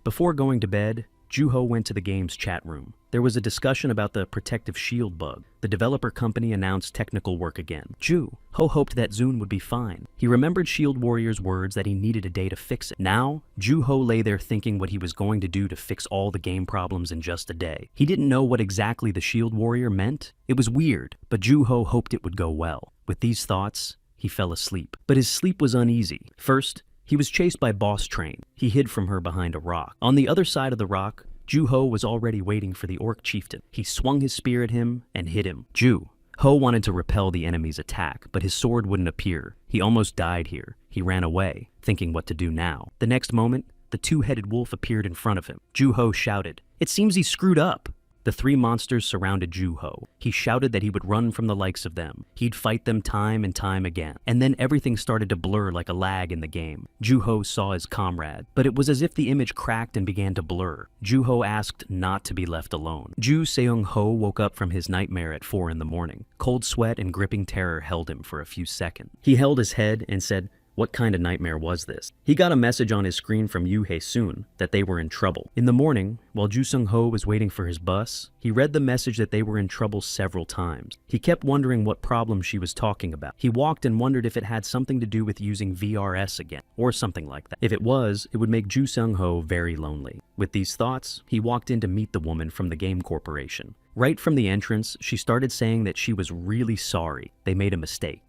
Before going to bed, Ju-ho went to the game's chat room. There was a discussion about the protective shield bug. The developer company announced technical work again. Ju-ho hoped that Zune would be fine. He remembered Shield Warrior's words that he needed a day to fix it. Now, Ju-ho lay there thinking what he was going to do to fix all the game problems in just a day. He didn't know what exactly the Shield Warrior meant. It was weird, but Ju-ho hoped it would go well. With these thoughts, he fell asleep. But his sleep was uneasy. First, he was chased by Boss Train. He hid from her behind a rock. On the other side of the rock, Ju-ho was already waiting for the orc chieftain. He swung his spear at him and hit him. Ju-ho wanted to repel the enemy's attack, but his sword wouldn't appear. He almost died here. He ran away, thinking what to do now. The next moment, the 2-headed wolf appeared in front of him. Ju-ho shouted, "It seems he screwed up." The three monsters surrounded Ju-ho. He shouted that he would run from the likes of them. He'd fight them time and time again. And then everything started to blur like a lag in the game. Ju-ho saw his comrade, but it was as if the image cracked and began to blur. Ju-ho asked not to be left alone. Ju Seung-ho woke up from his nightmare at 4 in the morning. Cold sweat and gripping terror held him for a few seconds. He held his head and said, "What kind of nightmare was this?" He got a message on his screen from Yoo Hae-soon that they were in trouble. In the morning, while Ju Sung-ho was waiting for his bus, he read the message that they were in trouble several times. He kept wondering what problem she was talking about. He walked and wondered if it had something to do with using VRS again, or something like that. If it was, it would make Ju Sung-ho very lonely. With these thoughts, he walked in to meet the woman from the game corporation. Right from the entrance, she started saying that she was really sorry. They made a mistake.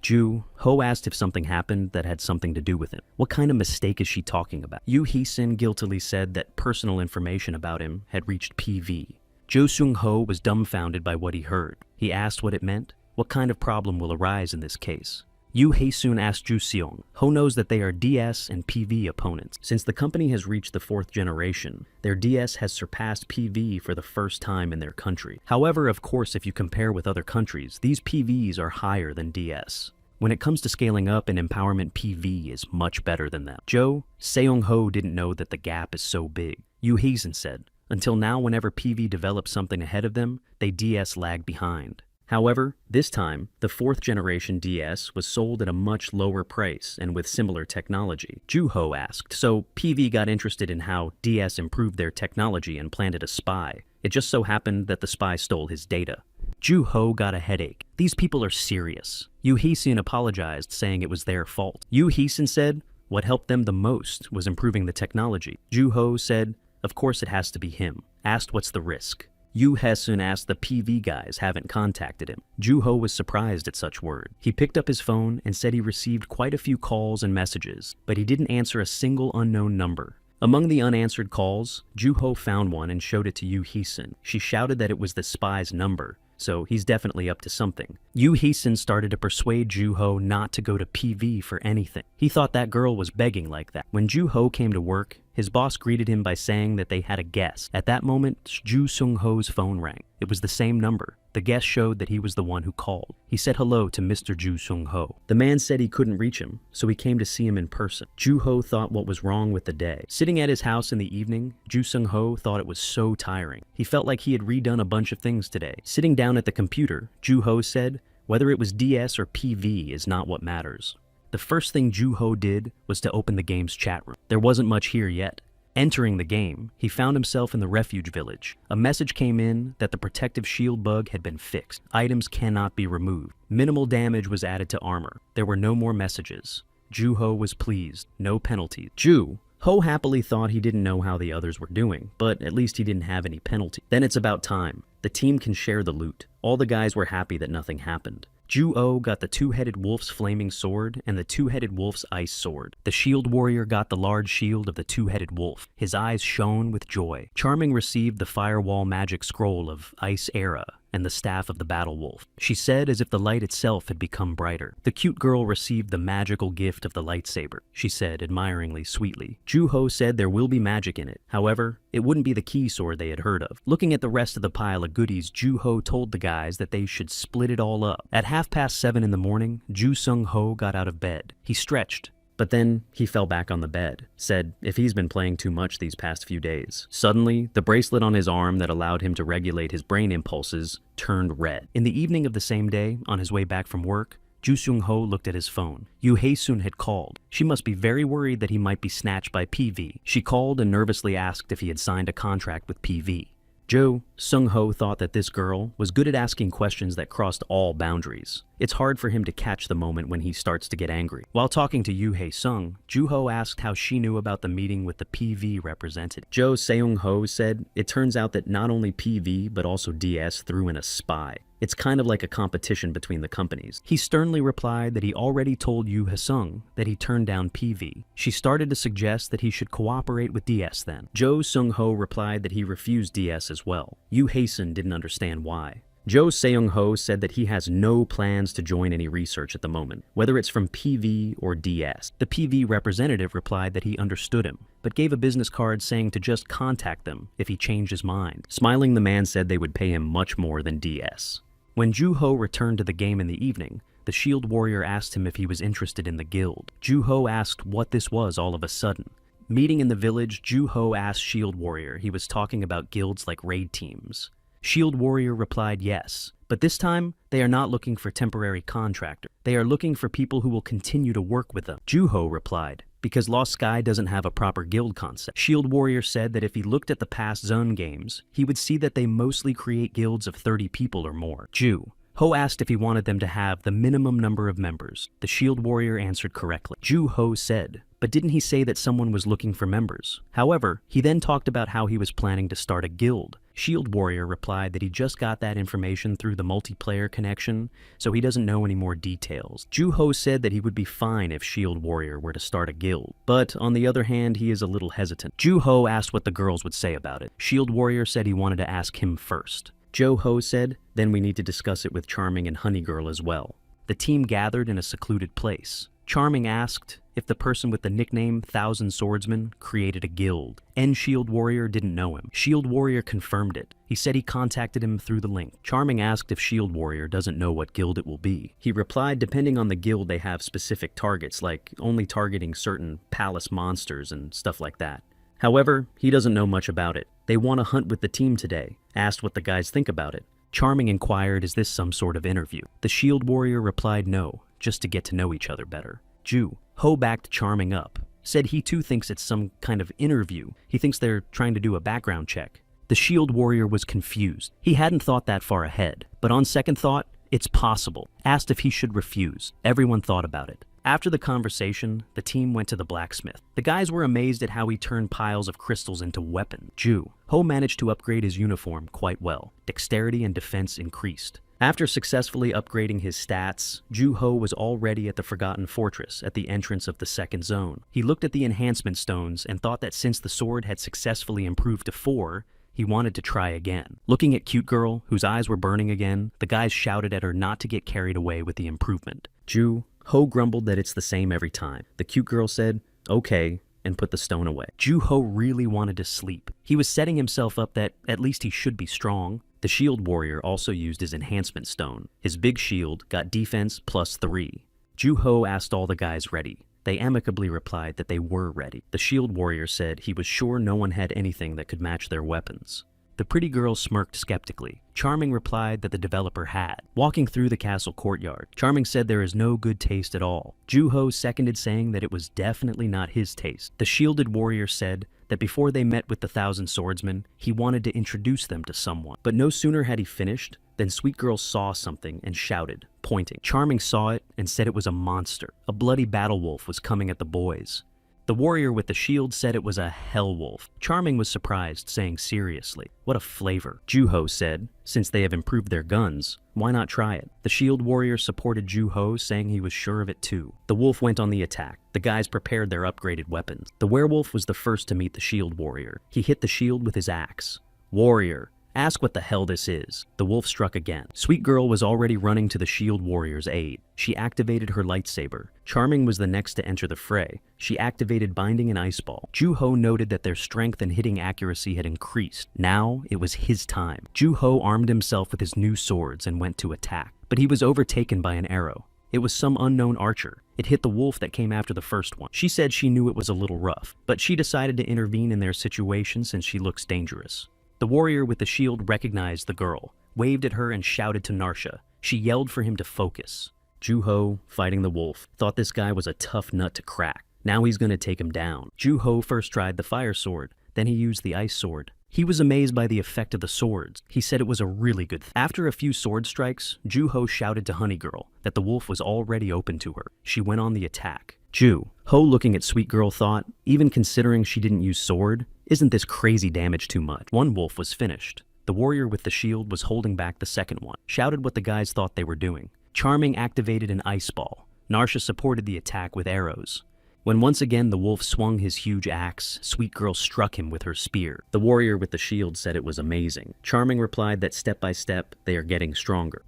Ho asked if something happened that had something to do with him. What kind of mistake is she talking about? Yoo Hee-sun guiltily said that personal information about him had reached PV. Jo Sung-ho was dumbfounded by what he heard. He asked what it meant. What kind of problem will arise in this case? Yoo Hae-soon asked Ju Seong. Ho knows that they are DS and PV opponents. Since the company has reached the 4th generation, their DS has surpassed PV for the first time in their country. However, of course, if you compare with other countries, these PVs are higher than DS. When it comes to scaling up and empowerment, PV is much better than them. Jo Seong-ho didn't know that the gap is so big. Yoo Hee-sun said, until now, whenever PV develops something ahead of them, they DS lag behind. However, this time, the 4th generation DS was sold at a much lower price and with similar technology. Ju-ho asked, so PV got interested in how DS improved their technology and planted a spy. It just so happened that the spy stole his data. Ju-ho got a headache. These people are serious. Yoo Hee-sun apologized, saying it was their fault. Yoo Hee-sun said what helped them the most was improving the technology. Ju-ho said, of course it has to be him. Asked what's the risk. Yoo Hae-sun asked the PV guys haven't contacted him. Ju-ho was surprised at such word. He picked up his phone and said he received quite a few calls and messages, but he didn't answer a single unknown number. Among the unanswered calls, Ju-ho found one and showed it to Yoo Hee-sun. She shouted that it was the spy's number, so he's definitely up to something. Yoo Hee-sun started to persuade Ju-ho not to go to PV for anything. He thought that girl was begging like that. When Ju-ho came to work, his boss greeted him by saying that they had a guest. At that moment, Ju Sung-ho's phone rang. It was the same number. The guest showed that he was the one who called. He said hello to Mr. Ju Sung-ho. The man said he couldn't reach him, so he came to see him in person. Ju-ho thought what was wrong with the day. Sitting at his house in the evening, Ju Sung-ho thought it was so tiring. He felt like he had redone a bunch of things today. Sitting down at the computer, Ju-ho said, whether it was DS or PV is not what matters. The first thing Ju-ho did was to open the game's chat room. There wasn't much here yet. Entering the game, he found himself in the refuge village. A message came in that the protective shield bug had been fixed. Items cannot be removed. Minimal damage was added to armor. There were no more messages. Ju-ho was pleased. No penalties. Ju-ho happily thought he didn't know how the others were doing, but at least he didn't have any penalty. Then it's about time. The team can share the loot. All the guys were happy that nothing happened. Ju-ho got the two-headed wolf's flaming sword and the two-headed wolf's ice sword. The shield warrior got the large shield of the two-headed wolf. His eyes shone with joy. Charming received the firewall magic scroll of Ice Era and the staff of the battle wolf. She said as if the light itself had become brighter. The cute girl received the magical gift of the lightsaber. She said admiringly, sweetly. Ju-ho said there will be magic in it. However, it wouldn't be the key sword they had heard of. Looking at the rest of the pile of goodies, Ju-ho told the guys that they should split it all up. At 7:30 in the morning, Ju Sung-ho got out of bed. He stretched, but then he fell back on the bed, said if he's been playing too much these past few days. Suddenly, the bracelet on his arm that allowed him to regulate his brain impulses turned red. In the evening of the same day, on his way back from work, Ju Sung-ho looked at his phone. Yoo Hae-sun had called. She must be very worried that he might be snatched by PV. She called and nervously asked if he had signed a contract with PV. Jo Sung-ho thought that this girl was good at asking questions that crossed all boundaries. It's hard for him to catch the moment when he starts to get angry. While talking to Yoo Hae-sung, Ju-ho asked how she knew about the meeting with the PV representative. Jo Seung-ho said, it turns out that not only PV but also DS threw in a spy. It's kind of like a competition between the companies. He sternly replied that he already told Yoo Hae-sung that he turned down PV. She started to suggest that he should cooperate with DS then. Jo Sung-ho replied that he refused DS as well. Yoo Hae-sun didn't understand why. Jo Seung-ho said that he has no plans to join any research at the moment, whether it's from PV or DS. The PV representative replied that he understood him, but gave a business card saying to just contact them if he changed his mind. Smiling, the man said they would pay him much more than DS. When Ju-ho returned to the game in the evening, the Shield Warrior asked him if he was interested in the guild. Ju-ho asked what this was all of a sudden. Meeting in the village, Ju-ho asked Shield Warrior he was talking about guilds like raid teams. Shield Warrior replied yes, but this time they are not looking for temporary contractors. They are looking for people who will continue to work with them. Ju-ho replied, because Lost Sky doesn't have a proper guild concept. Shield Warrior said that if he looked at the past Zone games, he would see that they mostly create guilds of 30 people or more. Ju-ho asked if he wanted them to have the minimum number of members. The Shield Warrior answered correctly. Ju-ho said, but didn't he say that someone was looking for members? However, he then talked about how he was planning to start a guild. Shield Warrior replied that he just got that information through the multiplayer connection, so he doesn't know any more details. Ju-ho said that he would be fine if Shield Warrior were to start a guild, but on the other hand, he is a little hesitant. Ju-ho asked what the girls would say about it. Shield Warrior said he wanted to ask him first. Jo-ho said, then we need to discuss it with Charming and Honey Girl as well. The team gathered in a secluded place. Charming asked if the person with the nickname Thousand Swordsman created a guild, and Shield Warrior didn't know him. Shield Warrior confirmed it. He said he contacted him through the link. Charming asked if Shield Warrior doesn't know what guild it will be. He replied depending on the guild they have specific targets, like only targeting certain palace monsters and stuff like that. However, he doesn't know much about it. They want to hunt with the team today. Asked what the guys think about it. Charming inquired, is this some sort of interview? The Shield Warrior replied no, just to get to know each other better. Ju-ho backed Charming up, said he too thinks it's some kind of interview. He thinks they're trying to do a background check. The Shield Warrior was confused. He hadn't thought that far ahead, but on second thought, it's possible. Asked if he should refuse. Everyone thought about it. After the conversation, the team went to the blacksmith. The guys were amazed at how he turned piles of crystals into weapons. Ju-ho managed to upgrade his uniform quite well. Dexterity and defense increased. After successfully upgrading his stats, Ju-ho was already at the Forgotten Fortress at the entrance of the second zone. He looked at the enhancement stones and thought that since the sword had successfully improved to 4, he wanted to try again. Looking at Cute Girl, whose eyes were burning again, the guys shouted at her not to get carried away with the improvement. Ju-ho grumbled that it's the same every time. The Cute Girl said, okay, and put the stone away. Ju-ho really wanted to sleep. He was setting himself up that at least he should be strong. The Shield Warrior also used his enhancement stone. His big shield got defense +3. Ju-ho asked all the guys ready. They amicably replied that they were ready. The Shield Warrior said he was sure no one had anything that could match their weapons. The pretty girl smirked skeptically. Charming replied that the developer had. Walking through the castle courtyard, Charming said there is no good taste at all. Ju-ho seconded, saying that it was definitely not his taste. The Shielded Warrior said that before they met with the Thousand Swordsmen, he wanted to introduce them to someone. But no sooner had he finished than Sweet Girl saw something and shouted, pointing. Charming saw it and said it was a monster. A bloody battle wolf was coming at the boys. The warrior with the shield said it was a hell wolf. Charming was surprised, saying seriously, what a flavor. Ju-ho said, since they have improved their guns, why not try it? The shield warrior supported Ju-ho, saying he was sure of it too. The wolf went on the attack. The guys prepared their upgraded weapons. The werewolf was the first to meet the shield warrior. He hit the shield with his axe. Warrior, ask what the hell this is. The wolf struck again. Sweet Girl was already running to the shield warrior's aid. She activated her lightsaber. Charming was the next to enter the fray. She activated Binding and Ice Ball. Ju-ho noted that their strength and hitting accuracy had increased. Now it was his time. Ju-ho armed himself with his new swords and went to attack, but he was overtaken by an arrow. It was some unknown archer. It hit the wolf that came after the first one. She said she knew it was a little rough, but she decided to intervene in their situation since she looks dangerous. The warrior with the shield recognized the girl, waved at her and shouted to Narsha. She yelled for him to focus. Ju-ho, fighting the wolf, thought this guy was a tough nut to crack. Now he's gonna take him down. Ju-ho first tried the fire sword, then he used the ice sword. He was amazed by the effect of the swords. He said it was a really good thing. After a few sword strikes, Ju-ho shouted to Honey Girl that the wolf was already open to her. She went on the attack. Ju-ho, looking at Sweet Girl, thought, even considering she didn't use sword, isn't this crazy damage too much? One wolf was finished. The warrior with the shield was holding back the second one, shouted what the guys thought they were doing. Charming activated an ice ball. Narsha supported the attack with arrows. When once again the wolf swung his huge axe, Sweet Girl struck him with her spear. The warrior with the shield said it was amazing. Charming replied that step by step, they are getting stronger.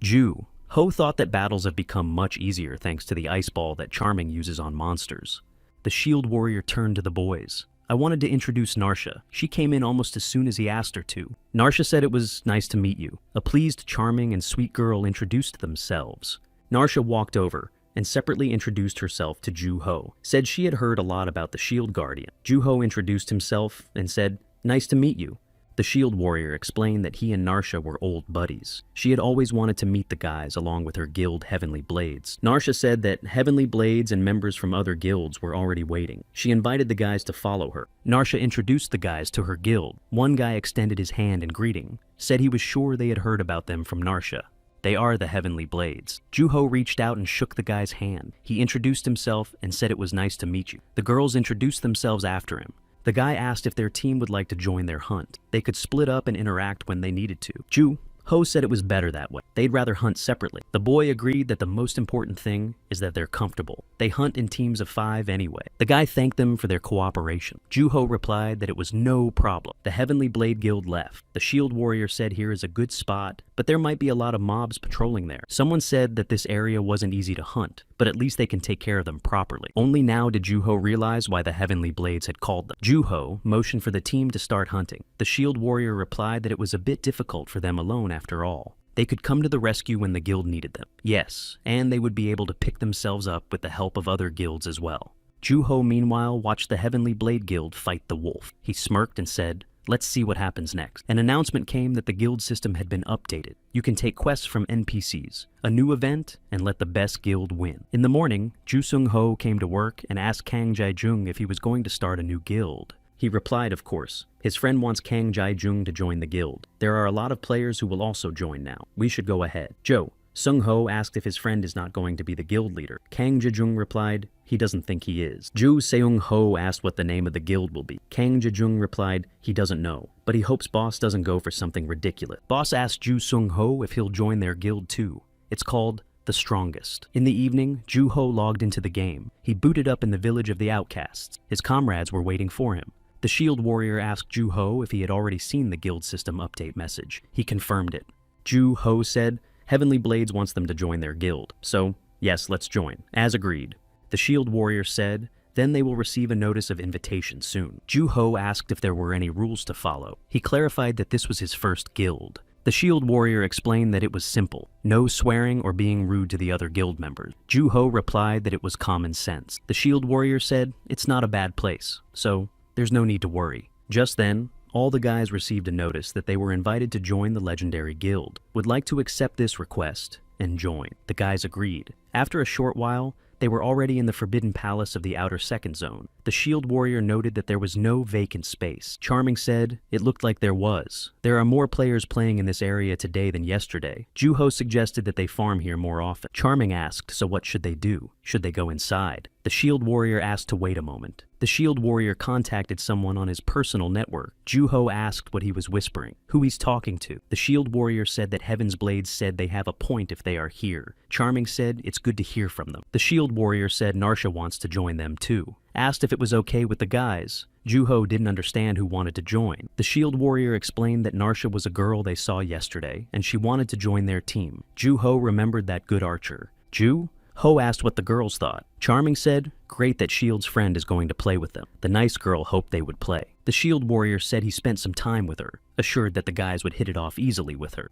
Ho thought that battles have become much easier thanks to the ice ball that Charming uses on monsters. The shield warrior turned to the boys. I wanted to introduce Narsha. She came in almost as soon as he asked her to. Narsha said it was nice to meet you. A pleased Charming and Sweet Girl introduced themselves. Narsha walked over and separately introduced herself to Ju-Ho, said she had heard a lot about the Shield Guardian. Ju-Ho introduced himself and said, "Nice to meet you." The Shield Warrior explained that he and Narsha were old buddies. She had always wanted to meet the guys along with her guild Heavenly Blades. Narsha said that Heavenly Blades and members from other guilds were already waiting. She invited the guys to follow her. Narsha introduced the guys to her guild. One guy extended his hand in greeting, said he was sure they had heard about them from Narsha. They are the Heavenly Blades. Ju-Ho reached out and shook the guy's hand. He introduced himself and said it was nice to meet you. The girls introduced themselves after him. The guy asked if their team would like to join their hunt. They could split up and interact when they needed to. Ju-Ho said it was better that way. They'd rather hunt separately. The boy agreed that the most important thing is that they're comfortable. They hunt in teams of 5 anyway. The guy thanked them for their cooperation. Ju-Ho replied that it was no problem. The Heavenly Blade Guild left. The Shield Warrior said here is a good spot, but there might be a lot of mobs patrolling there. Someone said that this area wasn't easy to hunt, but at least they can take care of them properly. Only now did Ju-Ho realize why the Heavenly Blades had called them. Ju-Ho motioned for the team to start hunting. The Shield Warrior replied that it was a bit difficult for them alone after all. They could come to the rescue when the guild needed them. Yes, and they would be able to pick themselves up with the help of other guilds as well. Ju-Ho meanwhile watched the Heavenly Blade Guild fight the wolf. He smirked and said, "Let's see what happens next." An announcement came that the guild system had been updated. You can take quests from NPCs, a new event, and let the best guild win. In the morning, Ju Sung-ho came to work and asked Kang Jae-jung if he was going to start a new guild. He replied, of course. His friend wants Kang Jae-jung to join the guild. There are a lot of players who will also join now. We should go ahead. Sung-ho asked if his friend is not going to be the guild leader. Kang Jae-jung replied, he doesn't think he is. Ju Seung-ho asked what the name of the guild will be. Kang Jae-jung replied, he doesn't know, but he hopes Boss doesn't go for something ridiculous. Boss asked Ju Sung-ho if he'll join their guild too. It's called The Strongest. In the evening, Ju-Ho logged into the game. He booted up in the village of the outcasts. His comrades were waiting for him. The Shield Warrior asked Ju-Ho if he had already seen the guild system update message. He confirmed it. Ju-Ho said, Heavenly Blades wants them to join their guild, so yes, let's join, as agreed. The Shield Warrior said, then they will receive a notice of invitation soon. Ju-Ho asked if there were any rules to follow. He clarified that this was his first guild. The Shield Warrior explained that it was simple, no swearing or being rude to the other guild members. Ju-Ho replied that it was common sense. The Shield Warrior said, it's not a bad place, so there's no need to worry. Just then, all the guys received a notice that they were invited to join the legendary guild. Would like to accept this request and join. The guys agreed. After a short while, they were already in the Forbidden Palace of the Outer Second Zone. The Shield Warrior noted that there was no vacant space. Charming said, it looked like there was. There are more players playing in this area today than yesterday. Ju-Ho suggested that they farm here more often. Charming asked, so what should they do? Should they go inside? The Shield Warrior asked to wait a moment. The Shield Warrior contacted someone on his personal network. Ju-Ho asked what he was whispering, who he's talking to. The Shield Warrior said that Heaven's Blades said they have a point if they are here. Charming said it's good to hear from them. The Shield Warrior said Narsha wants to join them too. Asked if it was okay with the guys. Ju-Ho didn't understand who wanted to join. The Shield Warrior explained that Narsha was a girl they saw yesterday, and she wanted to join their team. Ju-Ho remembered that good archer. Ho asked what the girls thought. Charming said, great that Shield's friend is going to play with them. The nice girl hoped they would play. The Shield Warrior said he spent some time with her, assured that the guys would hit it off easily with her.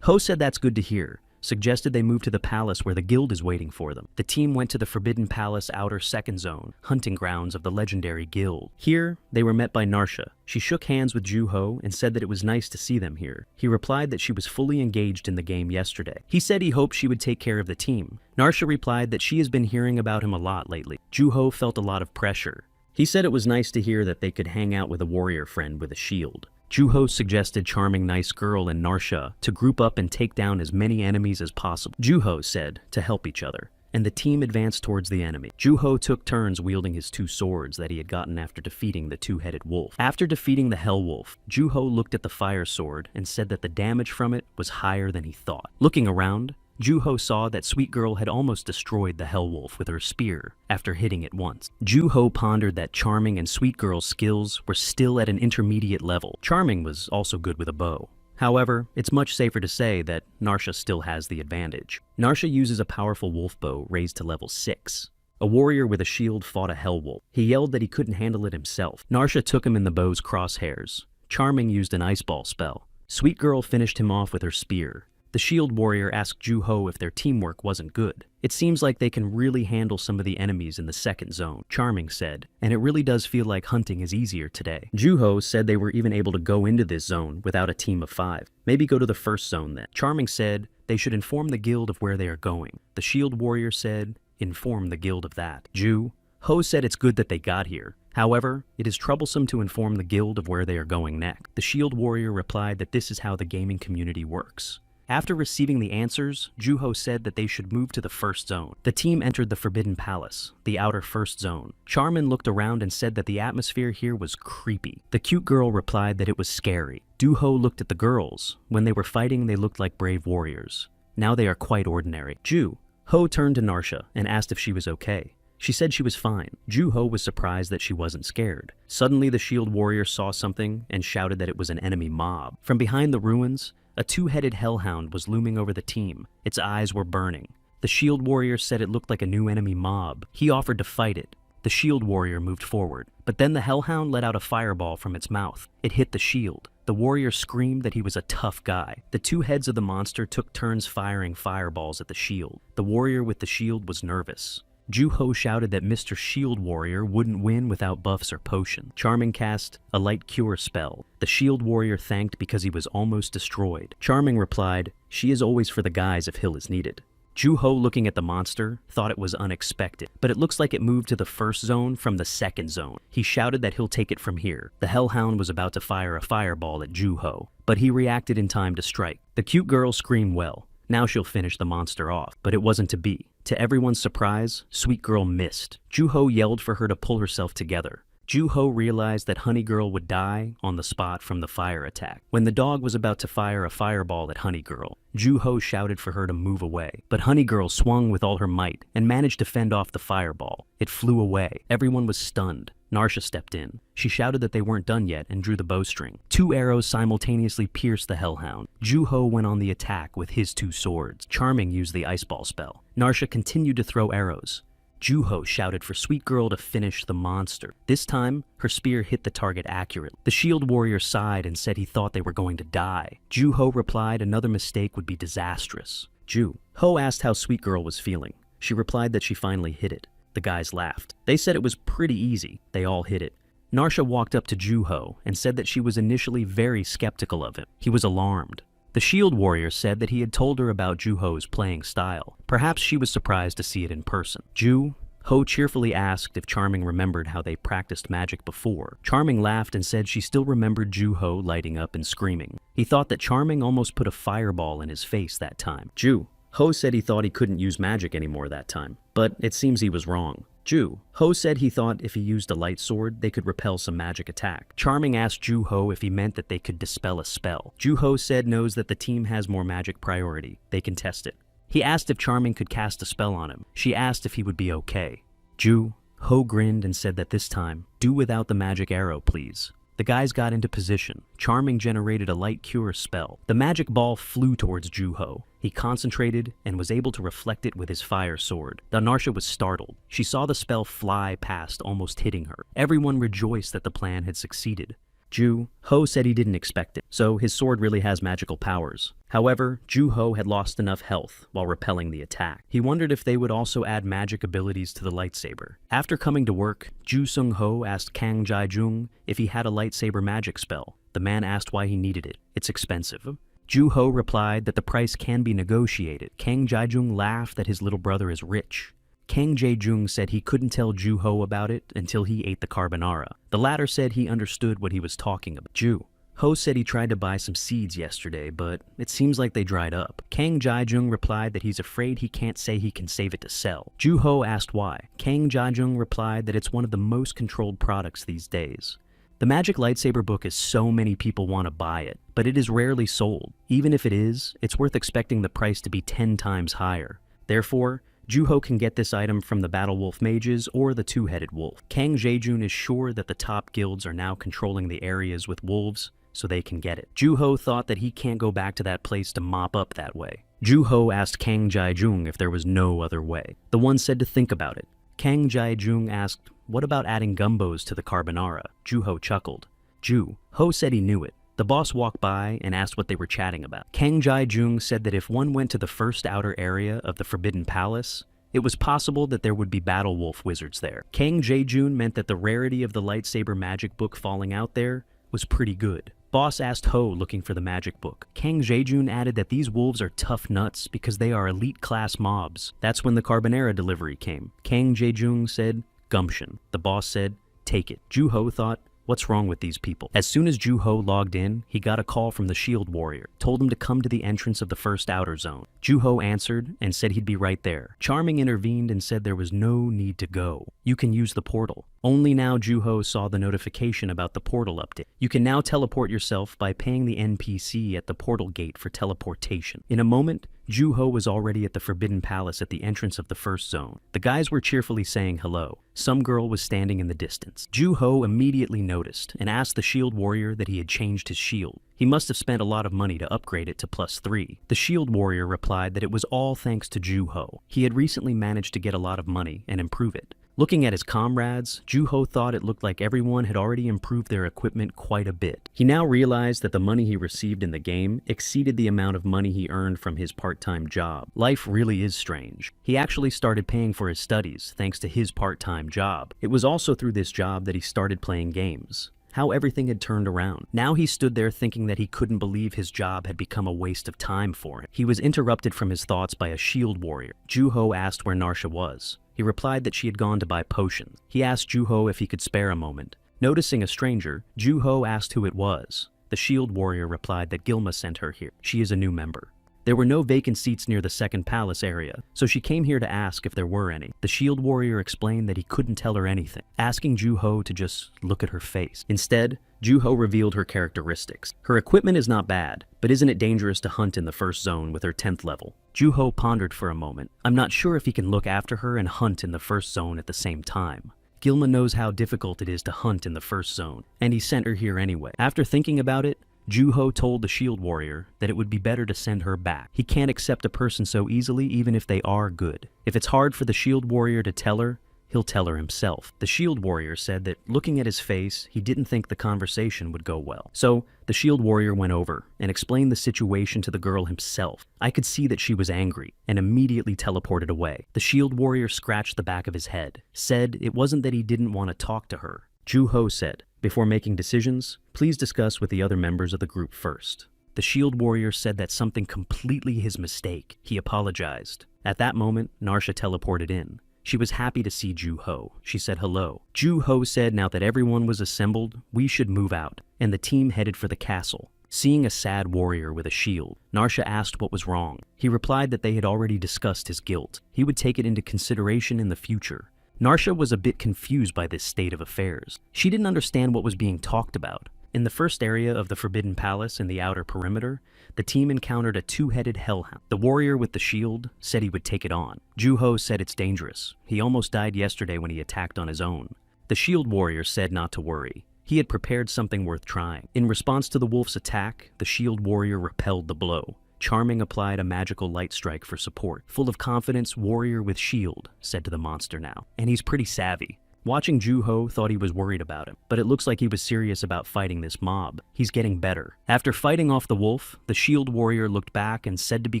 Ho said that's good to hear. Suggested they move to the palace where the guild is waiting for them. The team went to the Forbidden Palace Outer Second Zone, hunting grounds of the legendary guild. Here, they were met by Narsha. She shook hands with Ju-Ho and said that it was nice to see them here. He replied that she was fully engaged in the game yesterday. He said he hoped she would take care of the team. Narsha replied that she has been hearing about him a lot lately. Ju-Ho felt a lot of pressure. He said it was nice to hear that they could hang out with a warrior friend with a shield. Ju-Ho suggested Charming Nice Girl and Narsha to group up and take down as many enemies as possible. Ju-Ho said to help each other, and the team advanced towards the enemy. Ju-Ho took turns wielding his 2 swords that he had gotten after defeating the 2-headed wolf. After defeating the Hell Wolf, Ju-Ho looked at the fire sword and said that the damage from it was higher than he thought. Looking around, Ju-ho saw that Sweet Girl had almost destroyed the Hell Wolf with her spear after hitting it once. Ju-ho pondered that Charming and Sweet Girl's skills were still at an intermediate level. Charming was also good with a bow. However, it's much safer to say that Narsha still has the advantage. Narsha uses a powerful wolf bow raised to level 6. A warrior with a shield fought a Hell Wolf. He yelled that he couldn't handle it himself. Narsha took him in the bow's crosshairs. Charming used an ice ball spell. Sweet Girl finished him off with her spear. The shield warrior asked Ju-ho if their teamwork wasn't good. It seems like they can really handle some of the enemies in the second zone, Charming said, and it really does feel like hunting is easier today. Ju-ho said they were even able to go into this zone without a team of 5. Maybe go to the first zone then. Charming said they should inform the guild of where they are going. The shield warrior said, inform the guild of that. Ju-ho said it's good that they got here. However, it is troublesome to inform the guild of where they are going next. The shield warrior replied that this is how the gaming community works. After receiving the answers, Ju-ho said that they should move to the first zone. The team entered the Forbidden Palace, the outer first zone. Charmin looked around and said that the atmosphere here was creepy. The cute girl replied that it was scary. Ju-ho looked at the girls. When they were fighting, they looked like brave warriors. Now they are quite ordinary. Ju-ho turned to Narsha and asked if she was okay. She said she was fine. Ju-ho was surprised that she wasn't scared. Suddenly, the shield warrior saw something and shouted that it was an enemy mob. From behind the ruins, a two-headed hellhound was looming over the team. Its eyes were burning. The shield warrior said it looked like a new enemy mob. He offered to fight it. The shield warrior moved forward. But then the hellhound let out a fireball from its mouth. It hit the shield. The warrior screamed that he was a tough guy. The two heads of the monster took turns firing fireballs at the shield. The warrior with the shield was nervous. Ju-ho shouted that Mr. Shield Warrior wouldn't win without buffs or potion. Charming cast a light cure spell. The Shield Warrior thanked because he was almost destroyed. Charming replied, she is always for the guys if Hill is needed. Ju-ho, looking at the monster, thought it was unexpected, but it looks like it moved to the first zone from the second zone. He shouted that he'll take it from here. The Hellhound was about to fire a fireball at Ju-ho, but he reacted in time to strike. The cute girl screamed well. Now she'll finish the monster off, but it wasn't to be. To everyone's surprise, Sweet Girl missed. Ju-ho yelled for her to pull herself together. Ju-ho realized that Honey Girl would die on the spot from the fire attack. When the dog was about to fire a fireball at Honey Girl, Ju-ho shouted for her to move away. But Honey Girl swung with all her might and managed to fend off the fireball. It flew away. Everyone was stunned. Narsha stepped in. She shouted that they weren't done yet and drew the bowstring. 2 arrows simultaneously pierced the Hellhound. Ju-ho went on the attack with his 2 swords. Charming used the ice ball spell. Narsha continued to throw arrows. Ju-ho shouted for Sweet Girl to finish the monster. This time, her spear hit the target accurately. The shield warrior sighed and said he thought they were going to die. Ju-ho replied another mistake would be disastrous. Ju-ho asked how Sweet Girl was feeling. She replied that she finally hit it. The guys laughed. They said it was pretty easy. They all hit it. Narsha walked up to Ju-ho and said that she was initially very skeptical of him. He was alarmed. The shield warrior said that he had told her about Ju-ho's playing style. Perhaps she was surprised to see it in person. Ju-ho cheerfully asked if Charming remembered how they practiced magic before. Charming laughed and said she still remembered Ju-ho lighting up and screaming. He thought that Charming almost put a fireball in his face that time. Ju-ho said he thought he couldn't use magic anymore that time, but it seems he was wrong. Ju-ho said he thought if he used a light sword, they could repel some magic attack. Charming asked Ju-ho if he meant that they could dispel a spell. Ju-ho said knows that the team has more magic priority. They can test it. He asked if Charming could cast a spell on him. She asked if he would be okay. Ju-ho grinned and said that this time, do without the magic arrow, please. The guys got into position. Charming generated a light cure spell. The magic ball flew towards Ju-ho. He concentrated and was able to reflect it with his fire sword. Narsha was startled. She saw the spell fly past, almost hitting her. Everyone rejoiced that the plan had succeeded. Ju-ho said he didn't expect it, so his sword really has magical powers. However, Ju-ho had lost enough health while repelling the attack. He wondered if they would also add magic abilities to the lightsaber. After coming to work, Ju Sung-ho asked Kang Jae-jung if he had a lightsaber magic spell. The man asked why he needed it. It's expensive. Ju-ho replied that the price can be negotiated. Kang Jae-jung laughed that his little brother is rich. Kang Jae-jung said he couldn't tell Ju-ho about it until he ate the carbonara. The latter said he understood what he was talking about. Ju-ho said he tried to buy some seeds yesterday, but it seems like they dried up. Kang Jae-jung replied that he's afraid he can't say he can save it to sell. Ju-ho asked why. Kang Jae-jung replied that it's one of the most controlled products these days. The magic lightsaber book is so many people want to buy it, but it is rarely sold. Even if it is, it's worth expecting the price to be 10 times higher. Therefore, Juho can get this item from the Battle Wolf Mages or the Two-Headed Wolf. Kang Jae-jun is sure that the top guilds are now controlling the areas with wolves, so they can get it. Juho thought that he can't go back to that place to mop up that way. Juho asked Kang Jae-jung if there was no other way. The one said to think about it. Kang Jae-jung asked, "What about adding gumbos to the carbonara?" Juho chuckled. Juho said he knew it. The boss walked by and asked what they were chatting about. Kang Jae-jung said that if one went to the first outer area of the Forbidden Palace, it was possible that there would be Battle Wolf wizards there. Kang Jae-jun meant that the rarity of the lightsaber magic book falling out there was pretty good. Boss asked Ho looking for the magic book. Kang Jae-jun added that these wolves are tough nuts because they are elite class mobs. That's when the carbonara delivery came. Kang Jae-jung said, "Gumption." The boss said, "Take it." Juho thought, "What's wrong with these people?" As soon as Juho logged in, he got a call from the Shield Warrior, told him to come to the entrance of the first outer zone. Juho answered and said he'd be right there. Charming intervened and said there was no need to go. You can use the portal. Only now Juho saw the notification about the portal update. You can now teleport yourself by paying the NPC at the portal gate for teleportation. In a moment, Juho was already at the Forbidden Palace at the entrance of the first zone. The guys were cheerfully saying hello. Some girl was standing in the distance. Juho immediately noticed and asked the Shield Warrior that he had changed his shield. He must have spent a lot of money to upgrade it to +3. The Shield Warrior replied that it was all thanks to Juho. He had recently managed to get a lot of money and improve it. Looking at his comrades, Juho thought it looked like everyone had already improved their equipment quite a bit. He now realized that the money he received in the game exceeded the amount of money he earned from his part-time job. Life really is strange. He actually started paying for his studies thanks to his part-time job. It was also through this job that he started playing games. How everything had turned around. Now he stood there thinking that he couldn't believe his job had become a waste of time for him. He was interrupted from his thoughts by a Shield Warrior. Juho asked where Narsha was. He replied that she had gone to buy potions. He asked Juho if he could spare a moment. Noticing a stranger, Juho asked who it was. The Shield Warrior replied that Gilma sent her here. She is a new member. There were no vacant seats near the second palace area, so she came here to ask if there were any. The Shield Warrior explained that he couldn't tell her anything, asking Juho to just look at her face. Instead, Juho revealed her characteristics. Her equipment is not bad, but isn't it dangerous to hunt in the first zone with her 10th level? Juho pondered for a moment. I'm not sure if he can look after her and hunt in the first zone at the same time. Gilma knows how difficult it is to hunt in the first zone, and he sent her here anyway. After thinking about it, Juho told the Shield Warrior that it would be better to send her back. He can't accept a person so easily even if they are good. If it's hard for the Shield Warrior to tell her, he'll tell her himself. The Shield Warrior said that looking at his face, he didn't think the conversation would go well. So the Shield Warrior went over and explained the situation to the girl himself. I could see that she was angry and immediately teleported away. The Shield Warrior scratched the back of his head, said it wasn't that he didn't want to talk to her. Juho said, "Before making decisions, please discuss with the other members of the group first." The Shield Warrior said that's something completely his mistake. He apologized. At that moment, Narsha teleported in. She was happy to see Juho. She said hello. Juho said now that everyone was assembled, we should move out, and the team headed for the castle. Seeing a sad warrior with a shield, Narsha asked what was wrong. He replied that they had already discussed his guilt. He would take it into consideration in the future. Narsha was a bit confused by this state of affairs. She didn't understand what was being talked about. In the first area of the Forbidden Palace in the outer perimeter, the team encountered a two-headed hellhound. The warrior with the shield said he would take it on. Juho said it's dangerous. He almost died yesterday when he attacked on his own. The Shield Warrior said not to worry. He had prepared something worth trying. In response to the wolf's attack, the Shield Warrior repelled the blow. Charming applied a magical light strike for support. Full of confidence, Warrior with shield said to the monster now. And he's pretty savvy. Watching Juho thought he was worried about him, but it looks like he was serious about fighting this mob. He's getting better. After fighting off the wolf, the Shield Warrior looked back and said to be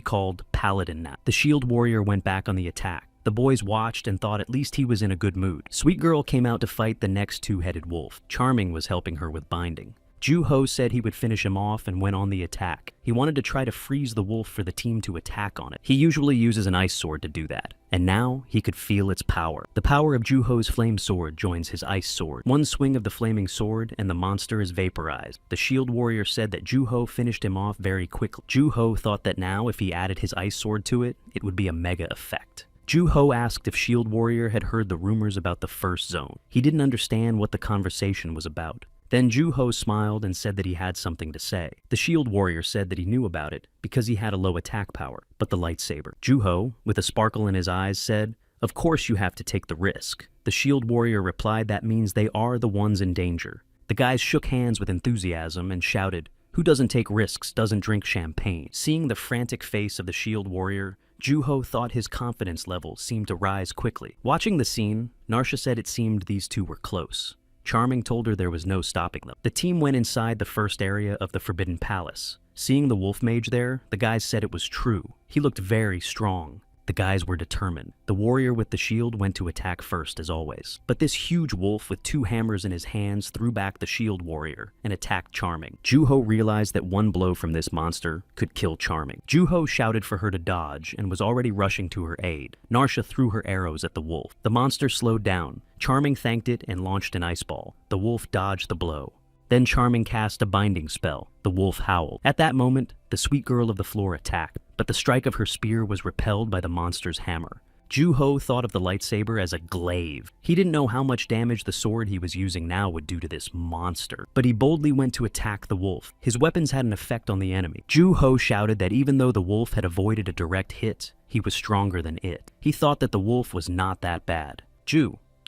called Paladin now. The Shield Warrior went back on the attack. The boys watched and thought at least he was in a good mood. Sweet Girl came out to fight the next two-headed wolf. Charming was helping her with binding. Juho said he would finish him off and went on the attack. He wanted to try to freeze the wolf for the team to attack on it. He usually uses an ice sword to do that, and now he could feel its power. The power of Juho's flame sword joins his ice sword. One swing of the flaming sword and the monster is vaporized. The Shield Warrior said that Juho finished him off very quickly. Juho thought that now if he added his ice sword to it, it would be a mega effect. Juho asked if Shield Warrior had heard the rumors about the first zone. He didn't understand what the conversation was about. Then Juho smiled and said that he had something to say. The shield warrior said that he knew about it because he had a low attack power, but the lightsaber. Juho, with a sparkle in his eyes, said, "Of course you have to take the risk." The shield warrior replied that means they are the ones in danger. The guys shook hands with enthusiasm and shouted, "Who doesn't take risks doesn't drink champagne." Seeing the frantic face of the shield warrior, Juho thought his confidence level seemed to rise quickly. Watching the scene, Narsha said it seemed these two were close. Charming told her there was no stopping them. The team went inside the first area of the Forbidden Palace. Seeing the wolf mage there, the guys said it was true. He looked very strong. The guys were determined. The warrior with the shield went to attack first, as always. But this huge wolf with 2 hammers in his hands threw back the shield warrior and attacked Charming. Juho realized that one blow from this monster could kill Charming. Juho shouted for her to dodge and was already rushing to her aid. Narsha threw her arrows at the wolf. The monster slowed down. Charming thanked it and launched an ice ball. The wolf dodged the blow. Then Charming cast a binding spell. The wolf howled. At that moment, the sweet girl of the floor attacked, but the strike of her spear was repelled by the monster's hammer. Juho thought of the lightsaber as a glaive. He didn't know how much damage the sword he was using now would do to this monster, but he boldly went to attack the wolf. His weapons had an effect on the enemy. Juho shouted that even though the wolf had avoided a direct hit, he was stronger than it. He thought that the wolf was not that bad.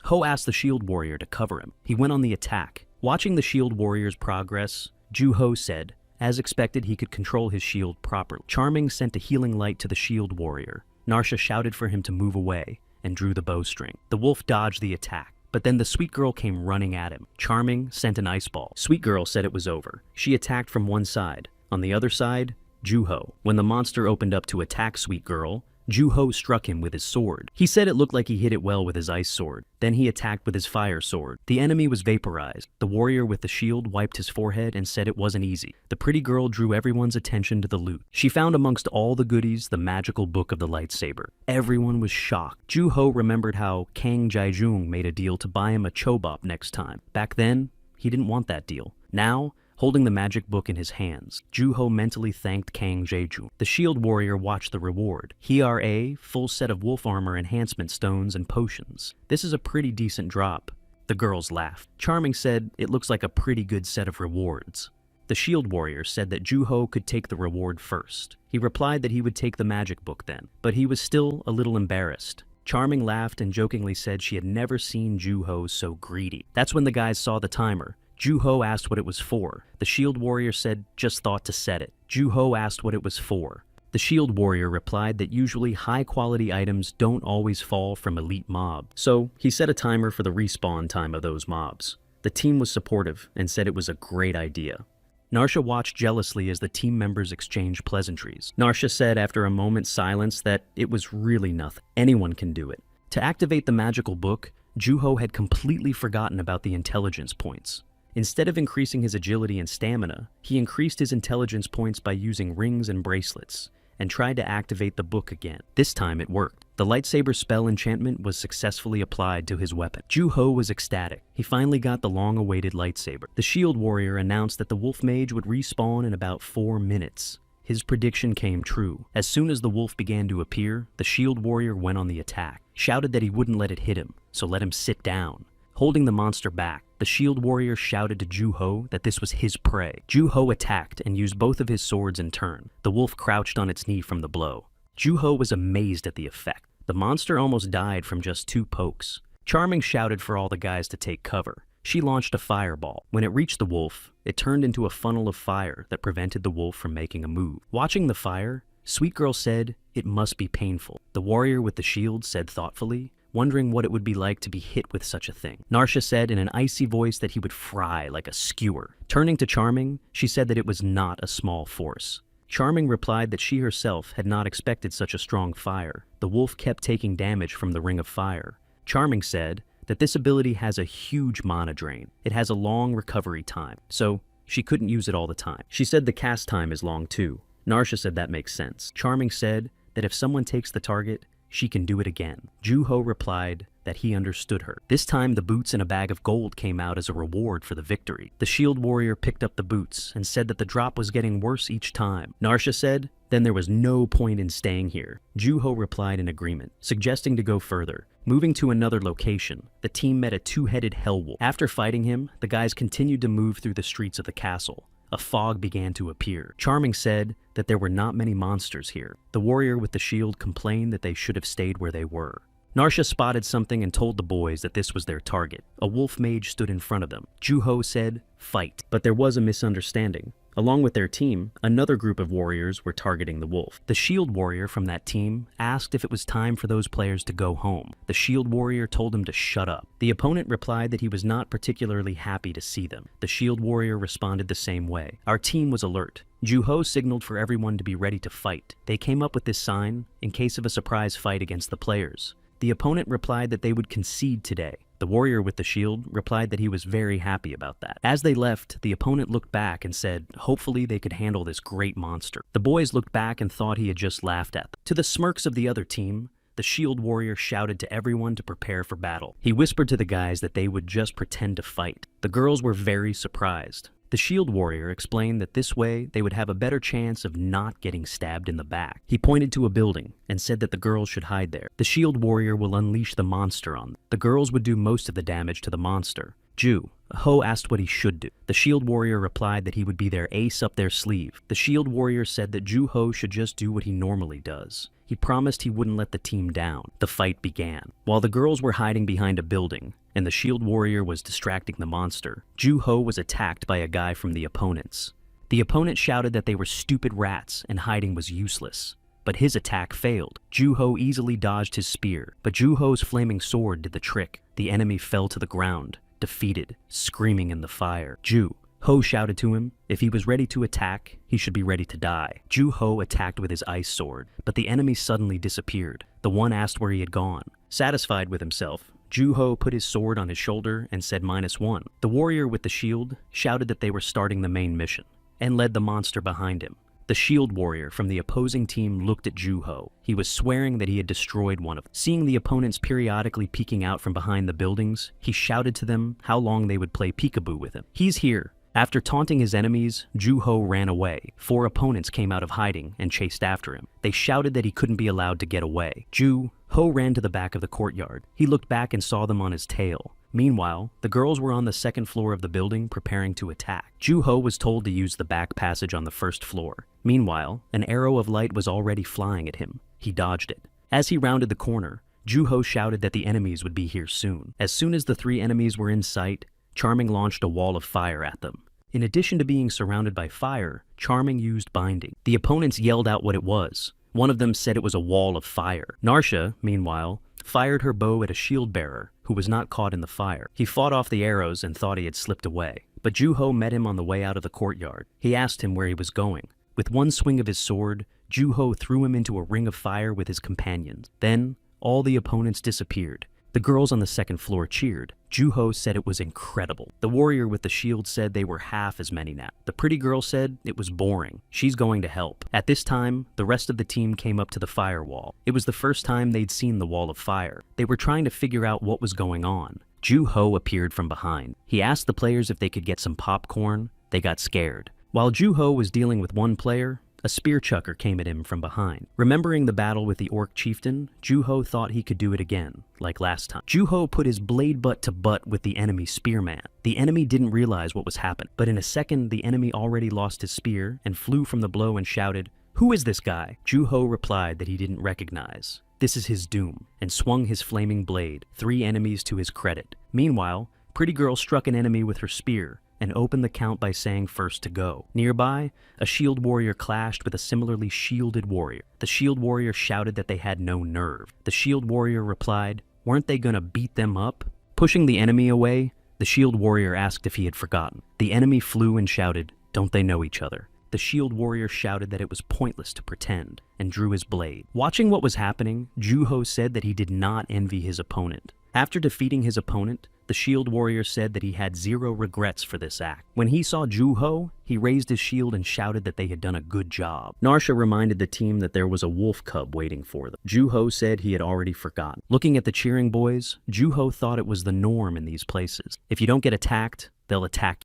Ho asked the shield warrior to cover him. He went on the attack. Watching the shield warrior's progress, Juho said, as expected, he could control his shield properly. Charming sent a healing light to the shield warrior. Narsha shouted for him to move away and drew the bowstring. The wolf dodged the attack, but then the sweet girl came running at him. Charming sent an ice ball. Sweet girl said it was over. She attacked from one side. On the other side, Juho. When the monster opened up to attack Sweet Girl, Juho struck him with his sword. He said it looked like he hit it well with his ice sword. Then he attacked with his fire sword. The enemy was vaporized. The warrior with the shield wiped his forehead and said it wasn't easy. The pretty girl drew everyone's attention to the loot. She found amongst all the goodies the magical book of the lightsaber. Everyone was shocked. Juho remembered how Kang Jaijung made a deal to buy him a chobop next time. Back then, he didn't want that deal. Now, holding the magic book in his hands, Juho mentally thanked Kang Jaejung. The shield warrior watched the reward. A full set of wolf armor enhancement stones and potions. This is a pretty decent drop. The girls laughed. Charming said it looks like a pretty good set of rewards. The shield warrior said that Juho could take the reward first. He replied that he would take the magic book then, but he was still a little embarrassed. Charming laughed and jokingly said she had never seen Juho so greedy. That's when the guys saw the timer. Juho asked what it was for. The shield warrior said just thought to set it. Juho asked what it was for. The shield warrior replied that usually high-quality items don't always fall from elite mob, so he set a timer for the respawn time of those mobs. The team was supportive and said it was a great idea. Narsha watched jealously as the team members exchanged pleasantries. Narsha said after a moment's silence that it was really nothing. Anyone can do it. To activate the magical book, Juho had completely forgotten about the intelligence points. Instead of increasing his agility and stamina, he increased his intelligence points by using rings and bracelets, and tried to activate the book again. This time it worked. The lightsaber spell enchantment was successfully applied to his weapon. Juho was ecstatic. He finally got the long-awaited lightsaber. The shield warrior announced that the wolf mage would respawn in about 4 minutes. His prediction came true. As soon as the wolf began to appear, the shield warrior went on the attack, shouted that he wouldn't let it hit him, so let him sit down. Holding the monster back, the shield warrior shouted to Juho that this was his prey. Juho attacked and used both of his swords in turn. The wolf crouched on its knee from the blow. Juho was amazed at the effect. The monster almost died from just 2 pokes. Charming shouted for all the guys to take cover. She launched a fireball. When it reached the wolf, it turned into a funnel of fire that prevented the wolf from making a move. Watching the fire, Sweet Girl said, "It must be painful." The warrior with the shield said thoughtfully, wondering what it would be like to be hit with such a thing. Narsha said in an icy voice that he would fry like a skewer. Turning to Charming, she said that it was not a small force. Charming replied that she herself had not expected such a strong fire. The wolf kept taking damage from the ring of fire. Charming said that this ability has a huge mana drain. It has a long recovery time, so she couldn't use it all the time. She said the cast time is long too. Narsha said that makes sense. Charming said that if someone takes the target, she can do it again. Ju-ho replied that he understood her. This time, the boots and a bag of gold came out as a reward for the victory. The shield warrior picked up the boots and said that the drop was getting worse each time. Narsha said, then there was no point in staying here. Ju-ho replied in agreement, suggesting to go further. Moving to another location, the team met a two-headed hell wolf. After fighting him, the guys continued to move through the streets of the castle. A fog began to appear. Charming said that there were not many monsters here. The warrior with the shield complained that they should have stayed where they were. Narsha spotted something and told the boys that this was their target. A wolf mage stood in front of them. Ju-ho said, fight. But there was a misunderstanding. Along with their team, another group of warriors were targeting the wolf. The shield warrior from that team asked if it was time for those players to go home. The shield warrior told him to shut up. The opponent replied that he was not particularly happy to see them. The shield warrior responded the same way. Our team was alert. Ju-ho signaled for everyone to be ready to fight. They came up with this sign in case of a surprise fight against the players. The opponent replied that they would concede today. The warrior with the shield replied that he was very happy about that. As they left, the opponent looked back and said, hopefully they could handle this great monster. The boys looked back and thought he had just laughed at them. To the smirks of the other team, the shield warrior shouted to everyone to prepare for battle. He whispered to the guys that they would just pretend to fight. The girls were very surprised. The shield warrior explained that this way they would have a better chance of not getting stabbed in the back. He pointed to a building and said that the girls should hide there. The shield warrior will unleash the monster on them. The girls would do most of the damage to the monster. Ju-ho asked what he should do. The shield warrior replied that he would be their ace up their sleeve. The shield warrior said that Ju-ho should just do what he normally does. He promised he wouldn't let the team down. The fight began. While the girls were hiding behind a building, and the shield warrior was distracting the monster, Ju-ho was attacked by a guy from the opponents. The opponent shouted that they were stupid rats and hiding was useless. But his attack failed. Ju-ho easily dodged his spear, but Ju-ho's flaming sword did the trick. The enemy fell to the ground, defeated, screaming in the fire. Ju-ho shouted to him if he was ready to attack, he should be ready to die. Ju-ho attacked with his ice sword, but the enemy suddenly disappeared. The one asked where he had gone. Satisfied with himself, Ju-ho put his sword on his shoulder and said -1. The warrior with the shield shouted that they were starting the main mission, and led the monster behind him. The shield warrior from the opposing team looked at Ju-ho. He was swearing that he had destroyed one of them. Seeing the opponents periodically peeking out from behind the buildings, he shouted to them how long they would play peekaboo with him. He's here. After taunting his enemies, Ju-ho ran away. 4 opponents came out of hiding and chased after him. They shouted that he couldn't be allowed to get away. Ju-ho ran to the back of the courtyard. He looked back and saw them on his tail. Meanwhile, the girls were on the 2nd floor of the building preparing to attack. Ju-ho was told to use the back passage on the 1st floor. Meanwhile, an arrow of light was already flying at him. He dodged it. As he rounded the corner, Ju-ho shouted that the enemies would be here soon. As soon as the 3 enemies were in sight, Charming launched a wall of fire at them. In addition to being surrounded by fire, Charming used binding. The opponents yelled out what it was. One of them said it was a wall of fire. Narsha, meanwhile, fired her bow at a shield bearer who was not caught in the fire. He fought off the arrows and thought he had slipped away. But Ju-ho met him on the way out of the courtyard. He asked him where he was going. With one swing of his sword, Ju-ho threw him into a ring of fire with his companions. Then, all the opponents disappeared. The girls on the 2nd floor cheered. Ju-ho said it was incredible. The warrior with the shield said they were half as many now. The pretty girl said it was boring. She's going to help. At this time, the rest of the team came up to the firewall. It was the first time they'd seen the wall of fire. They were trying to figure out what was going on. Ju-ho appeared from behind. He asked the players if they could get some popcorn. They got scared. While Ju-ho was dealing with one player, a spear chucker came at him from behind. Remembering the battle with the orc chieftain, Ju-ho thought he could do it again, like last time. Ju-ho put his blade butt to butt with the enemy spearman. The enemy didn't realize what was happening, but in a second the enemy already lost his spear and flew from the blow and shouted, "Who is this guy?" Ju-ho replied that he didn't recognize. This is his doom, and swung his flaming blade, 3 enemies to his credit. Meanwhile, Pretty Girl struck an enemy with her spear, and opened the count by saying first to go. Nearby, a shield warrior clashed with a similarly shielded warrior. The shield warrior shouted that they had no nerve. The shield warrior replied, weren't they gonna beat them up? Pushing the enemy away, the shield warrior asked if he had forgotten. The enemy flew and shouted, don't they know each other? The shield warrior shouted that it was pointless to pretend, and drew his blade. Watching what was happening, Ju-ho said that he did not envy his opponent. After defeating his opponent, The shield warrior said that he had zero regrets for this act. When he saw Juho, he raised his shield and shouted that they had done a good job. Narsha reminded the team that there was a wolf cub waiting for them. Juho said he had already forgotten. Looking at the cheering boys, Juho thought it was the norm in these places. If you don't get attacked, they'll attack